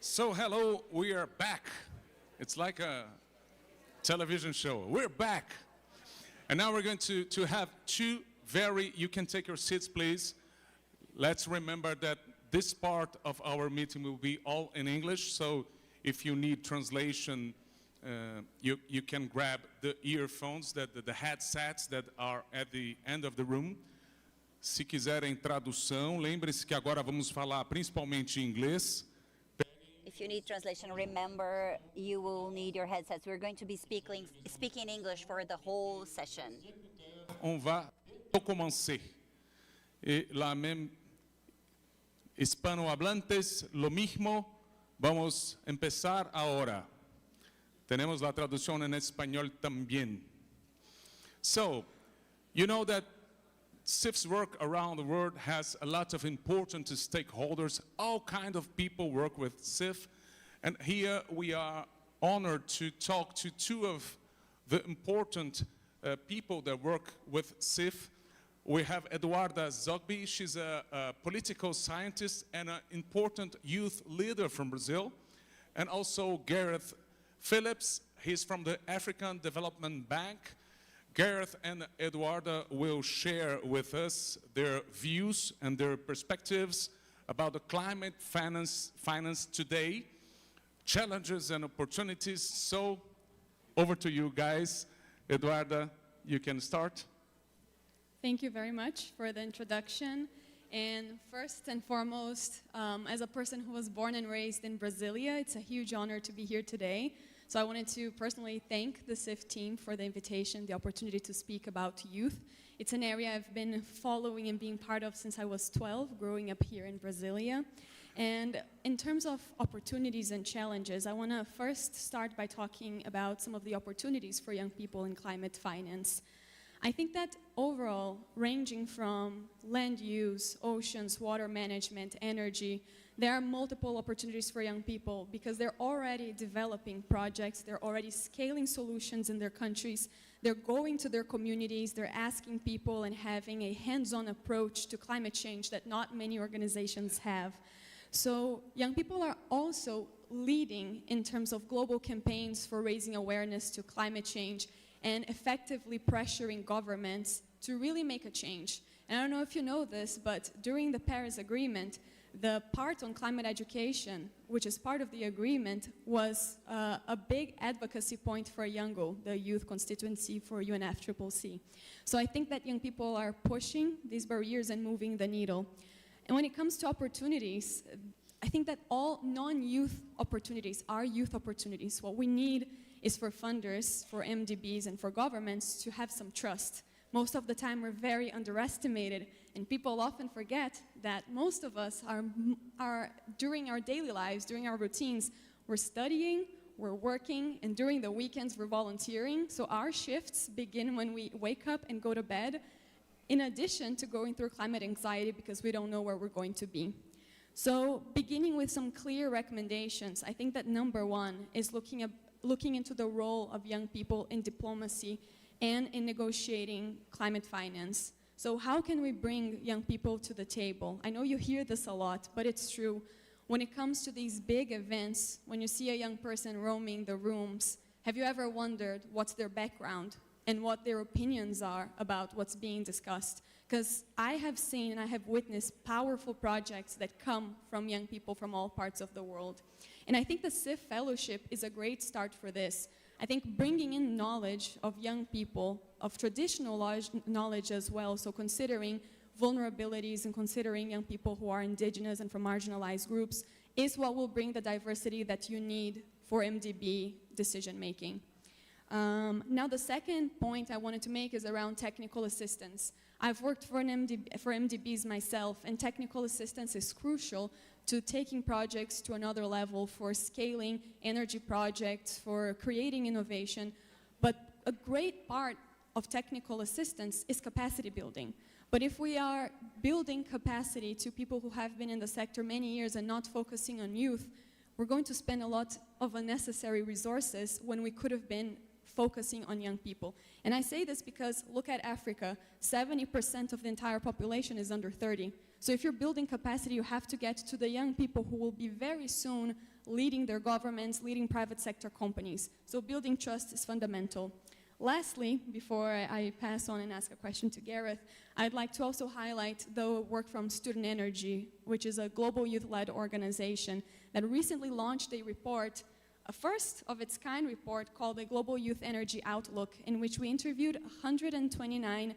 So hello, we are back. It's like a television show. We're back. And now we're going to have two you can take your seats, please. Let's remember that this part of our meeting will be all in English, so if you need translation, you can grab the earphones, the headsets that are at the end of the room. Se quiserem tradução, lembre-se que agora vamos falar principalmente em inglês. If you need translation, remember you will need your headsets. We're going to be speaking English for the whole session. On va commencer. Et la même hispanohablantes, lo mismo. Vamos a empezar ahora. Tenemos la traducción en español también. So, you know that CIF's work around the world has a lot of important stakeholders. All kinds of people work with CIF. And here we are honored to talk to two of the important people that work with CIF. We have Eduarda Zogby. She's a political scientist and an important youth leader from Brazil. And also Gareth Phillips. He's from the African Development Bank. Gareth and Eduarda will share with us their views and their perspectives about the climate finance today, challenges and opportunities. So, over to you guys. Eduarda, you can start. Thank you very much for the introduction. And first and foremost, as a person who was born and raised in Brasilia, it's a huge honor to be here today. So I wanted to personally thank the CIF team for the invitation, the opportunity to speak about youth. It's an area I've been following and being part of since I was 12, growing up here in Brasilia. And in terms of opportunities and challenges, I want to first start by talking about some of the opportunities for young people in climate finance. I think that overall, ranging from land use, oceans, water management, energy, there are multiple opportunities for young people because they're already developing projects, they're already scaling solutions in their countries, they're going to their communities, they're asking people and having a hands-on approach to climate change that not many organizations have. So young people are also leading in terms of global campaigns for raising awareness to climate change and effectively pressuring governments to really make a change. And I don't know if you know this, but during the Paris Agreement, the part on climate education, which is part of the agreement, was a big advocacy point for YOUNGO, the youth constituency for UNFCCC. So I think that young people are pushing these barriers and moving the needle. And when it comes to opportunities, I think that all non-youth opportunities are youth opportunities. What we need is for funders, for MDBs, and for governments to have some trust. Most of the time we're very underestimated, and people often forget that most of us are during our daily lives, during our routines, we're studying, we're working, and during the weekends we're volunteering. So our shifts begin when we wake up and go to bed, in addition to going through climate anxiety because we don't know where we're going to be. So beginning with some clear recommendations, I think that number one is looking into the role of young people in diplomacy and in negotiating climate finance. So how can we bring young people to the table? I know you hear this a lot, but it's true. When it comes to these big events, when you see a young person roaming the rooms, have you ever wondered what's their background and what their opinions are about what's being discussed? Because I have seen and I have witnessed powerful projects that come from young people from all parts of the world. And I think the CIF Fellowship is a great start for this. I think bringing in knowledge of young people, of traditional knowledge as well, so considering vulnerabilities and considering young people who are indigenous and from marginalized groups, is what will bring the diversity that you need for MDB decision making. Now the second point I wanted to make is around technical assistance. I've worked for MDBs myself, and technical assistance is crucial to taking projects to another level, for scaling energy projects, for creating innovation. But a great part of technical assistance is capacity building. But if we are building capacity to people who have been in the sector many years and not focusing on youth, we're going to spend a lot of unnecessary resources when we could have been focusing on young people. And I say this because look at Africa, 70% of the entire population is under 30. So if you're building capacity, you have to get to the young people who will be very soon leading their governments, leading private sector companies. So building trust is fundamental. Lastly, before I pass on and ask a question to Gareth, I'd like to also highlight the work from Student Energy, which is a global youth-led organization that recently launched a report, a first of its kind report called the Global Youth Energy Outlook, in which we interviewed 129,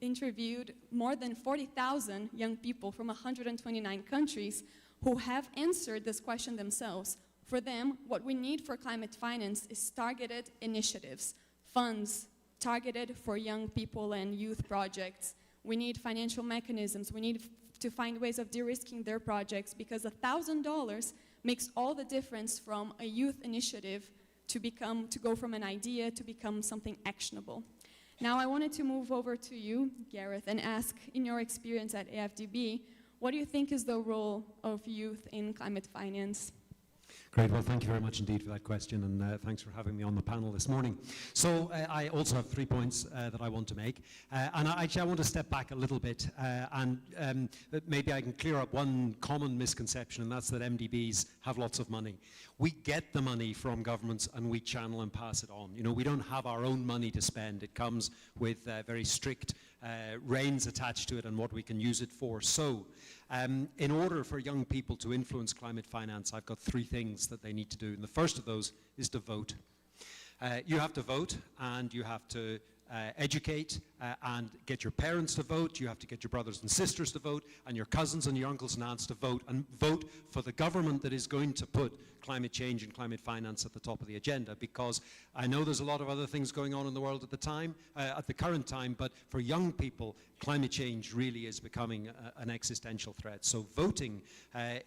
interviewed more than 40,000 young people from 129 countries who have answered this question themselves. For them, what we need for climate finance is targeted initiatives, funds targeted for young people and youth projects. We need financial mechanisms. We need to find ways of de-risking their projects, because $1,000 makes all the difference from a youth initiative to go from an idea to become something actionable. Now I wanted to move over to you, Gareth, and ask, in your experience at AFDB, what do you think is the role of youth in climate finance? Great. Well, thank you very much indeed for that question, and thanks for having me on the panel this morning. So I also have 3 points that I want to make. And I want to step back a little bit and maybe I can clear up one common misconception, and that's that MDBs have lots of money. We get the money from governments and we channel and pass it on. You know, we don't have our own money to spend. It comes with very strict reins attached to it and what we can use it for. So in order for young people to influence climate finance, I've got 3 things that they need to do. And the first of those is to vote. You have to vote, and you have to educate and get your parents to vote. You have to get your brothers and sisters to vote, and your cousins and your uncles and aunts to vote, and vote for the government that is going to put climate change and climate finance at the top of the agenda, because I know there's a lot of other things going on in the world at the current time, but for young people, climate change really is becoming an existential threat. So voting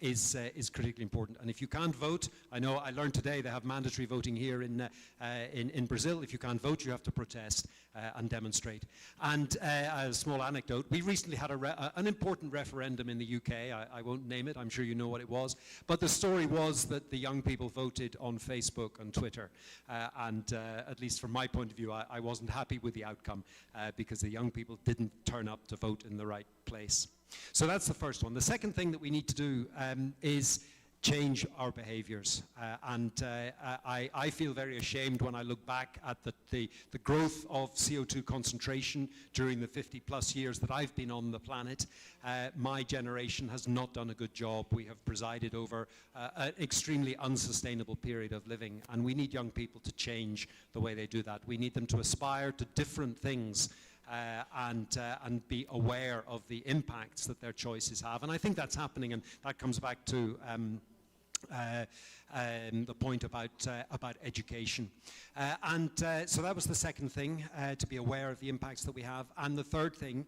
is critically important. And if you can't vote, I know I learned today they have mandatory voting here in Brazil. If you can't vote, you have to protest and demonstrate. And a small anecdote, we recently had an important referendum in the UK. I won't name it, I'm sure you know what it was. But the story was that the young people voted on Facebook and Twitter. And at least from my point of view, I wasn't happy with the outcome because the young people didn't turn up to vote in the right place. So that's the first one. The second thing that we need to do is change our behaviors. I feel very ashamed when I look back at the growth of CO2 concentration during the 50+ years that I've been on the planet. My generation has not done a good job. We have presided over an extremely unsustainable period of living, and we need young people to change the way they do that. We need them to aspire to different things and be aware of the impacts that their choices have. And I think that's happening, and that comes back to the point about education. So that was the second thing, to be aware of the impacts that we have. And the third thing,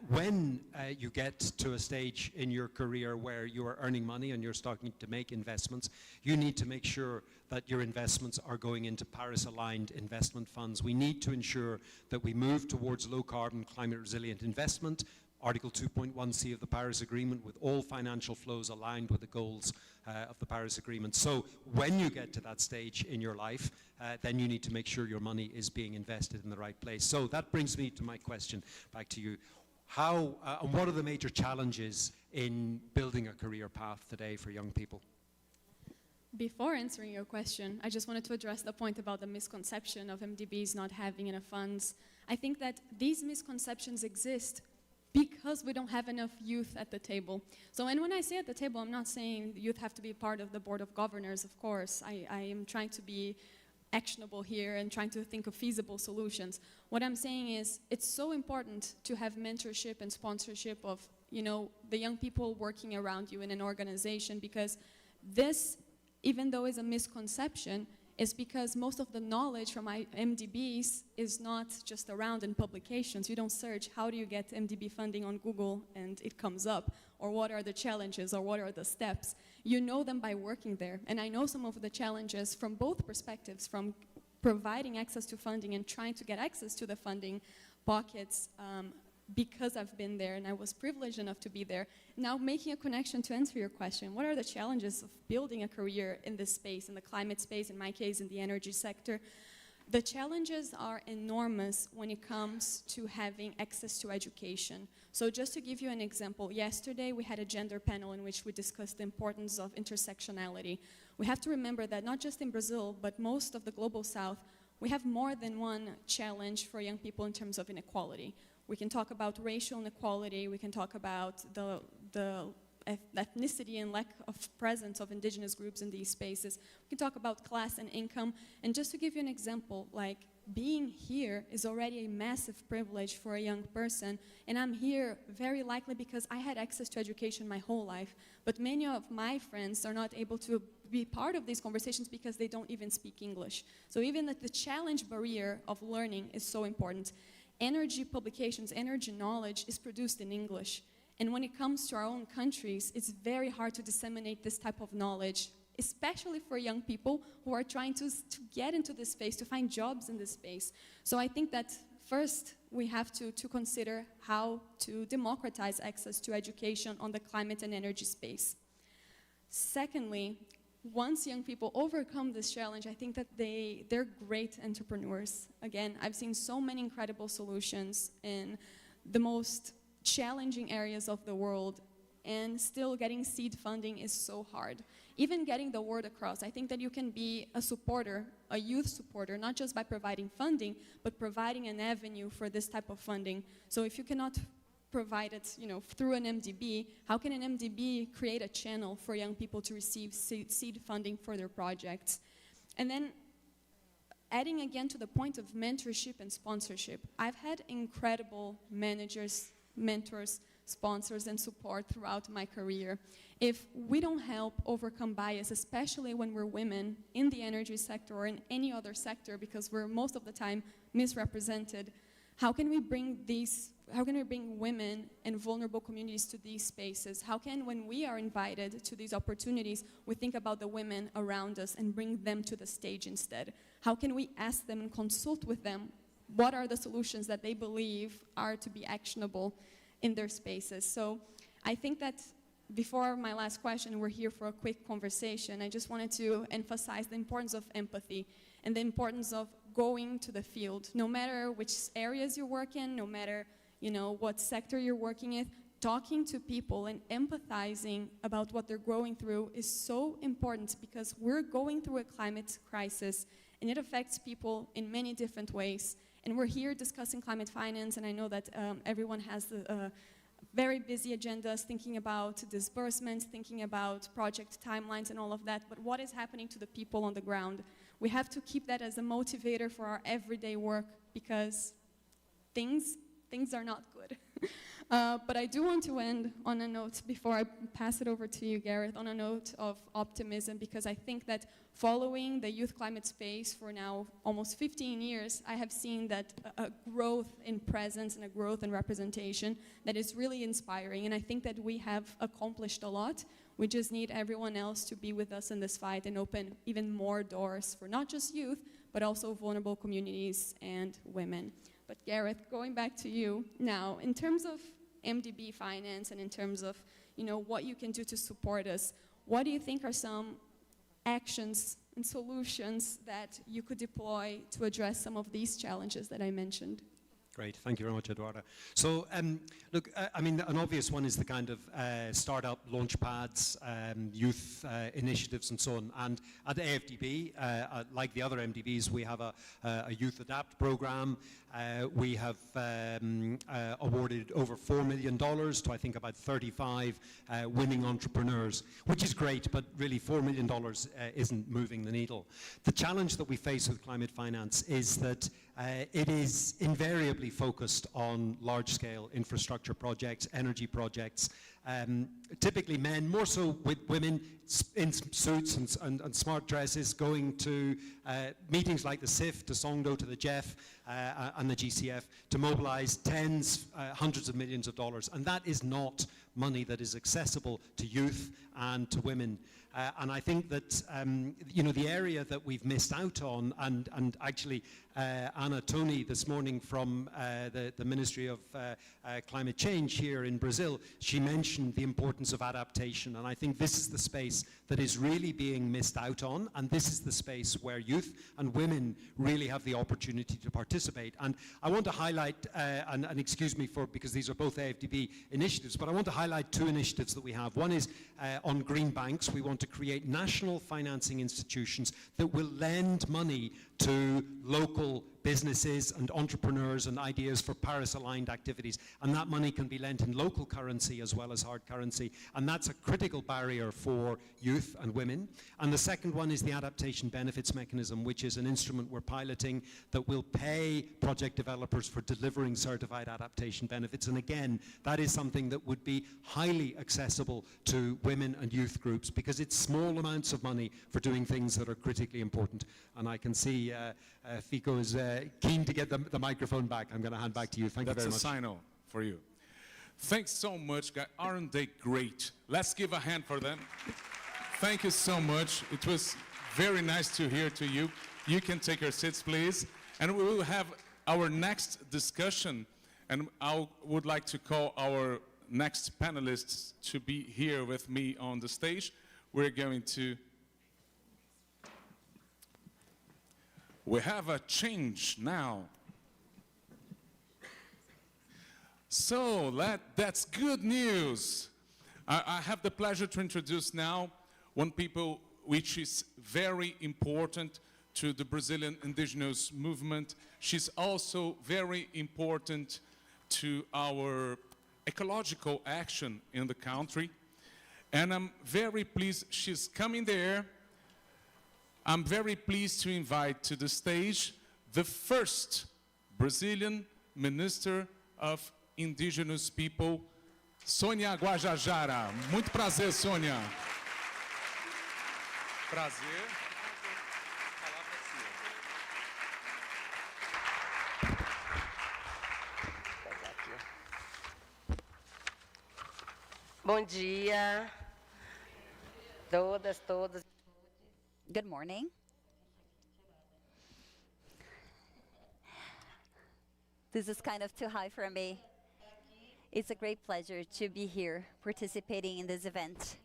when you get to a stage in your career where you are earning money and you're starting to make investments, you need to make sure that your investments are going into Paris-aligned investment funds. We need to ensure that we move towards low-carbon, climate-resilient investment, Article 2.1c of the Paris Agreement, with all financial flows aligned with the goals of the Paris Agreement. So when you get to that stage in your life, then you need to make sure your money is being invested in the right place. So that brings me to my question back to you. How and what are the major challenges in building a career path today for young people? Before answering your question, I just wanted to address the point about the misconception of MDBs not having enough funds. I think that these misconceptions exist because we don't have enough youth at the table. So, and when I say at the table, I'm not saying youth have to be part of the board of governors, of course. I am trying to be actionable here and trying to think of feasible solutions. What I'm saying is it's so important to have mentorship and sponsorship of, you know, the young people working around you in an organization, because this, even though is a misconception, is because most of the knowledge from MDBs is not just around in publications. You don't search, how do you get MDB funding on Google, and it comes up, or what are the challenges, or what are the steps. You know them by working there. And I know some of the challenges from both perspectives, from providing access to funding and trying to get access to the funding pockets, because I've been there and I was privileged enough to be there. Now, making a connection to answer your question, what are the challenges of building a career in this space, in the climate space, in my case, in the energy sector? The challenges are enormous when it comes to having access to education. So just to give you an example, yesterday we had a gender panel in which we discussed the importance of intersectionality. We have to remember that not just in Brazil, but most of the global south, we have more than one challenge for young people in terms of inequality. We can talk about racial inequality, we can talk about the ethnicity and lack of presence of indigenous groups in these spaces. We can talk about class and income. And just to give you an example, like being here is already a massive privilege for a young person. And I'm here very likely because I had access to education my whole life. But many of my friends are not able to be part of these conversations because they don't even speak English. So even the challenge barrier of learning is so important. Energy publications, energy knowledge is produced in English. And when it comes to our own countries, it's very hard to disseminate this type of knowledge, especially for young people who are trying to get into this space, to find jobs in this space. So I think that first we have to consider how to democratize access to education on the climate and energy space. Secondly, once young people overcome this challenge, I think that they're great entrepreneurs. Again, I've seen so many incredible solutions in the most challenging areas of the world, and still getting seed funding is so hard. Even getting the word across, I think that you can be a supporter, a youth supporter, not just by providing funding, but providing an avenue for this type of funding. So if you cannot provide it, through an MDB, how can an MDB create a channel for young people to receive seed funding for their projects? And then adding again to the point of mentorship and sponsorship, I've had incredible managers, mentors, sponsors, and support throughout my career. If we don't help overcome bias, especially when we're women in the energy sector or in any other sector, because we're most of the time misrepresented, how can we bring women and vulnerable communities to these spaces? How can, when we are invited to these opportunities, we think about the women around us and bring them to the stage instead? How can we ask them and consult with them what are the solutions that they believe are to be actionable in their spaces? So I think that before my last question, we're here for a quick conversation. I just wanted to emphasize the importance of empathy and the importance of going to the field. No matter which areas you work in, no matter what sector you're working in, talking to people and empathizing about what they're going through is so important, because we're going through a climate crisis and it affects people in many different ways. And we're here discussing climate finance, and I know that everyone has very busy agendas, thinking about disbursements, thinking about project timelines and all of that, but what is happening to the people on the ground? We have to keep that as a motivator for our everyday work, because things are not good. But I do want to end on a note, before I pass it over to you, Gareth, on a note of optimism, because I think that following the youth climate space for now almost 15 years, I have seen that a growth in presence and a growth in representation that is really inspiring. And I think that we have accomplished a lot. We just need everyone else to be with us in this fight and open even more doors for not just youth, but also vulnerable communities and women. But Gareth, going back to you now, in terms of MDB finance and in terms of what you can do to support us, what do you think are some actions and solutions that you could deploy to address some of these challenges that I mentioned? Great, thank you very much, Eduarda. So, look, I mean, an obvious one is the kind of startup launch pads, youth initiatives and so on. And at the AFDB, like the other MDBs, we have a Youth Adapt program. We have awarded over $4 million to, I think, about 35 winning entrepreneurs, which is great, but really $4 million isn't moving the needle. The challenge that we face with climate finance is that it is invariably focused on large-scale infrastructure projects, energy projects, typically men, more so with women in suits and smart dresses, going to meetings like the CIF, to Songdo, to the GEF and the GCF to mobilize tens, hundreds of millions of dollars. And that is not money that is accessible to youth and to women. And I think that, you know, the area that we've missed out on, and actually Anna Toni this morning from the Ministry of Climate Change here in Brazil, she mentioned the importance of adaptation. And I think this is the space that is really being missed out on, and this is the space where youth and women really have the opportunity to participate. And I want to highlight, and excuse me for, because these are both AFDB initiatives, but I want to highlight two initiatives that we have. One is on green banks. We want to create national financing institutions that will lend money to local businesses and entrepreneurs and ideas for Paris-aligned activities. And that money can be lent in local currency as well as hard currency. And that's a critical barrier for youth and women. And the second one is the adaptation benefits mechanism, which is an instrument we're piloting that will pay project developers for delivering certified adaptation benefits. And again, that is something that would be highly accessible to women and youth groups because it's small amounts of money for doing things that are critically important. And I can see Fico is keen to get the microphone back. I'm going to hand back to you. Thank you very much. That's a signal for you. Thanks so much, guys. Aren't they great? Let's give a hand for them. Thank you so much. It was very nice to hear to you. You can take your seats, please. And we will have our next discussion. And I would like to call our next panelists to be here with me on the stage. We're going to... We have a change now. So that's good news. I have the pleasure to introduce now one people which is very important to the Brazilian indigenous movement. She's also very important to our ecological action in the country. And I'm very pleased she's coming there. I'm very pleased to invite to the stage the first Brazilian Minister of Indigenous People, Sônia Guajajara. Muito prazer, Sônia. Prazer. Bom dia, todas. Good morning. This is kind of too high for me. It's a great pleasure to be here participating in this event.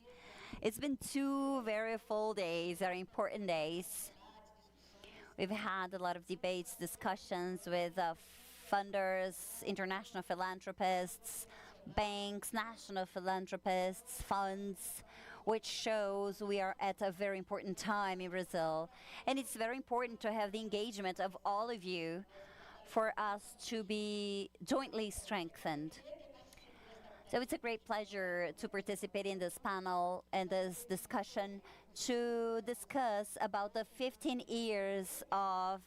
It's been 2 very full days, very important days. We've had a lot of debates, discussions with funders, international philanthropists, banks, national philanthropists, funds, which shows we are at a very important time in Brazil. And it's very important to have the engagement of all of you for us to be jointly strengthened. So it's a great pleasure to participate in this panel and this discussion to discuss about the 15 years of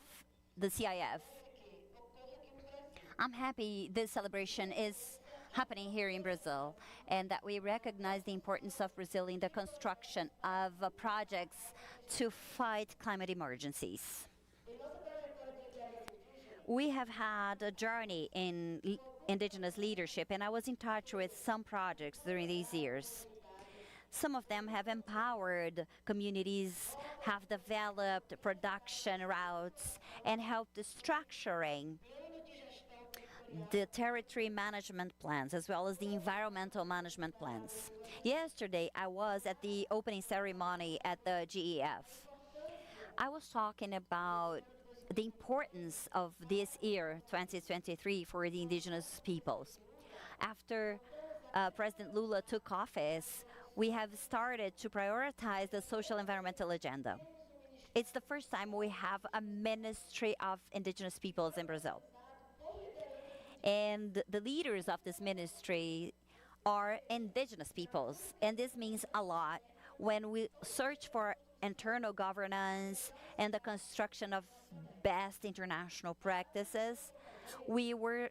the CIF. I'm happy this celebration is happening here in Brazil, and that we recognize the importance of Brazil in the construction of projects to fight climate emergencies. We have had a journey in indigenous leadership, and I was in touch with some projects during these years. Some of them have empowered communities, have developed production routes, and helped the structuring the territory management plans as well as the environmental management plans. Yesterday, I was at the opening ceremony at the GEF. I was talking about the importance of this year, 2023, for the indigenous peoples. After President Lula took office, we have started to prioritize the social environmental agenda. It's the first time we have a Ministry of Indigenous Peoples in Brazil. And the leaders of this ministry are indigenous peoples. And this means a lot when we search for internal governance and the construction of best international practices. We were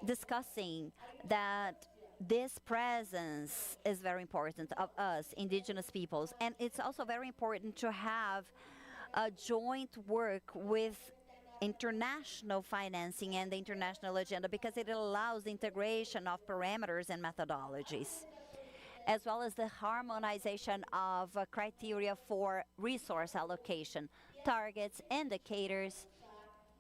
discussing that this presence is very important of us, indigenous peoples. And it's also very important to have a joint work with international financing and the international agenda because it allows the integration of parameters and methodologies. as well as the harmonization of criteria for resource allocation, targets, indicators.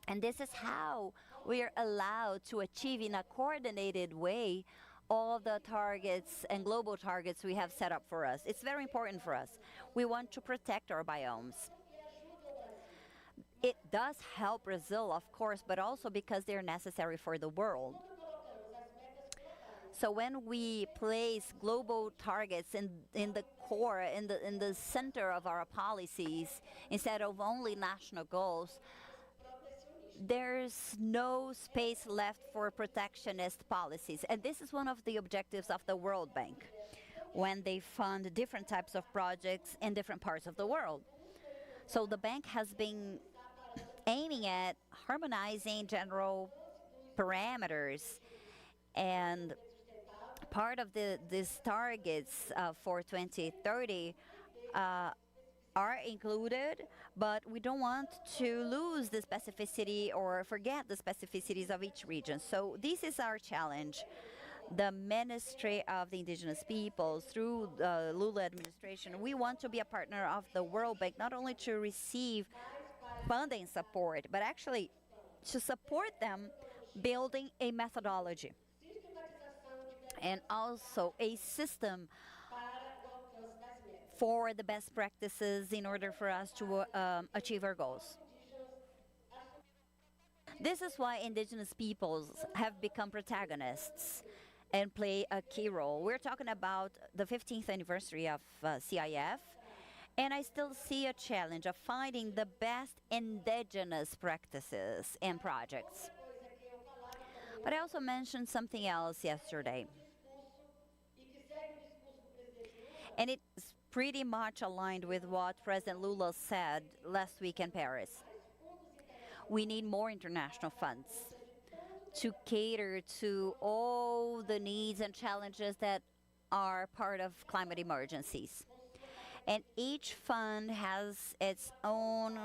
And this is how we are allowed to achieve in a coordinated way all the targets and global targets we have set up for us. It's very important for us. We want to protect our biomes. It does help Brazil, of course, but also because they're necessary for the world. So when we place global targets in the core, in the center of our policies, instead of only national goals, there's no space left for protectionist policies. And this is one of the objectives of the World Bank when they fund different types of projects in different parts of the world. So the bank has been aiming at harmonizing general parameters, and part of these targets for 2030 are included, but we don't want to lose the specificity or forget the specificities of each region. So this is our challenge. The Ministry of the Indigenous Peoples, through the Lula administration, we want to be a partner of the World Bank, not only to receive funding support, but actually to support them building a methodology and also a system for the best practices in order for us to achieve our goals. This is why indigenous peoples have become protagonists and play a key role. We're talking about the 15th anniversary of CIF, and I still see a challenge of finding the best indigenous practices and projects. But I also mentioned something else yesterday, and it's pretty much aligned with what President Lula said last week in Paris. We need more international funds to cater to all the needs and challenges that are part of climate emergencies. And each fund has its own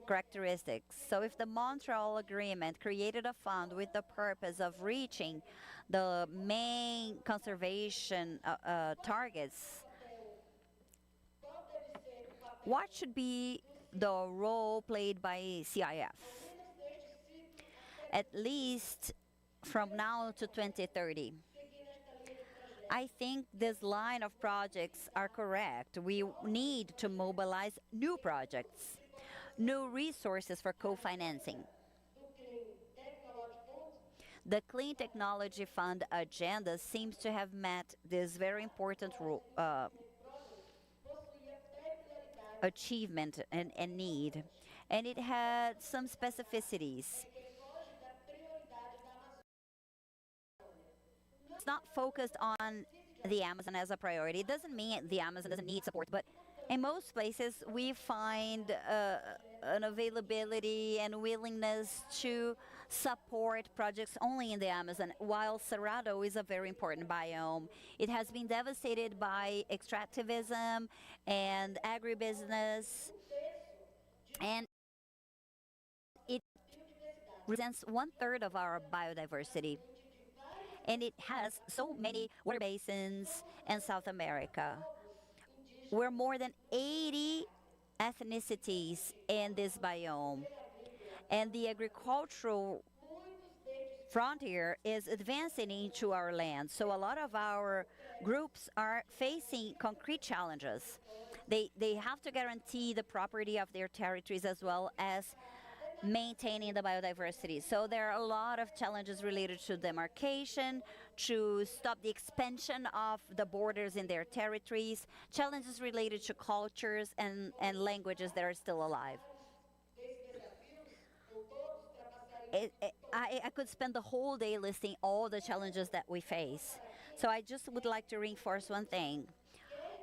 characteristics. So if the Montreal Agreement created a fund with the purpose of reaching the main conservation targets, what should be the role played by CIF? At least from now to 2030. I think this line of projects are correct. We need to mobilize new projects, new resources for co-financing. The Clean Technology Fund agenda seems to have met this very important achievement and need, and it had some specificities. It's not focused on the Amazon as a priority. It doesn't mean the Amazon doesn't need support, but in most places we find an availability and willingness to support projects only in the Amazon, while Cerrado is a very important biome. It has been devastated by extractivism and agribusiness, and it represents 1/3 of our biodiversity. And it has so many water basins in South America. We're more than 80 ethnicities in this biome. And the agricultural frontier is advancing into our land. So a lot of our groups are facing concrete challenges. They have to guarantee the property of their territories as well as maintaining the biodiversity. So there are a lot of challenges related to demarcation, to stop the expansion of the borders in their territories, challenges related to cultures and languages that are still alive. I could spend the whole day listing all the challenges that we face. So I just would like to reinforce one thing.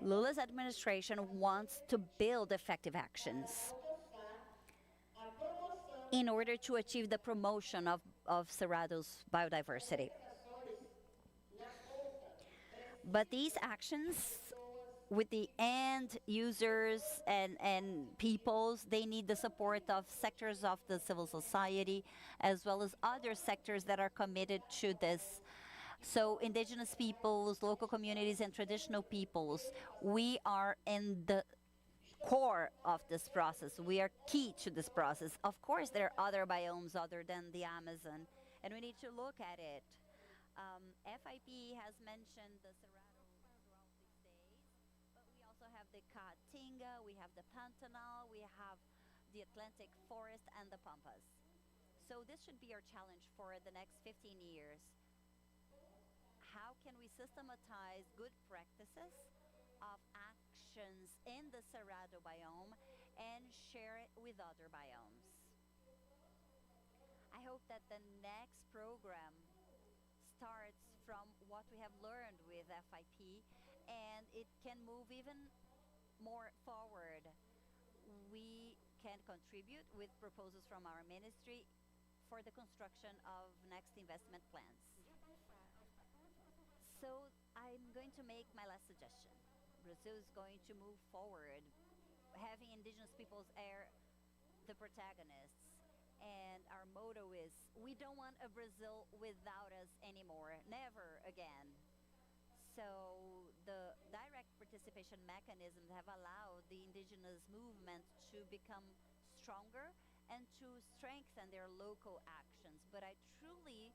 Lula's administration wants to build effective actions in order to achieve the promotion of Cerrado's biodiversity. But these actions with the end users and peoples, they need the support of sectors of the civil society as well as other sectors that are committed to this So indigenous peoples, local communities, and traditional peoples, we are in the core of this process. We are key to this process. Of course, there are other biomes other than the Amazon, and we need to look at it. FIP has mentioned the Cerrado throughout these days, but we also have the Caatinga, we have the Pantanal, we have the Atlantic forest, and the Pampas. So this should be our challenge for the next 15 years. How can we systematize good practices of actions in the Cerrado biome and share it with other biomes? I hope that the next program starts from what we have learned with FIP, and it can move even more forward. We can contribute with proposals from our ministry for the construction of next investment plans. So I'm going to make my last suggestion. Brazil is going to move forward, having indigenous peoples are the protagonists. And our motto is, we don't want a Brazil without us anymore, never again. So the direct participation mechanisms have allowed the indigenous movement to become stronger and to strengthen their local actions. But I truly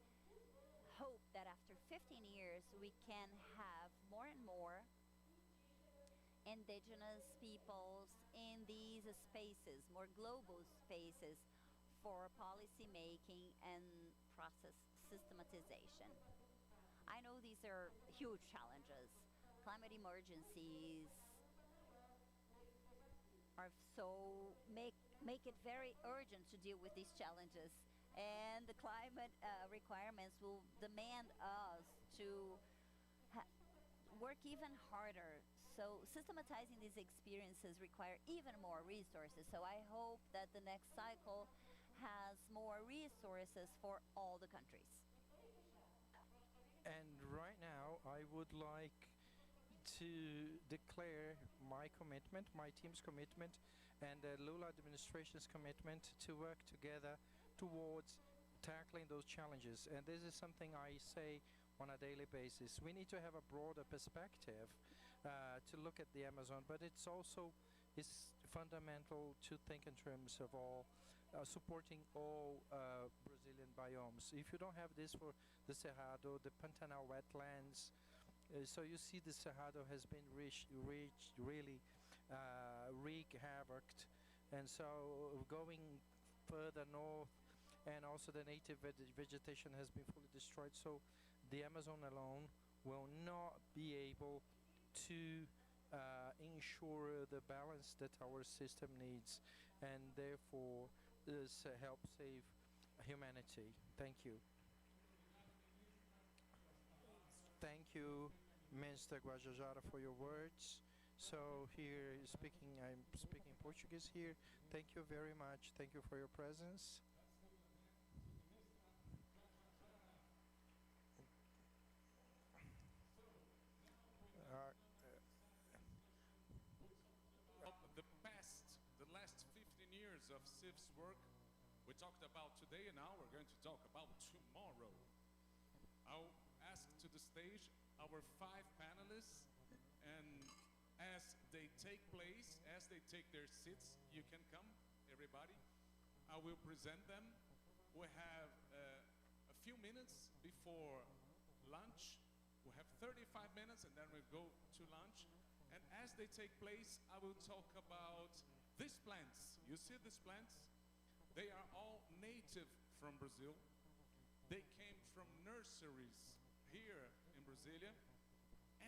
hope that after 15 years we can have more and more indigenous peoples in these spaces, more global spaces for policy making and process systematization. I know these are huge challenges. Climate emergencies are so make it very urgent to deal with these challenges, and the climate requirements will demand us to work even harder. So systematizing these experiences require even more resources. So I hope that the next cycle has more resources for all the countries. And right now, I would like to declare my commitment, my team's commitment, and the Lula administration's commitment to work together towards tackling those challenges. And this is something I say on a daily basis. We need to have a broader perspective to look at the Amazon, but it's fundamental to think in terms of all supporting all Brazilian biomes. If you don't have this for the Cerrado, the Pantanal wetlands, so you see the Cerrado has been really wreak havoc, and so going further north, and also the native vegetation has been fully destroyed. So the Amazon alone will not be able to ensure the balance that our system needs, and therefore help save humanity. Thank you. Thank you, Mr. Guajajara, for your words. So here I'm speaking Portuguese here. Thank you very much. Thank you for your presence. The last 15 years of CIF's work, we talked about today, and now we're going to talk about tomorrow. I'll ask to the stage our 5 panelists, and as they take place, as they take their seats, you can come, everybody. I will present them. We have a few minutes before lunch. We have 35 minutes, and then we go to lunch. And as they take place, I will talk about these plants. You see these plants? They are all native from Brazil. They came from nurseries here in Brasilia,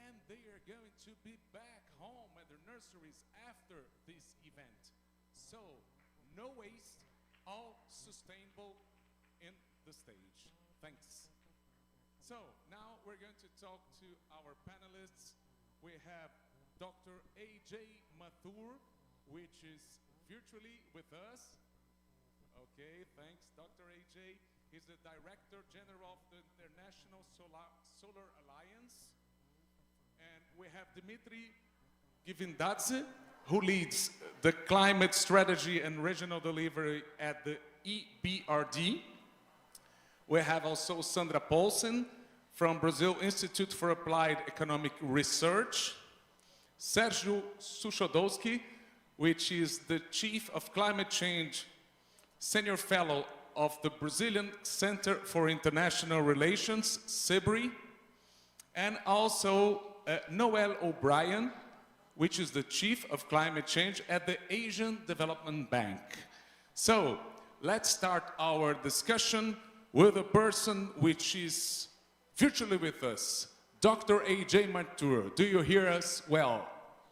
and they are going to be back home at their nurseries after this event. So, no waste, all sustainable in the stage. Thanks. So, now we're going to talk to our panelists. We have Dr. A.J. Mathur, which is virtually with us. Okay, thanks, Dr. A.J. He's the Director General of the International Solar Alliance. And we have Dimitri Givindadze, who leads the Climate Strategy and Regional Delivery at the EBRD. We have also Sandra Paulsen from Brazil Institute for Applied Economic Research, Sergio Suchodolski, which is the Chief of Climate Change Senior Fellow of the Brazilian Center for International Relations, CIBRI, and also Noel O'Brien, which is the Chief of Climate Change at the Asian Development Bank. So let's start our discussion with a person which is virtually with us, Dr. A.J. Matur. Do you hear us well?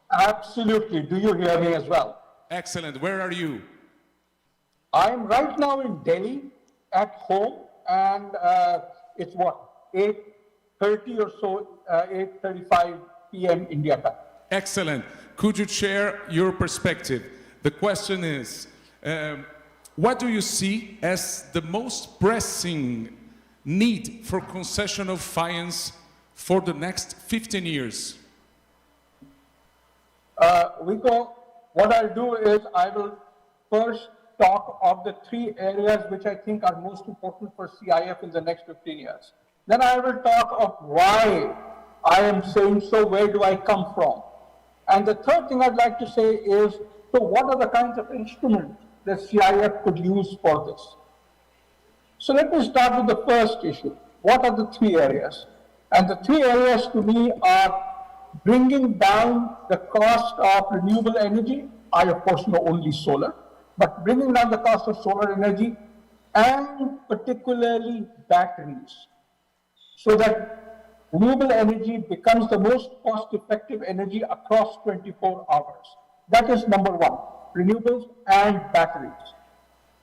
Absolutely. Do you hear me as well? Excellent. Where are you? I'm right now in Delhi at home, and it's what, 8:30 or so, 8:35 p.m. India time. Excellent. Could you share your perspective? The question is, what do you see as the most pressing need for concessional finance for the next 15 years? Rico, what I'll do is I will first talk of the three areas which I think are most important for CIF in the next 15 years. Then I will talk of why I am saying so, where do I come from? And the third thing I'd like to say is, so what are the kinds of instruments that CIF could use for this? So let me start with the first issue. What are the three areas? And the three areas to me are bringing down the cost of renewable energy. I, of course, know only solar, but bringing down the cost of solar energy and particularly batteries, so that renewable energy becomes the most cost-effective energy across 24 hours. That is number one, renewables and batteries.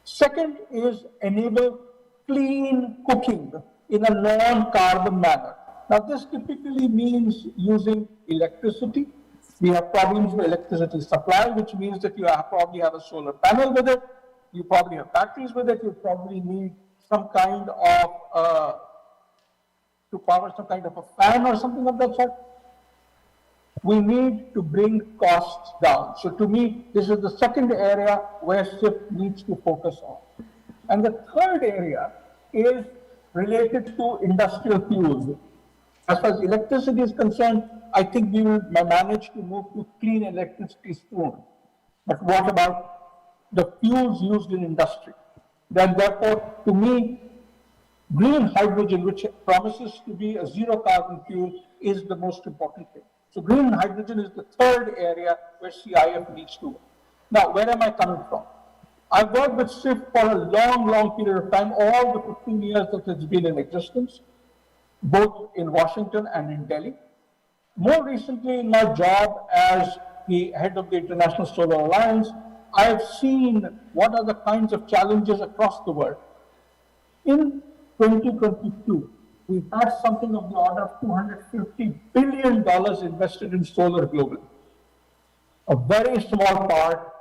Second is enable clean cooking in a non-carbon manner. Now, this typically means using electricity. We have problems with electricity supply, which means that you probably have a solar panel with it, you probably have batteries with it, you probably need some kind of, to power some kind of a fan or something of that sort. We need to bring costs down. So to me, this is the second area where SIF needs to focus on. And the third area is related to industrial fuels. As far as electricity is concerned, I think we will manage to move to clean electricity soon. But what about the fuels used in industry? Then therefore, to me, green hydrogen, which promises to be a zero carbon fuel, is the most important thing. So green hydrogen is the third area where CIF needs to work. Now, where am I coming from? I've worked with SIF for a long, long period of time, all the 15 years that it's been in existence, both in Washington and in Delhi. More recently, in my job as the head of the International Solar Alliance, I have seen what are the kinds of challenges across the world. In 2022, we had something of the order of $250 billion invested in solar globally. A very small part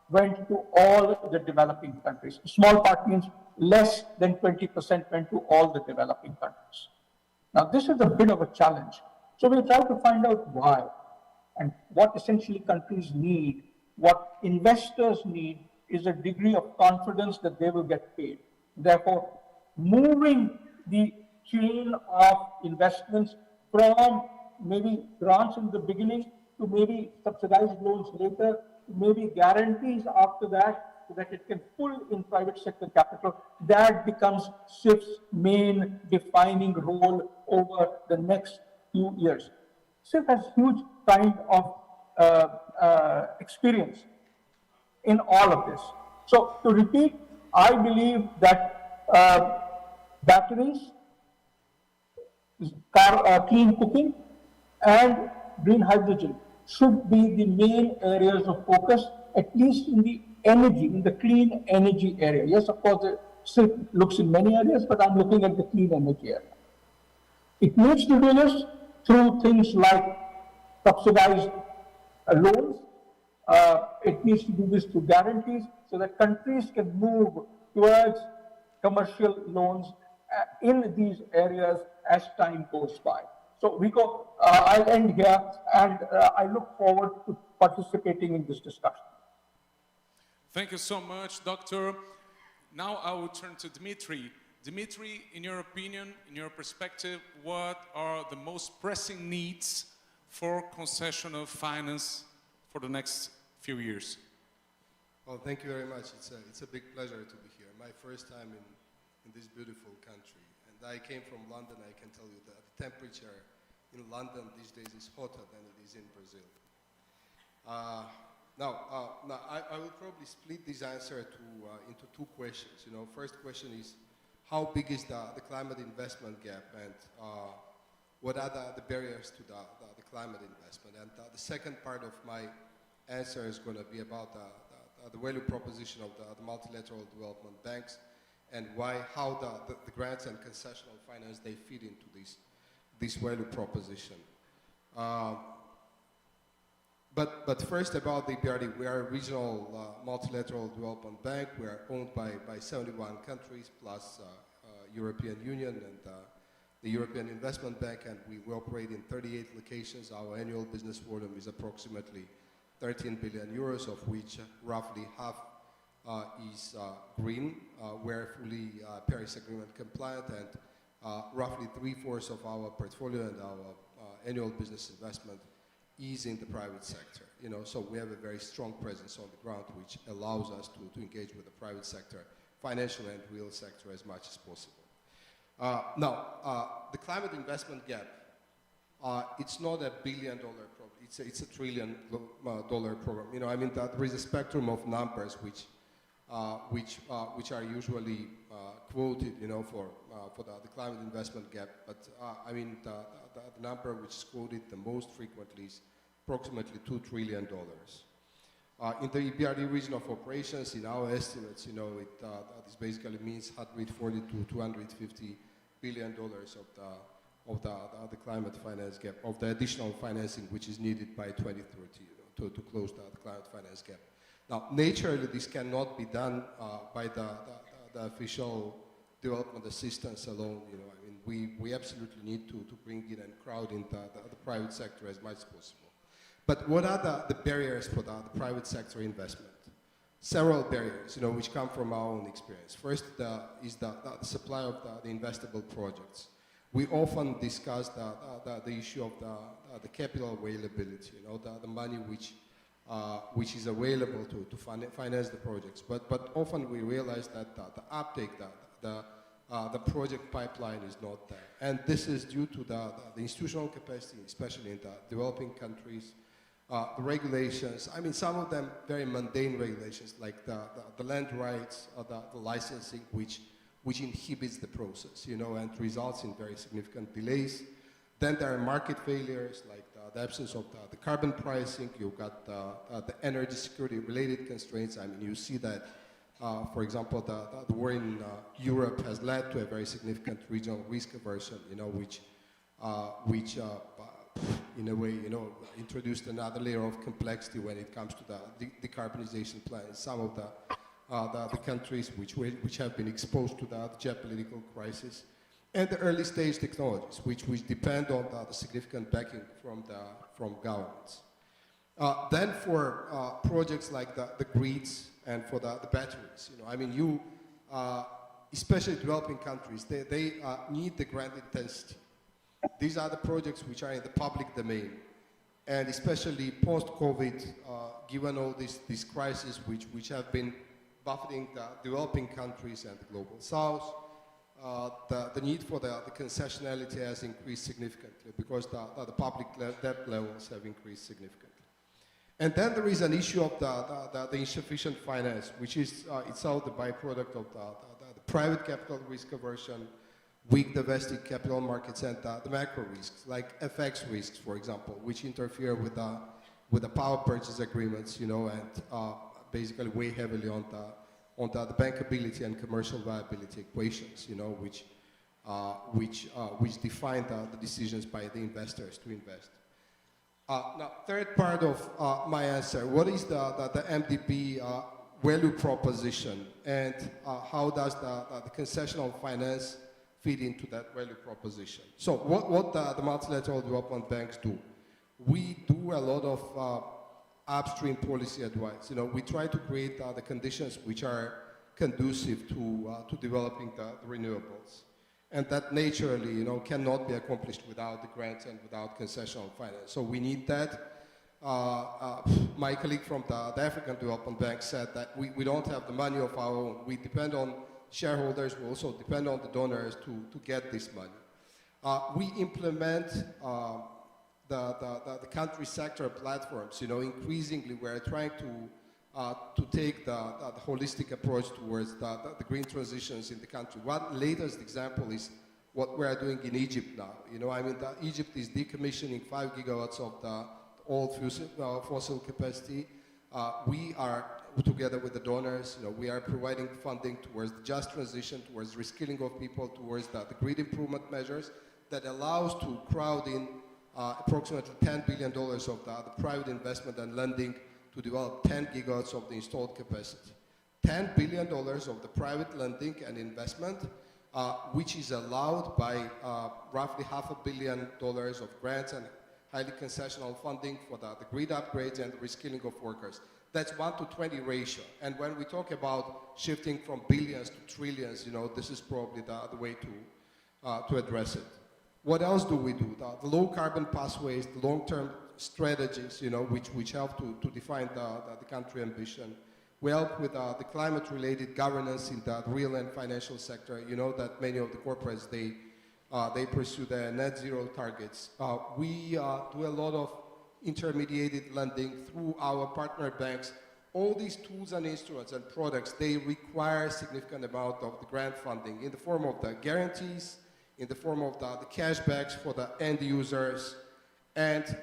went to all the developing countries. Small part means less than 20% went to all the developing countries. Now, this is a bit of a challenge. So we try to find out why and what essentially countries need. What investors need is a degree of confidence that they will get paid. Therefore, moving the chain of investments from maybe grants in the beginning to maybe subsidized loans later, to maybe guarantees after that, so that it can pull in private sector capital, that becomes SIF's main defining role over the next few years. SIF has huge kind of experience in all of this. So to repeat, I believe that batteries, clean cooking, and green hydrogen should be the main areas of focus, at least in the energy, in the clean energy area. Yes, of course, SIF looks in many areas, but I'm looking at the clean energy area. It needs to do this through things like subsidized loans. It needs to do this through guarantees so that countries can move towards commercial loans in these areas as time goes by. So Rico, I'll end here, and I look forward to participating in this discussion. Thank you so much, Doctor. Now I will turn to Dmitry. Dimitri, in your opinion, in your perspective, what are the most pressing needs for concessional finance for the next few years? Well, thank you very much. It's a big pleasure to be here. My first time in this beautiful country. And I came from London. I can tell you that the temperature in London these days is hotter than it is in Brazil. I will probably split this answer into two questions. First question is, how big is the climate investment gap, and what are the barriers to the climate investment? And the second part of my answer is going to be about the value proposition of the multilateral development banks, and how the grants and concessional finance, they feed into this value proposition. But first about the EBRD, we are a regional multilateral development bank. We are owned by 71 countries plus European Union and the European Investment Bank, and we operate in 38 locations. Our annual business volume is approximately 13 billion euros, of which roughly half is green. We're fully Paris Agreement compliant, and roughly 3/4 of our portfolio and our annual business investment is in the private sector. So we have a very strong presence on the ground, which allows us to engage with the private sector, financial and real sector, as much as possible. The climate investment gap, it's not a $1 billion problem. It's a $1 trillion program. There is a spectrum of numbers which are usually quoted, for the climate investment gap. But the number which is quoted the most frequently is approximately $2 trillion. In the EBRD region of operations, in our estimates, this basically means 140 to 250 billion dollars of the climate finance gap, of the additional financing which is needed by 2030 to close the climate finance gap. Now, naturally, this cannot be done by the official development assistance alone. We absolutely need to bring in and crowd in the private sector as much as possible. But what are the barriers for the private sector investment? Several barriers, which come from our own experience. First is the supply of the investable projects. We often discuss the issue of the capital availability, the money which is available to finance the projects. But often we realize that the uptake, the project pipeline is not there. And this is due to the institutional capacity, especially in the developing countries, the regulations. Some of them very mundane regulations, like the land rights or the licensing, which inhibits the process, and results in very significant delays. Then there are market failures, like the absence of the carbon pricing. You've got the energy security related constraints. You see that, for example, the war in Europe has led to a very significant regional risk aversion, which in a way, introduced another layer of complexity when it comes to the decarbonization plans. Some of the countries which have been exposed to the geopolitical crisis, and the early stage technologies, which depend on the significant backing from governments. Then for projects like the grids and for the batteries, especially developing countries, they need the grant intensity. These are the projects which are in the public domain, and especially post-COVID, given all these crises which have been buffeting the developing countries and the global south, the need for the concessionality has increased significantly because the public debt levels have increased significantly. And then there is an issue of the insufficient finance, which is itself the byproduct of the private capital risk aversion, weak domestic capital markets, and the macro risks, like FX risks, for example, which interfere with the power purchase agreements, and basically weigh heavily on the bankability and commercial viability equations, which define the decisions by the investors to invest. Now, third part of my answer: what is the MDB value proposition, and how does the concessional finance feed into that value proposition? So what the multilateral development banks do? We do a lot of upstream policy advice. We try to create the conditions which are conducive to developing the renewables. And that naturally, cannot be accomplished without the grants and without concessional finance. So we need that. My colleague from the African Development Bank said that we don't have the money of our own. We depend on shareholders. We also depend on the donors to get this money. We implement the country sector platforms. Increasingly we're trying to take the holistic approach towards the green transitions in the country. One latest example is what we are doing in Egypt now. Egypt is decommissioning 5 gigawatts of the old fossil capacity. We are, together with the donors, we are providing funding towards the just transition, towards reskilling of people, towards the grid improvement measures that allows to crowd in approximately $10 billion of the private investment and lending to develop 10 gigawatts of the installed capacity. $10 billion of the private lending and investment, which is allowed by roughly $500 million of grants and highly concessional funding for the grid upgrades and the reskilling of workers. That's 1 to 20 ratio. And when we talk about shifting from billions to trillions, this is probably the way to address it. What else do we do? The low carbon pathways, the long-term strategies, which help to define the country ambition. We help with the climate-related governance in the real and financial sector. That many of the corporates, they pursue their net zero targets. We do a lot of intermediated lending through our partner banks. All these tools and instruments and products, they require a significant amount of the grant funding in the form of the guarantees, in the form of the cashbacks for the end users, and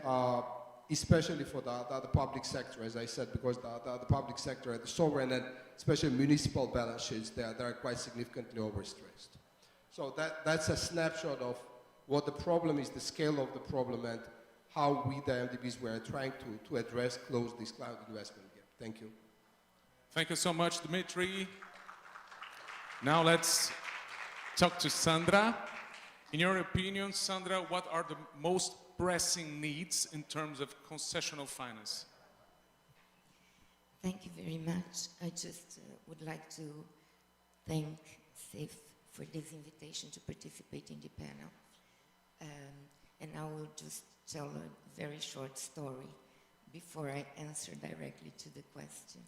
especially for the public sector, as I said, because the public sector, the sovereign and especially municipal balance sheets, they are quite significantly overstressed. So that's a snapshot of what the problem is, the scale of the problem, and how we, the MDBs, were trying to address, close this climate investment gap. Thank you. Thank you so much, Dmitry. Now let's talk to Sandra. In your opinion, Sandra, what are the most pressing needs in terms of concessional finance? Thank you very much. I just would like to thank SIF for this invitation to participate in the panel. And I will just tell a very short story before I answer directly to the question.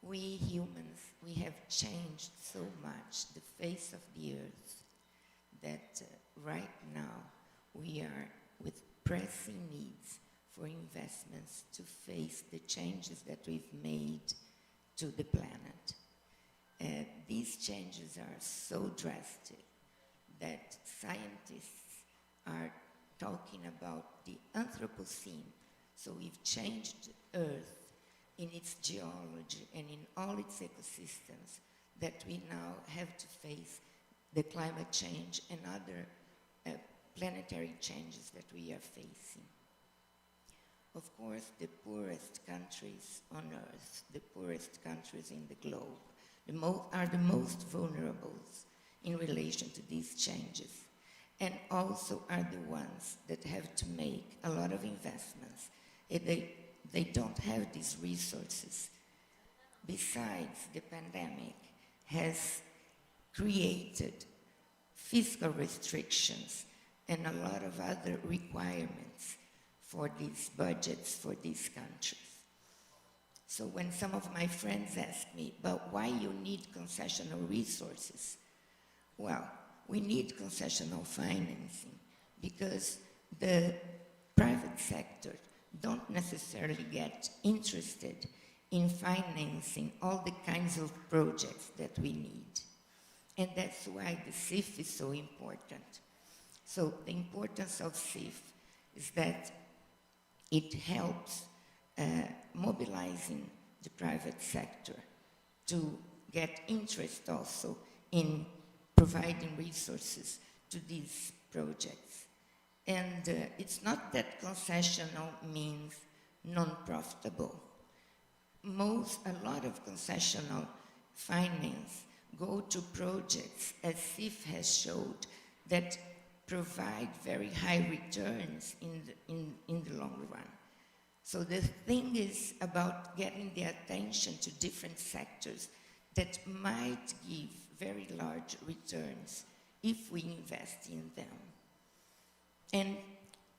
We humans, we have changed so much the face of the earth that right now we are with pressing needs for investments to face the changes that we've made to the planet. These changes are so drastic that scientists are talking about the Anthropocene. So we've changed Earth in its geology and in all its ecosystems, that we now have to face the climate change and other planetary changes that we are facing. Of course, the poorest countries on Earth, the poorest countries in the globe, are the most vulnerable in relation to these changes, and also are the ones that have to make a lot of investments. They don't have these resources. Besides, the pandemic has created fiscal restrictions and a lot of other requirements for these budgets for these countries. So when some of my friends ask me about why you need concessional resources, well, we need concessional financing because the private sector don't necessarily get interested in financing all the kinds of projects that we need. And that's why the CIF is so important. So the importance of CIF is that it helps mobilizing the private sector to get interest also in providing resources to these projects. And it's not that concessional means non-profitable. A lot of concessional finance go to projects, as CIF has showed, that provide very high returns in the long run. So the thing is about getting the attention to different sectors that might give very large returns if we invest in them. And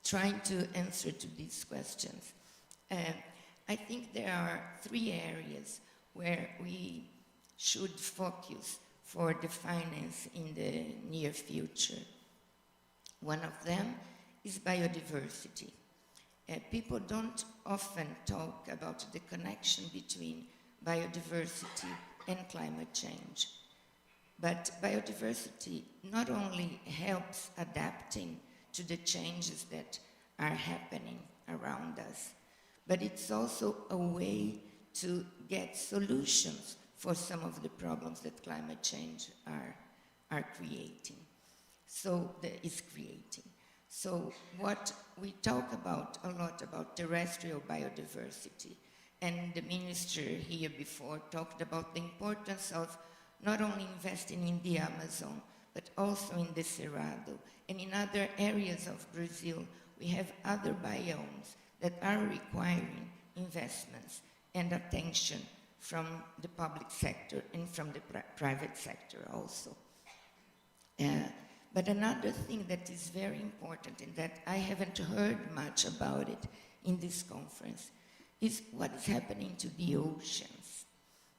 trying to answer to these questions, I think there are 3 areas where we should focus for the finance in the near future. One of them is biodiversity. People don't often talk about the connection between biodiversity and climate change. But biodiversity not only helps adapting to the changes that are happening around us, but it's also a way to get solutions for some of the problems that climate change are creating. Is creating. So what we talk about a lot about terrestrial biodiversity, and the minister here before talked about the importance of not only investing in the Amazon, but also in the Cerrado, and in other areas of Brazil, we have other biomes that are requiring investments and attention from the public sector and from the private sector also. But another thing that is very important and that I haven't heard much about it in this conference is what is happening to the oceans.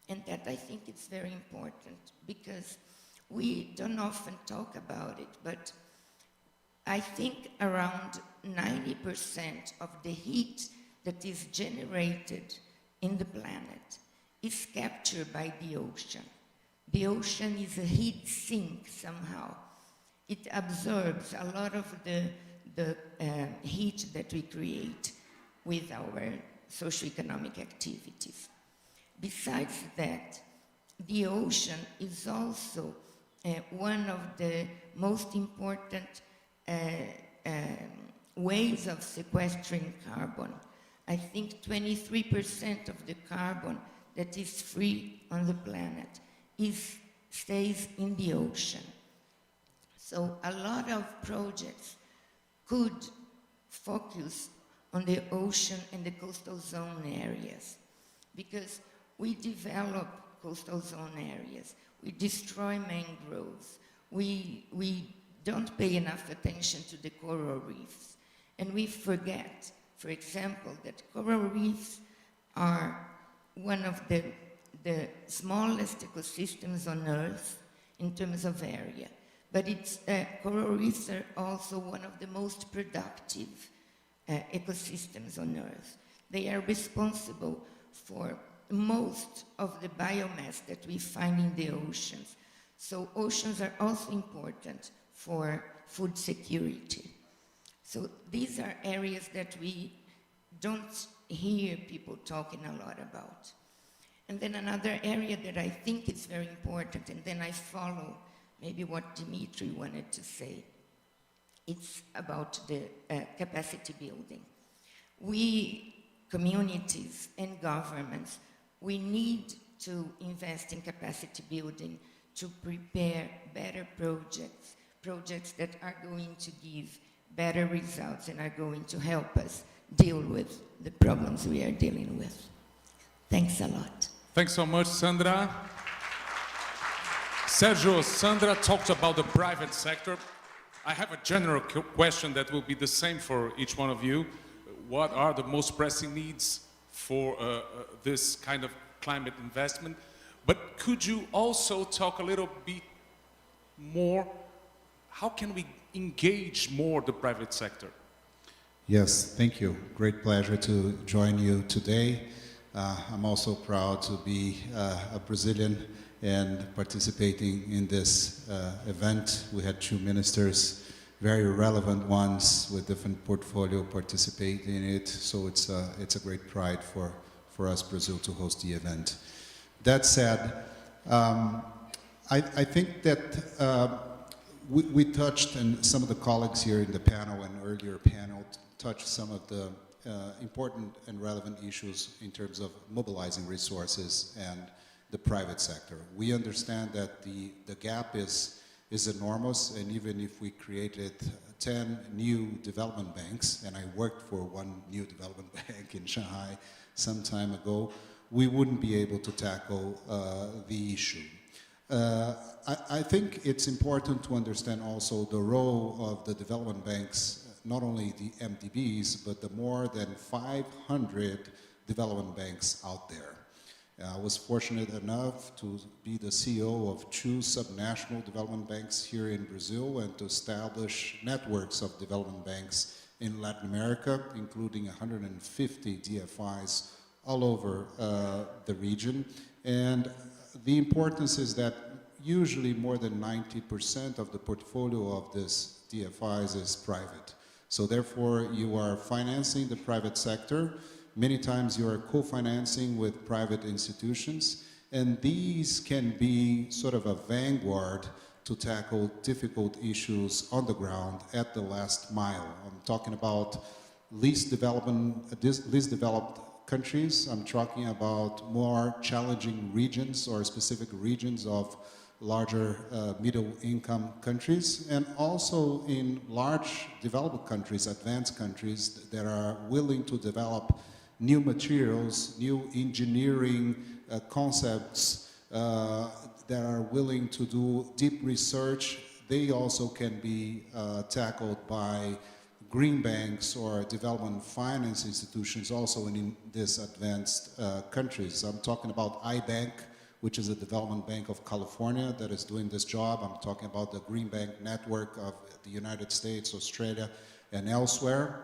And that I think it's very important because we don't often talk about it, but I think around 90% of the heat that is generated in the planet is captured by the ocean. The ocean is a heat sink somehow. It absorbs a lot of the heat that we create with our socioeconomic activities. Besides that, the ocean is also one of the most important ways of sequestering carbon. I think 23% of the carbon that is free on the planet stays in the ocean. So a lot of projects could focus on the ocean and the coastal zone areas because we develop coastal zone areas, we destroy mangroves, we don't pay enough attention to the coral reefs, and we forget, for example, that coral reefs are one of the smallest ecosystems on Earth in terms of area. But coral reefs are also one of the most productive ecosystems on Earth. They are responsible for most of the biomass that we find in the oceans. So oceans are also important for food security. So these are areas that we don't hear people talking a lot about. And then another area that I think is very important, and then I follow maybe what Dimitri wanted to say, it's about the capacity building. We, communities and governments, we need to invest in capacity building to prepare better projects that are going to give better results and are going to help us deal with the problems we are dealing with. Thanks a lot. Thanks so much, Sandra. Sergio, Sandra talked about the private sector. I have a general question that will be the same for each one of you. What are the most pressing needs for this kind of climate investment? But could you also talk a little bit more, how can we engage more the private sector? Yes, thank you. Great pleasure to join you today. I'm also proud to be a Brazilian and participating in this event. We had 2 ministers, very relevant ones with different portfolio participating in it. So it's a great pride for us, Brazil, to host the event. That said, I think that we touched, and some of the colleagues here in the panel and earlier panel touched some of the important and relevant issues in terms of mobilizing resources and the private sector. We understand that the gap is enormous, and even if we created 10 new development banks, and I worked for one new development bank in Shanghai some time ago, we wouldn't be able to tackle the issue. I think it's important to understand also the role of the development banks, not only the MDBs, but the more than 500 development banks out there. I was fortunate enough to be the CEO of 2 subnational development banks here in Brazil and to establish networks of development banks in Latin America, including 150 DFIs all over the region. And the importance is that usually more than 90% of the portfolio of this DFIs is private. So therefore, you are financing the private sector. Many times you are co-financing with private institutions, and these can be sort of a vanguard to tackle difficult issues on the ground at the last mile. I'm talking about least developed countries. I'm talking about more challenging regions or specific regions of larger middle-income countries, and also in large developed countries, advanced countries that are willing to develop new materials, new engineering concepts that are willing to do deep research. They also can be tackled by green banks or development finance institutions also in these advanced countries. I'm talking about iBank, which is a development bank of California that is doing this job. I'm talking about the Green Bank Network of the United States, Australia, and elsewhere.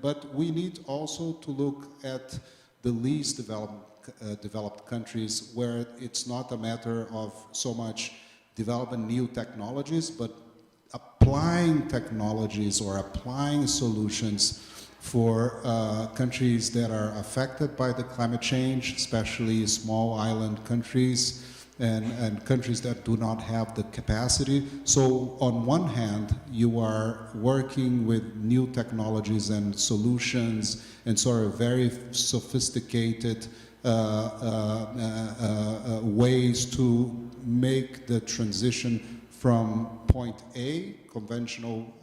But we need also to look at the least developed countries, where it's not a matter of so much developing new technologies, but applying technologies or applying solutions for countries that are affected by the climate change, especially small island countries and countries that do not have the capacity. So on one hand, you are working with new technologies and solutions and sort of very sophisticated ways to make the transition from point A, conventional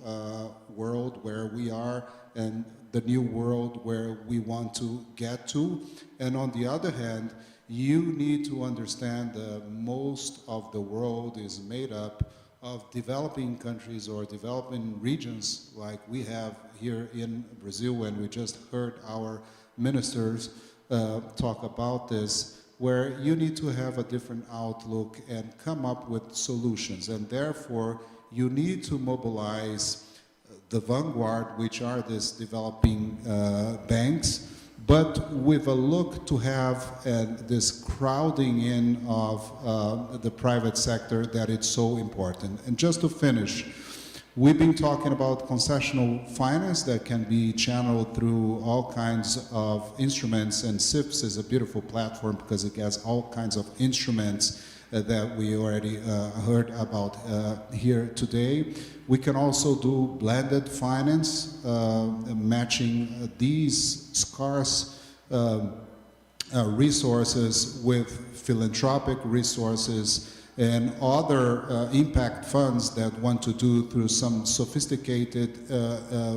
world where we are, and the new world where we want to get to. And on the other hand, you need to understand that most of the world is made up of developing countries or developing regions like we have here in Brazil, and we just heard our ministers talk about this, where you need to have a different outlook and come up with solutions. And therefore, you need to mobilize the vanguard, which are these developing banks, but with a look to have this crowding in of the private sector that it's so important. And just to finish, we've been talking about concessional finance that can be channeled through all kinds of instruments, and CIFS is a beautiful platform because it has all kinds of instruments that we already heard about here today. We can also do blended finance, matching these scarce resources with philanthropic resources and other impact funds that want to do through some sophisticated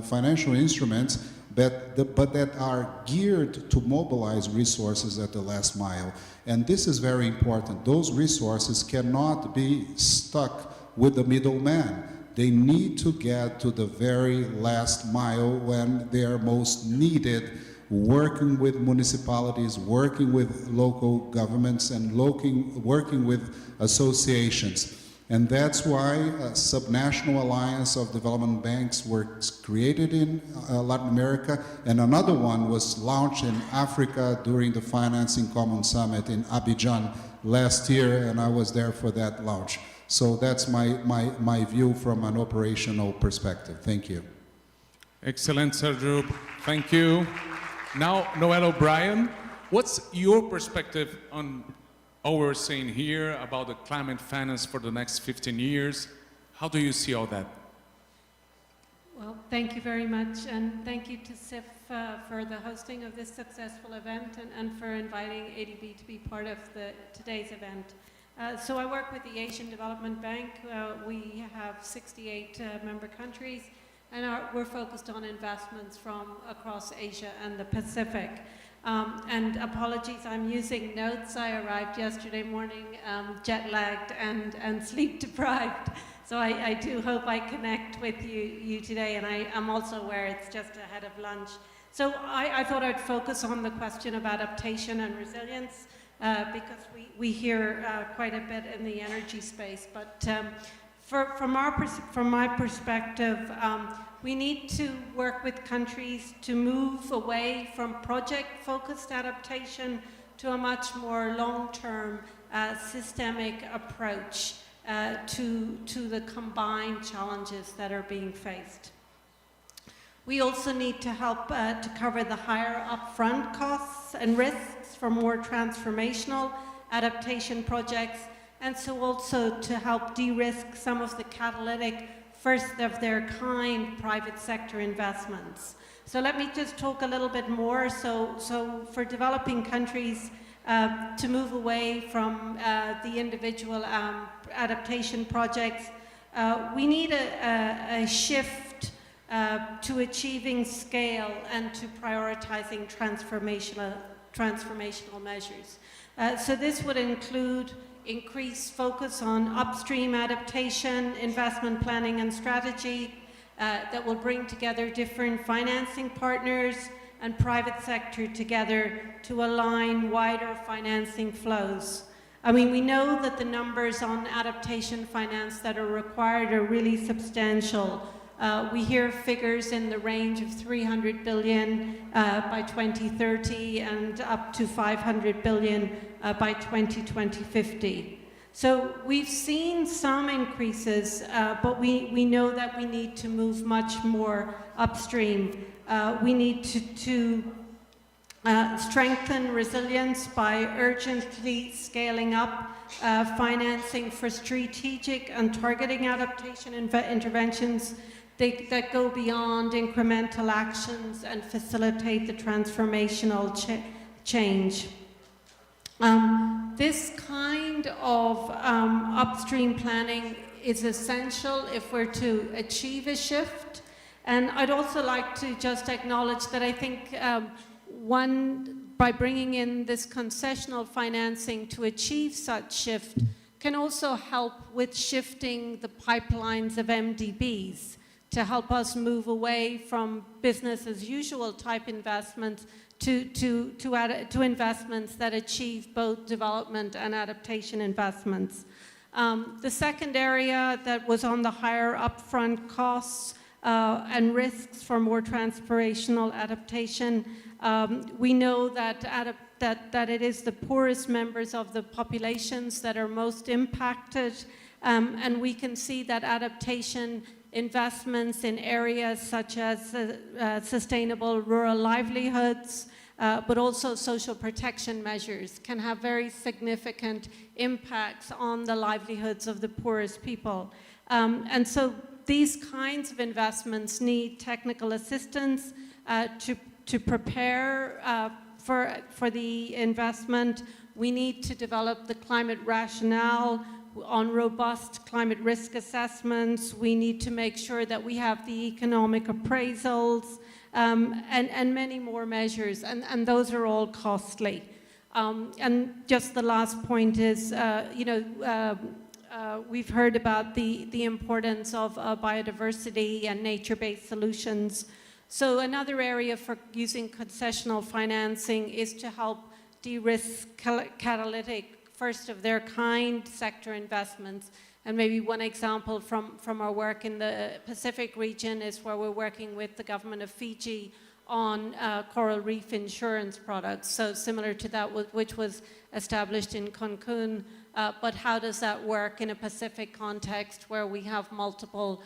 financial instruments, but that are geared to mobilize resources at the last mile. And this is very important. Those resources cannot be stuck with the middleman. They need to get to the very last mile when they are most needed, working with municipalities, working with local governments, and working with associations. And that's why a subnational alliance of development banks was created in Latin America, and another one was launched in Africa during the Financing Commons Summit in Abidjan last year, and I was there for that launch. So that's my view from an operational perspective. Thank you. Excellent, Sergio. Thank you. Now, Noel O'Brien, what's your perspective on all we're saying here about the climate finance for the next 15 years? How do you see all that? Well, thank you very much, and thank you to CIF for the hosting of this successful event and for inviting ADB to be part of today's event. So I work with the Asian Development Bank. We have 68 member countries, and we're focused on investments from across Asia and the Pacific. And apologies, I'm using notes. I arrived yesterday morning jet lagged and sleep deprived. So I do hope I connect with you today, and I'm also aware it's just ahead of lunch. So I thought I'd focus on the question of adaptation and resilience because we hear quite a bit in the energy space. But from my perspective, we need to work with countries to move away from project-focused adaptation to a much more long-term systemic approach to the combined challenges that are being faced. We also need to help to cover the higher upfront costs and risks for more transformational adaptation projects, and so also to help de-risk some of the catalytic first of their kind private sector investments. So let me just talk a little bit more. So for developing countries to move away from the individual adaptation projects, we need a shift to achieving scale and to prioritizing transformational measures. So this would include increased focus on upstream adaptation, investment planning and strategy that will bring together different financing partners and private sector together to align wider financing flows. I mean, we know that the numbers on adaptation finance that are required are really substantial. We hear figures in the range of 300 billion by 2030 and up to 500 billion by 2050. So we've seen some increases, but we know that we need to move much more upstream. We need to strengthen resilience by urgently scaling up financing for strategic and targeting adaptation interventions that go beyond incremental actions and facilitate the transformational change. This kind of upstream planning is essential if we're to achieve a shift. And I'd also like to just acknowledge that I think by bringing in this concessional financing to achieve such shift can also help with shifting the pipelines of MDBs to help us move away from business as usual type investments to investments that achieve both development and adaptation investments. The second area that was on the higher upfront costs and risks for more transformational adaptation, we know that it is the poorest members of the populations that are most impacted, and we can see that adaptation investments in areas such as sustainable rural livelihoods, but also social protection measures can have very significant impacts on the livelihoods of the poorest people. And so these kinds of investments need technical assistance to prepare for the investment. We need to develop the climate rationale on robust climate risk assessments. We need to make sure that we have the economic appraisals and many more measures, and those are all costly. And just the last point is, we've heard about the importance of biodiversity and nature-based solutions. So another area for using concessional financing is to help de-risk catalytic first of their kind sector investments. And maybe one example from our work in the Pacific region is where we're working with the government of Fiji on coral reef insurance products. So similar to that which was established in Cancun, but how does that work in a Pacific context where we have multiple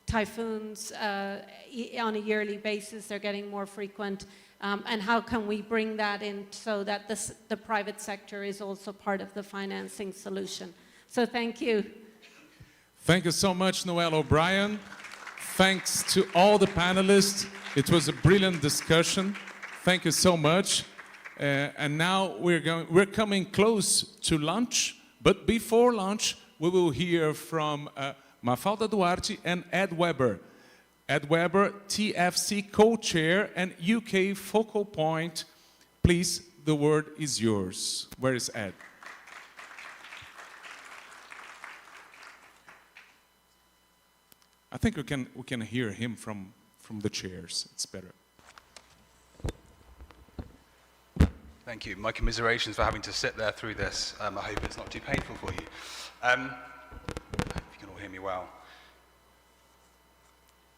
typhoons on a yearly basis, they're getting more frequent, and how can we bring that in so that the private sector is also part of the financing solution. So thank you. Thank you so much, Noelle O'Brien. Thanks to all the panelists. It was a brilliant discussion. Thank you so much. And now we're coming close to lunch, but before lunch, we will hear from Mafalda Duarte and Ed Weber. Ed Weber, TFC co-chair and UK focal point. Please, the word is yours. Where is Ed? I think we can hear him from the chairs. It's better. Thank you. My commiserations for having to sit there through this. I hope it's not too painful for you. I hope you can all hear me well.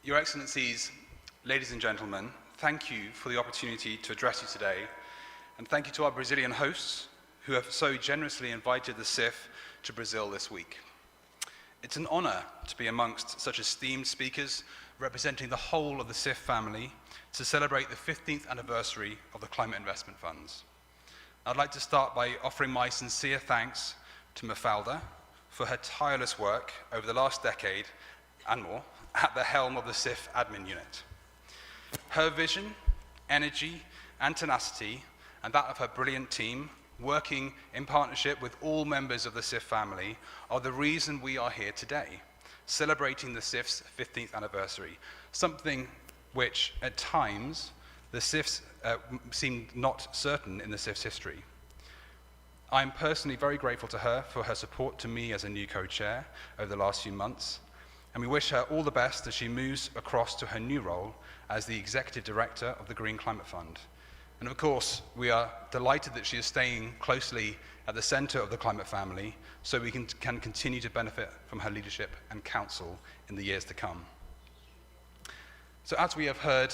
Your Excellencies, ladies and gentlemen, thank you for the opportunity to address you today, and thank you to our Brazilian hosts who have so generously invited the CIF to Brazil this week. It's an honor to be amongst such esteemed speakers representing the whole of the CIF family to celebrate the 15th anniversary of the Climate Investment Funds. I'd like to start by offering my sincere thanks to Mafalda for her tireless work over the last decade and more at the helm of the CIF admin unit. Her vision, energy, and tenacity, and that of her brilliant team, working in partnership with all members of the CIF family, are the reason we are here today, celebrating the CIF's 15th anniversary, something which at times the CIFs seemed not certain in the CIF's history. I'm personally very grateful to her for her support to me as a new co-chair over the last few months, and we wish her all the best as she moves across to her new role as the Executive Director of the Green Climate Fund. And of course, we are delighted that she is staying closely at the center of the climate family so we can continue to benefit from her leadership and counsel in the years to come. So as we have heard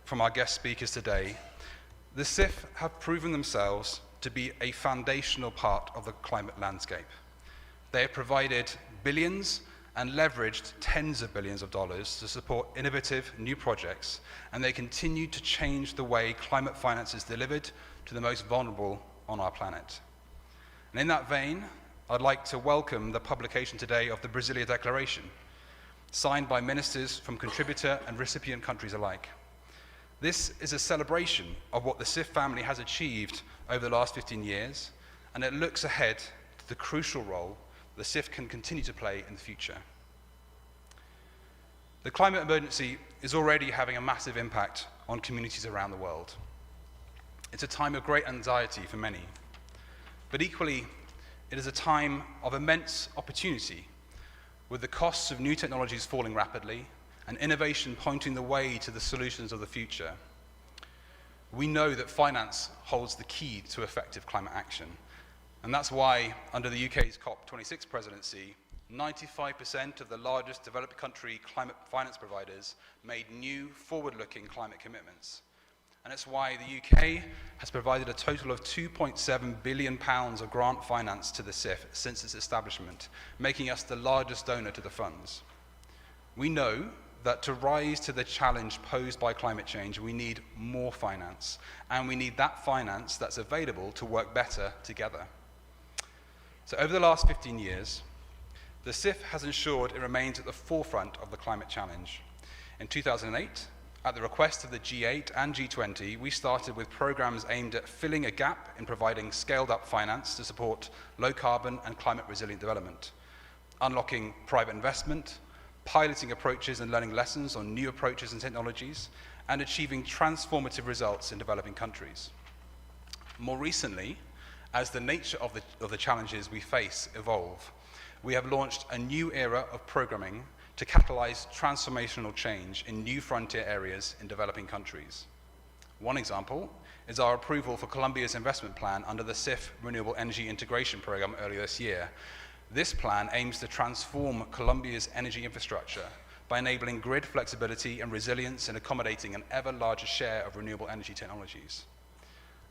from our guest speakers today, the CIF have proven themselves to be a foundational part of the climate landscape. They have provided billions and leveraged tens of billions of dollars to support innovative new projects, and they continue to change the way climate finance is delivered to the most vulnerable on our planet. And in that vein, I'd like to welcome the publication today of the Brasilia Declaration, signed by ministers from contributor and recipient countries alike. This is a celebration of what the CIF family has achieved over the last 15 years, and it looks ahead to the crucial role the CIF can continue to play in the future. The climate emergency is already having a massive impact on communities around the world. It's a time of great anxiety for many, but equally, it is a time of immense opportunity, with the costs of new technologies falling rapidly and innovation pointing the way to the solutions of the future. We know that finance holds the key to effective climate action, and that's why, under the UK's COP26 presidency, 95% of the largest developed country climate finance providers made new, forward-looking climate commitments. And it's why the UK has provided a total of £2.7 billion of grant finance to the CIF since its establishment, making us the largest donor to the funds. We know that to rise to the challenge posed by climate change, we need more finance, and we need that finance that's available to work better together. So over the last 15 years, the CIF has ensured it remains at the forefront of the climate challenge. In 2008, at the request of the G8 and G20, we started with programs aimed at filling a gap in providing scaled-up finance to support low-carbon and climate-resilient development, unlocking private investment, piloting approaches and learning lessons on new approaches and technologies, and achieving transformative results in developing countries. More recently, as the nature of the challenges we face evolve, we have launched a new era of programming to catalyze transformational change in new frontier areas in developing countries. One example is our approval for Colombia's investment plan under the CIF Renewable Energy Integration Program earlier this year. This plan aims to transform Colombia's energy infrastructure by enabling grid flexibility and resilience and accommodating an ever larger share of renewable energy technologies.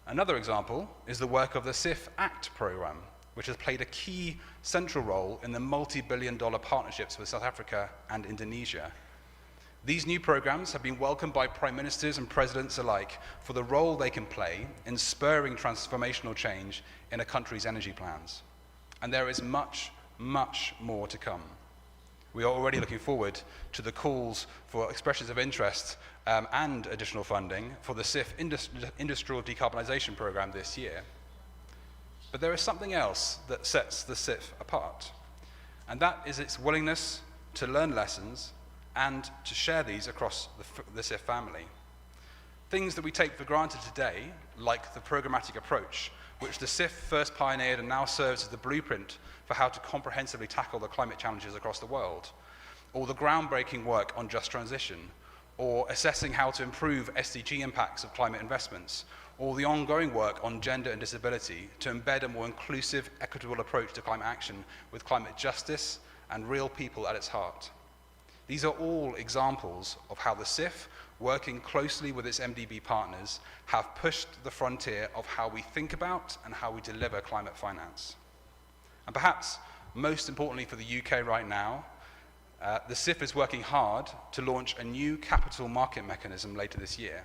Another example is the work of the CIF ACT program, which has played a key central role in the multi-billion-dollar partnerships with South Africa and Indonesia. These new programs have been welcomed by prime ministers and presidents alike for the role they can play in spurring transformational change in a country's energy plans. And there is much, much more to come. We are already looking forward to the calls for expressions of interest and additional funding for the CIF Industrial Decarbonisation Programme this year. But there is something else that sets the CIF apart, and that is its willingness to learn lessons and to share these across the CIF family. Things that we take for granted today, like the programmatic approach, which the CIF first pioneered and now serves as the blueprint for how to comprehensively tackle the climate challenges across the world, or the groundbreaking work on just transition, or assessing how to improve SDG impacts of climate investments, or the ongoing work on gender and disability to embed a more inclusive, equitable approach to climate action with climate justice and real people at its heart. These are all examples of how the CIF, working closely with its MDB partners, have pushed the frontier of how we think about and how we deliver climate finance. And perhaps most importantly for the UK right now, the CIF is working hard to launch a new capital market mechanism later this year.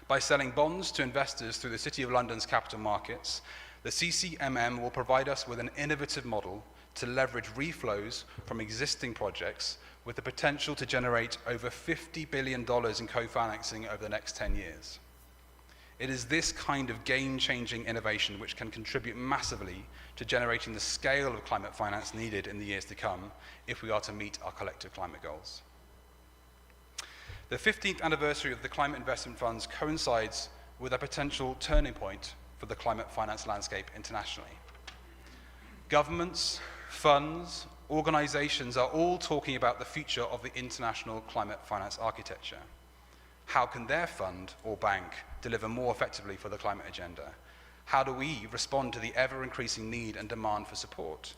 By selling bonds to investors through the City of London's capital markets, the CCMM will provide us with an innovative model to leverage reflows from existing projects with the potential to generate over $50 billion in co-financing over the next 10 years. It is this kind of game-changing innovation which can contribute massively to generating the scale of climate finance needed in the years to come if we are to meet our collective climate goals. The 15th anniversary of the Climate Investment Funds coincides with a potential turning point for the climate finance landscape internationally. Governments, funds, organizations are all talking about the future of the international climate finance architecture. How can their fund or bank deliver more effectively for the climate agenda? How do we respond to the ever-increasing need and demand for support?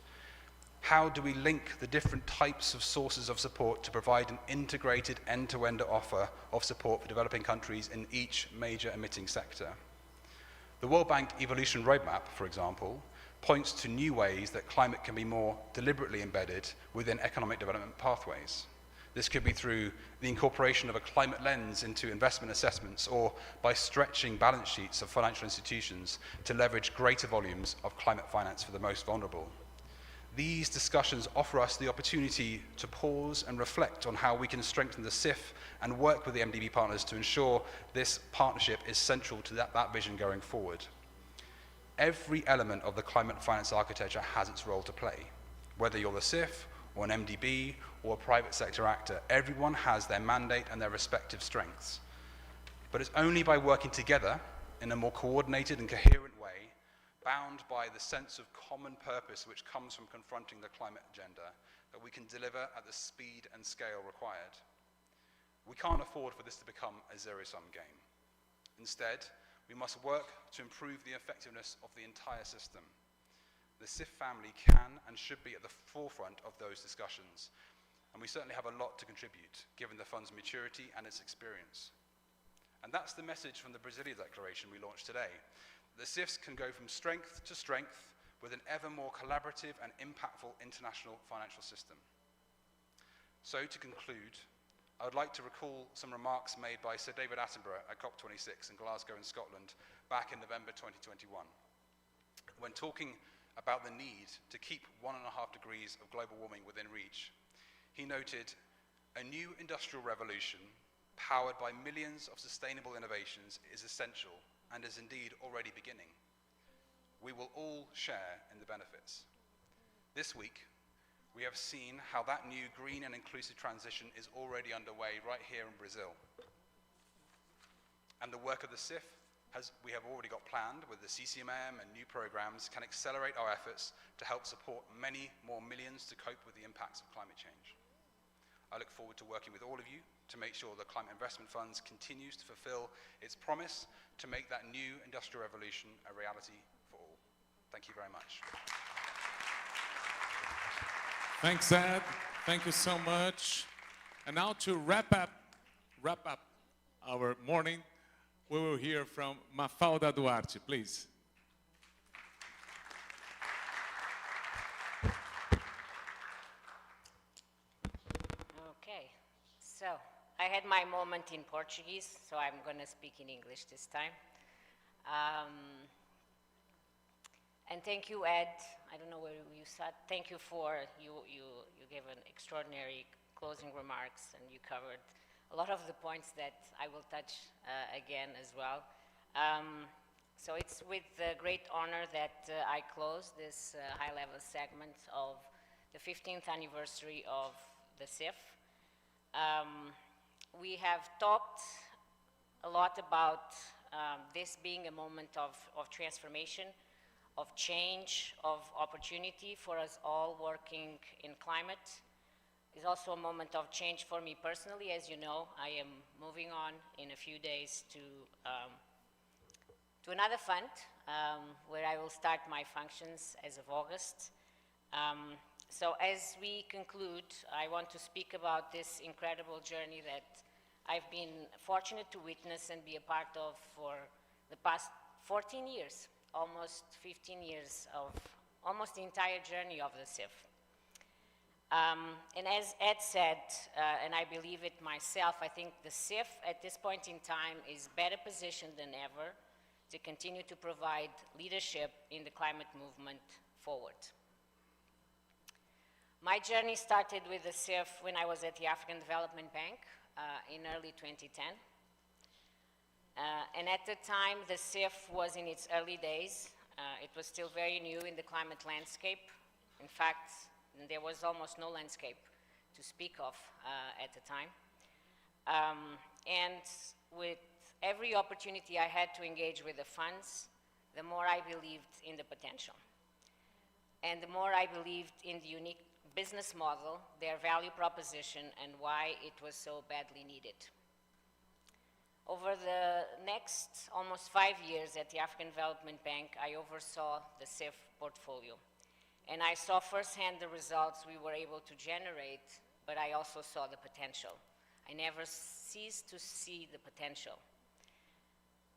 How do we link the different types of sources of support to provide an integrated end-to-end offer of support for developing countries in each major emitting sector? The World Bank Evolution Roadmap, for example, points to new ways that climate can be more deliberately embedded within economic development pathways. This could be through the incorporation of a climate lens into investment assessments, or by stretching balance sheets of financial institutions to leverage greater volumes of climate finance for the most vulnerable. These discussions offer us the opportunity to pause and reflect on how we can strengthen the CIF and work with the MDB partners to ensure this partnership is central to that vision going forward. Every element of the climate finance architecture has its role to play. Whether you're the CIF, or an MDB, or a private sector actor, everyone has their mandate and their respective strengths. But it's only by working together in a more coordinated and coherent way, bound by the sense of common purpose which comes from confronting the climate agenda, that we can deliver at the speed and scale required. We can't afford for this to become a zero-sum game. Instead, we must work to improve the effectiveness of the entire system. The CIF family can and should be at the forefront of those discussions, and we certainly have a lot to contribute, given the fund's maturity and its experience. And that's the message from the Brasilia Declaration we launched today. The CIFs can go from strength to strength with an ever more collaborative and impactful international financial system. So to conclude, I would like to recall some remarks made by Sir David Attenborough at COP26 in Glasgow in Scotland back in November 2021. When talking about the need to keep 1.5 degrees of global warming within reach, he noted, "A new industrial revolution powered by millions of sustainable innovations is essential and is indeed already beginning. We will all share in the benefits." This week, we have seen how that new green and inclusive transition is already underway right here in Brazil. And the work of the CIF, we have already got planned with the CCMM and new programs, can accelerate our efforts to help support many more millions to cope with the impacts of climate change. I look forward to working with all of you to make sure the Climate Investment Funds continues to fulfill its promise to make that new industrial revolution a reality for all. Thank you very much. Thanks, Ed. Thank you so much. And now to wrap up our morning, we will hear from Mafalda Duarte, please. Okay, so I had my moment in Portuguese, so I'm going to speak in English this time. And thank you, Ed. I don't know where you sat. Thank you for, you gave an extraordinary closing remarks, and you covered a lot of the points that I will touch again as well. So it's with great honor that I close this high-level segment of the 15th anniversary of the CIF. We have talked a lot about this being a moment of transformation, of change, of opportunity for us all working in climate. It's also a moment of change for me personally. As you know, I am moving on in a few days to another fund where I will start my functions as of August. So as we conclude, I want to speak about this incredible journey that I've been fortunate to witness and be a part of for the past 14 years, almost 15 years of almost the entire journey of the CIF. And as Ed said, and I believe it myself, I think the CIF at this point in time is better positioned than ever to continue to provide leadership in the climate movement forward. My journey started with the CIF when I was at the African Development Bank in early 2010. And at the time, the CIF was in its early days. It was still very new in the climate landscape. In fact, there was almost no landscape to speak of at the time. And with every opportunity I had to engage with the funds, the more I believed in the potential. And the more I believed in the unique business model, their value proposition, and why it was so badly needed. Over the next almost 5 years at the African Development Bank, I oversaw the CIF portfolio. And I saw firsthand the results we were able to generate, but I also saw the potential. I never ceased to see the potential.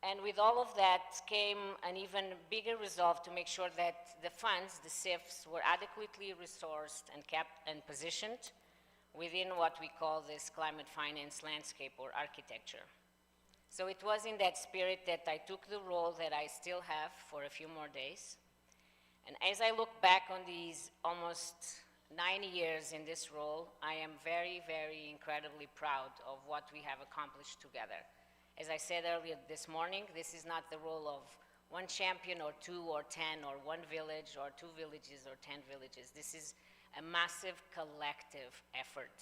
And with all of that came an even bigger resolve to make sure that the funds, the CIFs, were adequately resourced and kept and positioned within what we call this climate finance landscape or architecture. So it was in that spirit that I took the role that I still have for a few more days. And as I look back on these almost 9 years in this role, I am very, very incredibly proud of what we have accomplished together. As I said earlier this morning, this is not the role of one champion or 2 or 10 or one village or 2 villages or 10 villages. This is a massive collective effort.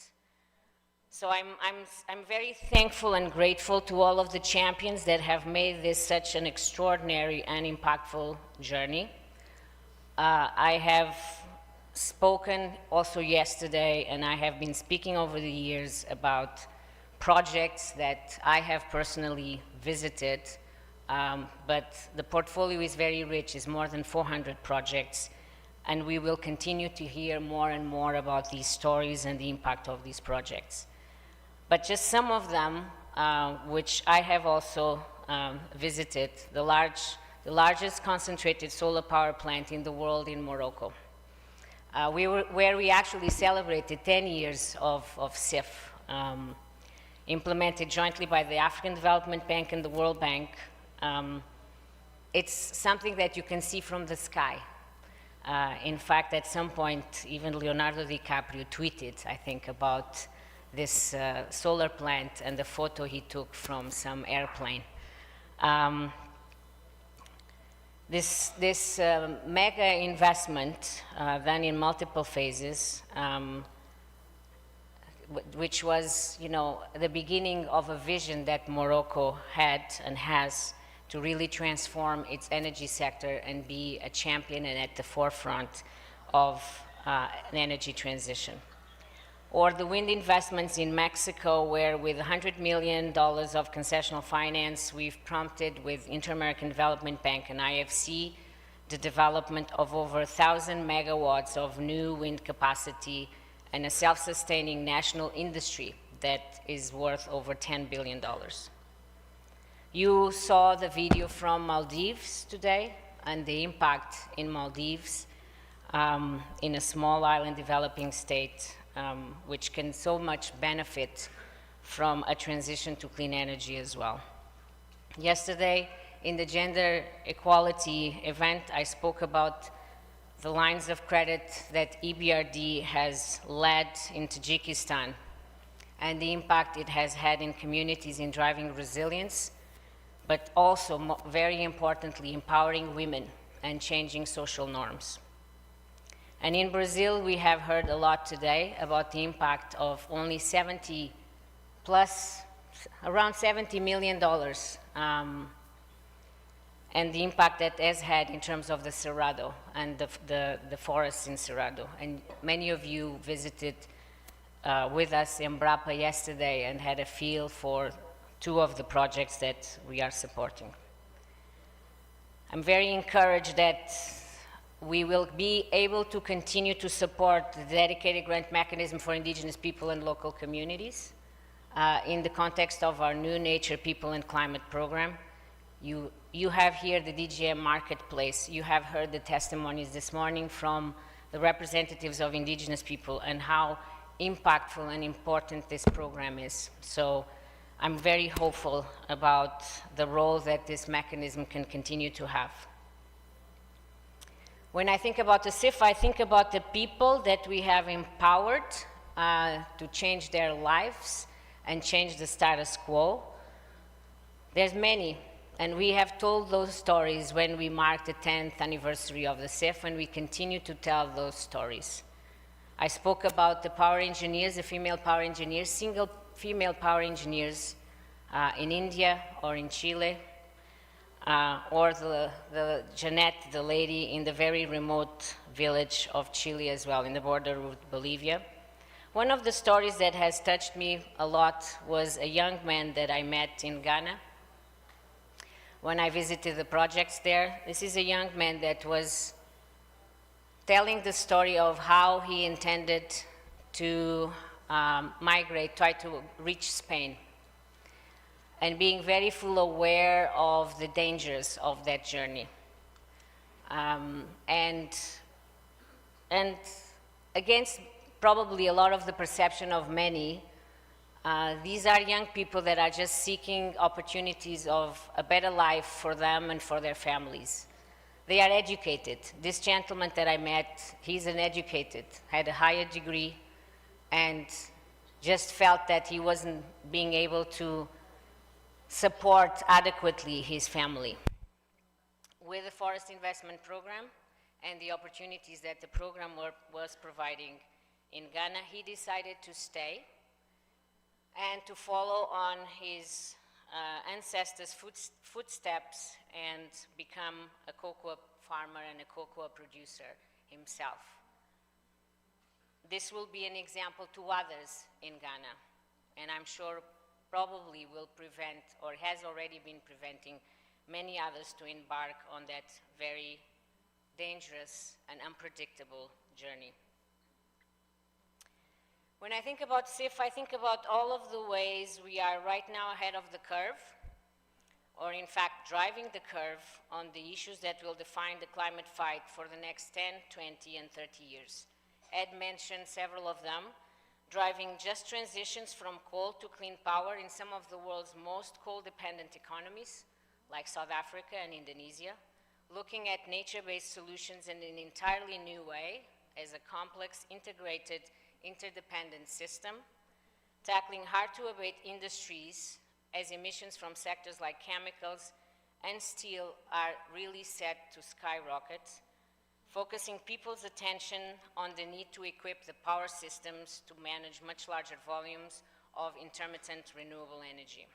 So I'm very thankful and grateful to all of the champions that have made this such an extraordinary and impactful journey. I have spoken also yesterday, and I have been speaking over the years about projects that I have personally visited, but the portfolio is very rich. It's more than 400 projects, and we will continue to hear more and more about these stories and the impact of these projects. But just some of them, which I have also visited, the largest concentrated solar power plant in the world in Morocco, where we actually celebrated 10 years of CIF, implemented jointly by the African Development Bank and the World Bank. It's something that you can see from the sky. In fact, at some point, even Leonardo DiCaprio tweeted, I think, about this solar plant and the photo he took from some airplane. This mega investment done in multiple phases, which was, you know, the beginning of a vision that Morocco had and has to really transform its energy sector and be a champion and at the forefront of an energy transition. Or the wind investments in Mexico, where with $100 million of concessional finance, we've prompted with Inter-American Development Bank and IFC the development of over 1,000 megawatts of new wind capacity and a self-sustaining national industry that is worth over $10 billion. You saw the video from Maldives today and the impact in Maldives, in a small island developing state, which can so much benefit from a transition to clean energy as well. Yesterday, in the gender equality event, I spoke about the lines of credit that EBRD has led in Tajikistan and the impact it has had in communities in driving resilience, but also, very importantly, empowering women and changing social norms. And in Brazil, we have heard a lot today about the impact of only 70 plus around $70 million, and the impact that has had in terms of the Cerrado and the forests in Cerrado. And many of you visited with us in Embrapa yesterday and had a feel for two of the projects that we are supporting. I'm very encouraged that we will be able to continue to support the dedicated grant mechanism for Indigenous people and local communities in the context of our new Nature, People and Climate program. You have here the DGM marketplace. You have heard the testimonies this morning from the representatives of Indigenous people and how impactful and important this program is. So I'm very hopeful about the role that this mechanism can continue to have. When I think about the CIF, I think about the people that we have empowered to change their lives and change the status quo. There's many, and we have told those stories when we marked the 10th anniversary of the CIF, and we continue to tell those stories. I spoke about the power engineers, the female power engineers, single female power engineers in India or in Chile, or the Jeanette, the lady in the very remote village of Chile as well, in the border with Bolivia. One of the stories that has touched me a lot was a young man that I met in Ghana when I visited the projects there. This is a young man that was telling the story of how he intended to migrate, try to reach Spain, and being very full aware of the dangers of that journey. And against probably a lot of the perception of many, these are young people that are just seeking opportunities of a better life for them and for their families. They are educated. This gentleman that I met, he's an educated, had a higher degree, and just felt that he wasn't being able to support adequately his family. With the Forest Investment Program and the opportunities that the program was providing in Ghana, he decided to stay and to follow on his ancestors' footsteps and become a cocoa farmer and a cocoa producer himself. This will be an example to others in Ghana, and I'm sure probably will prevent, or has already been preventing, many others to embark on that very dangerous and unpredictable journey. When I think about CIF, I think about all of the ways we are right now ahead of the curve, or in fact driving the curve on the issues that will define the climate fight for the next 10, 20, and 30 years. Ed mentioned several of them, driving just transitions from coal to clean power in some of the world's most coal-dependent economies, like South Africa and Indonesia, looking at nature-based solutions in an entirely new way as a complex, integrated, interdependent system, tackling hard-to-abate industries as emissions from sectors like chemicals and steel are really set to skyrocket, focusing people's attention on the need to equip the power systems to manage much larger volumes of intermittent renewable energy.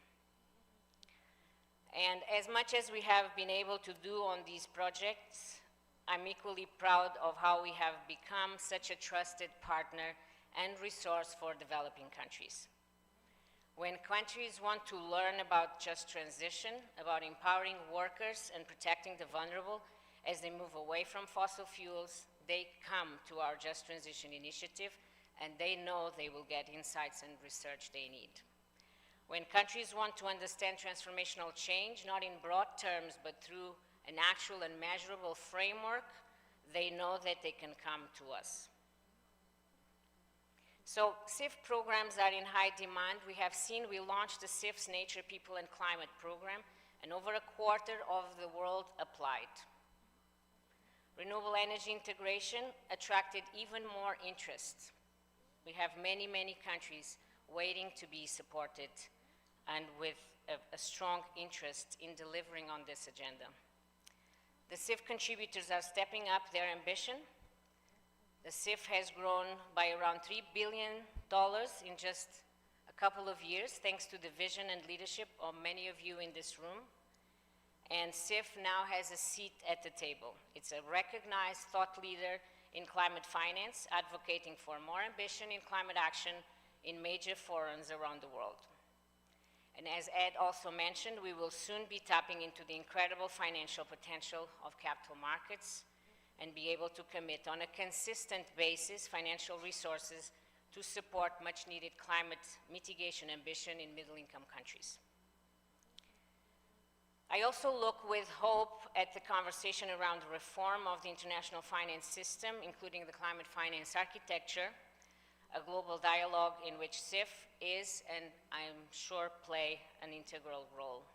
And as much as we have been able to do on these projects, I'm equally proud of how we have become such a trusted partner and resource for developing countries. When countries want to learn about just transition, about empowering workers and protecting the vulnerable as they move away from fossil fuels, they come to our Just Transition initiative, and they know they will get insights and research they need. When countries want to understand transformational change, not in broad terms, but through an actual and measurable framework, they know that they can come to us. So CIF programs are in high demand. We have seen we launched the CIF's Nature, People and Climate program, and over a quarter of the world applied. Renewable energy integration attracted even more interest. We have many, many countries waiting to be supported and with a strong interest in delivering on this agenda. The CIF contributors are stepping up their ambition. The CIF has grown by around $3 billion in just a couple of years, thanks to the vision and leadership of many of you in this room. And SIF now has a seat at the table. It's a recognized thought leader in climate finance, advocating for more ambition in climate action in major forums around the world. And as Ed also mentioned, we will soon be tapping into the incredible financial potential of capital markets and be able to commit on a consistent basis financial resources to support much needed climate mitigation ambition in middle-income countries. I also look with hope at the conversation around the reform of the international finance system, including the climate finance architecture, a global dialogue in which SIF is, and I'm sure play, an integral role.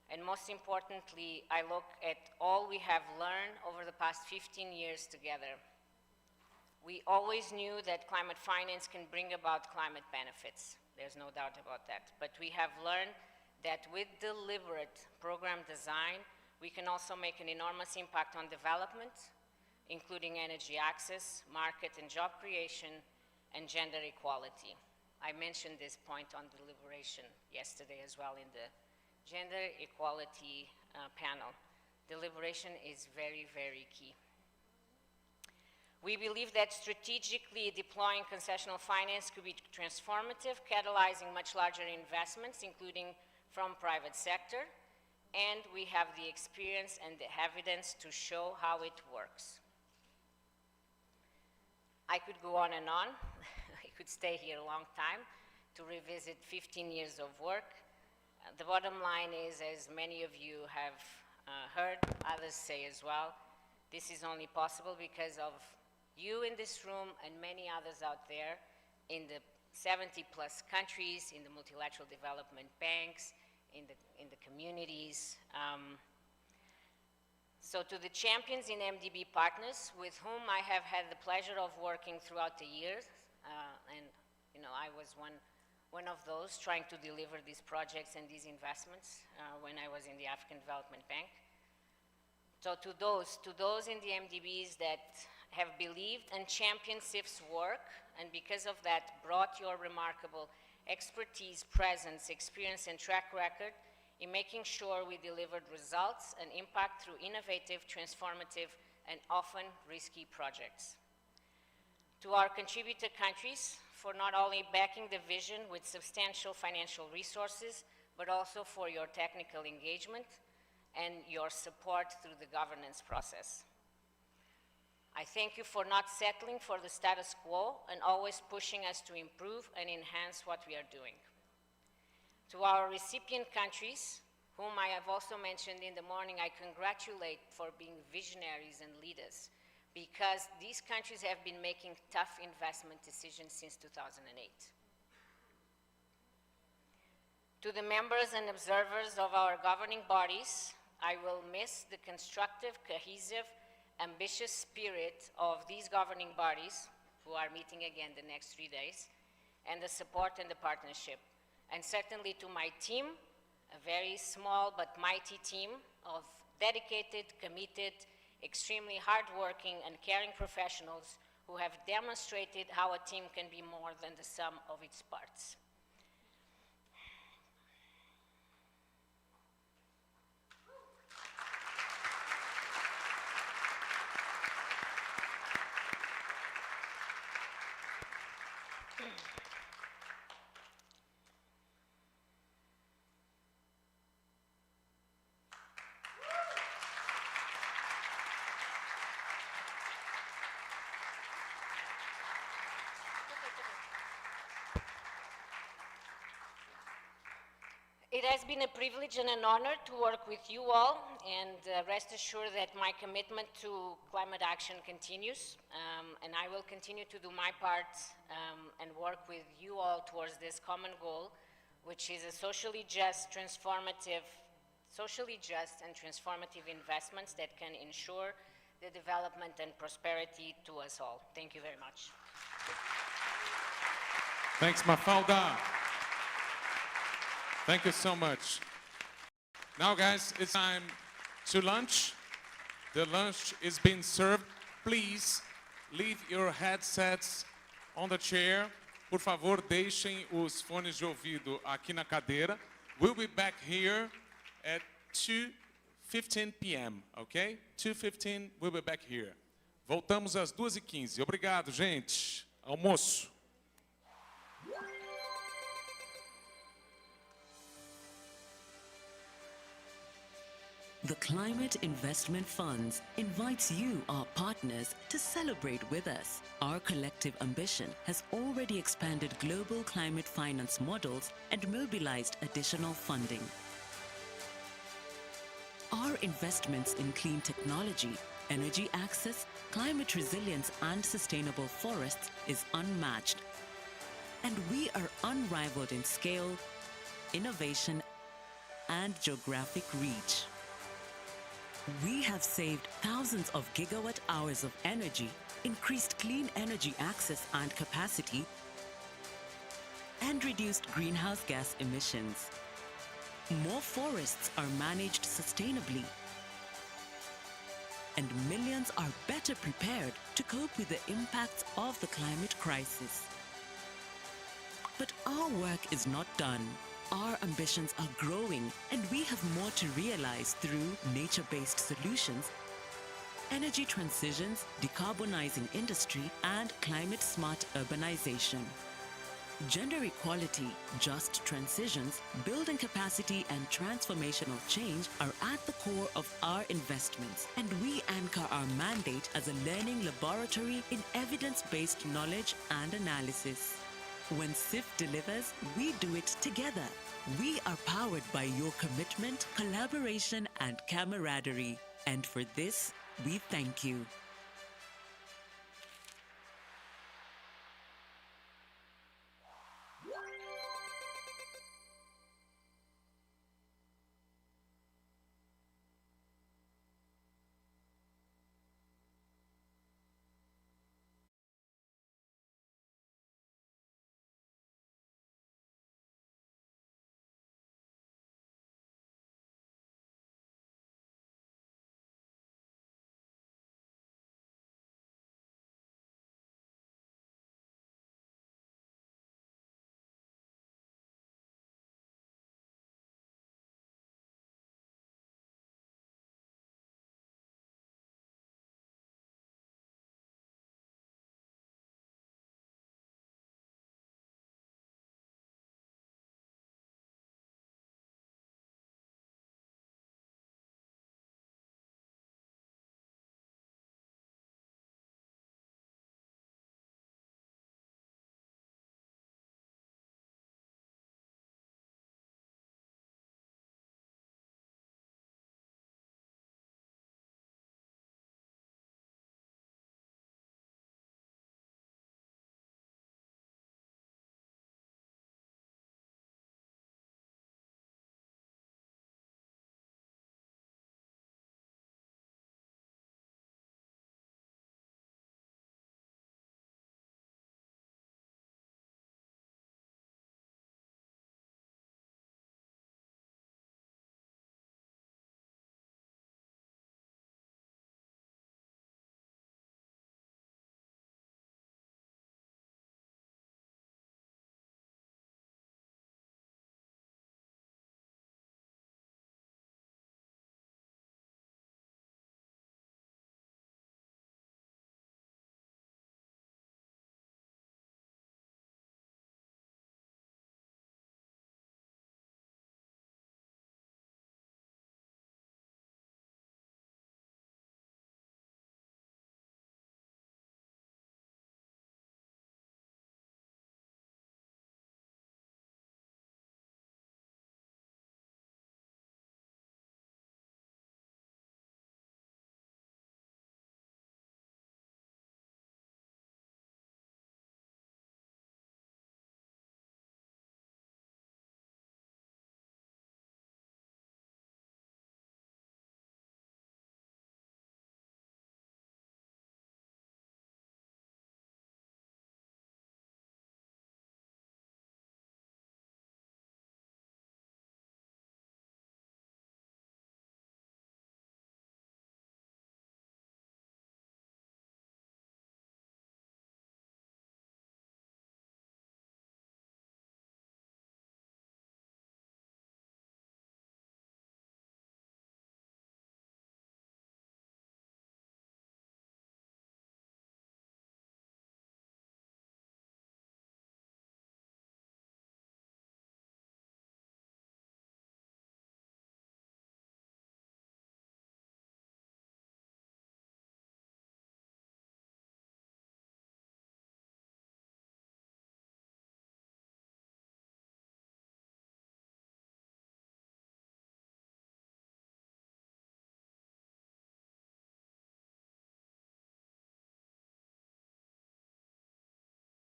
And most importantly, I look at all we have learned over the past 15 years together. We always knew that climate finance can bring about climate benefits. There's no doubt about that. But we have learned that with deliberate program design, we can also make an enormous impact on development, including energy access, market and job creation, and gender equality. I mentioned this point on deliberation yesterday as well in the gender equality panel. Deliberation is very, very key. We believe that strategically deploying concessional finance could be transformative, catalyzing much larger investments, including from private sector, and we have the experience and the evidence to show how it works. I could go on and on. I could stay here a long time to revisit 15 years of work. The bottom line is, as many of you have heard others say as well, this is only possible because of you in this room and many others out there in the 70+ countries, in the multilateral development banks, in the communities. So to the champions in MDB partners with whom I have had the pleasure of working throughout the years, and I was one of those trying to deliver these projects and these investments when I was in the African Development Bank. So to those in the MDBs that have believed and championed SIF's work, and because of that brought your remarkable expertise, presence, experience, and track record in making sure we delivered results and impact through innovative, transformative, and often risky projects. To our contributor countries for not only backing the vision with substantial financial resources, but also for your technical engagement and your support through the governance process. I thank you for not settling for the status quo and always pushing us to improve and enhance what we are doing. To our recipient countries, whom I have also mentioned in the morning, I congratulate for being visionaries and leaders, because these countries have been making tough investment decisions since 2008. To the members and observers of our governing bodies, I will miss the constructive, cohesive, ambitious spirit of these governing bodies, who are meeting again the next 3 days, and the support and the partnership. And certainly to my team, a very small but mighty team of dedicated, committed, extremely hardworking and caring professionals who have demonstrated how a team can be more than the sum of its parts. It has been a privilege and an honor to work with you all, and rest assured that my commitment to climate action continues, and I will continue to do my part and work with you all towards this common goal, which is a socially just and transformative investments that can ensure the development and prosperity to us all. Thank you very much. Thanks, Mafalda. Thank you so much. Now, guys, it's time to lunch. The lunch is being served. Please leave your headsets on the chair. Por favor, deixem os fones de ouvido aqui na cadeira. We'll be back here at 2:15 p.m., ok? 2:15, we'll be back here. Voltamos às 2:15. Obrigado, gente. Almoço. The Climate Investment Funds invites you, our partners, to celebrate with us. Our collective ambition has already expanded global climate finance models and mobilized additional funding. Our investments in clean technology, energy access, climate resilience and sustainable forests is unmatched. And we are unrivaled in scale, innovation, and geographic reach. We have saved thousands of gigawatt hours of energy, increased clean energy access and capacity, and reduced greenhouse gas emissions. More forests are managed sustainably, and millions are better prepared to cope with the impacts of the climate crisis. But our work is not done. Our ambitions are growing, and we have more to realize through nature-based solutions, energy transitions, decarbonizing industry, and climate-smart urbanization. Gender equality, just transitions, building capacity, and transformational change are at the core of our investments, and we anchor our mandate as a learning laboratory in evidence-based knowledge and analysis. When SIF delivers, we do it together. We are powered by your commitment, collaboration, and camaraderie. And for this, we thank you.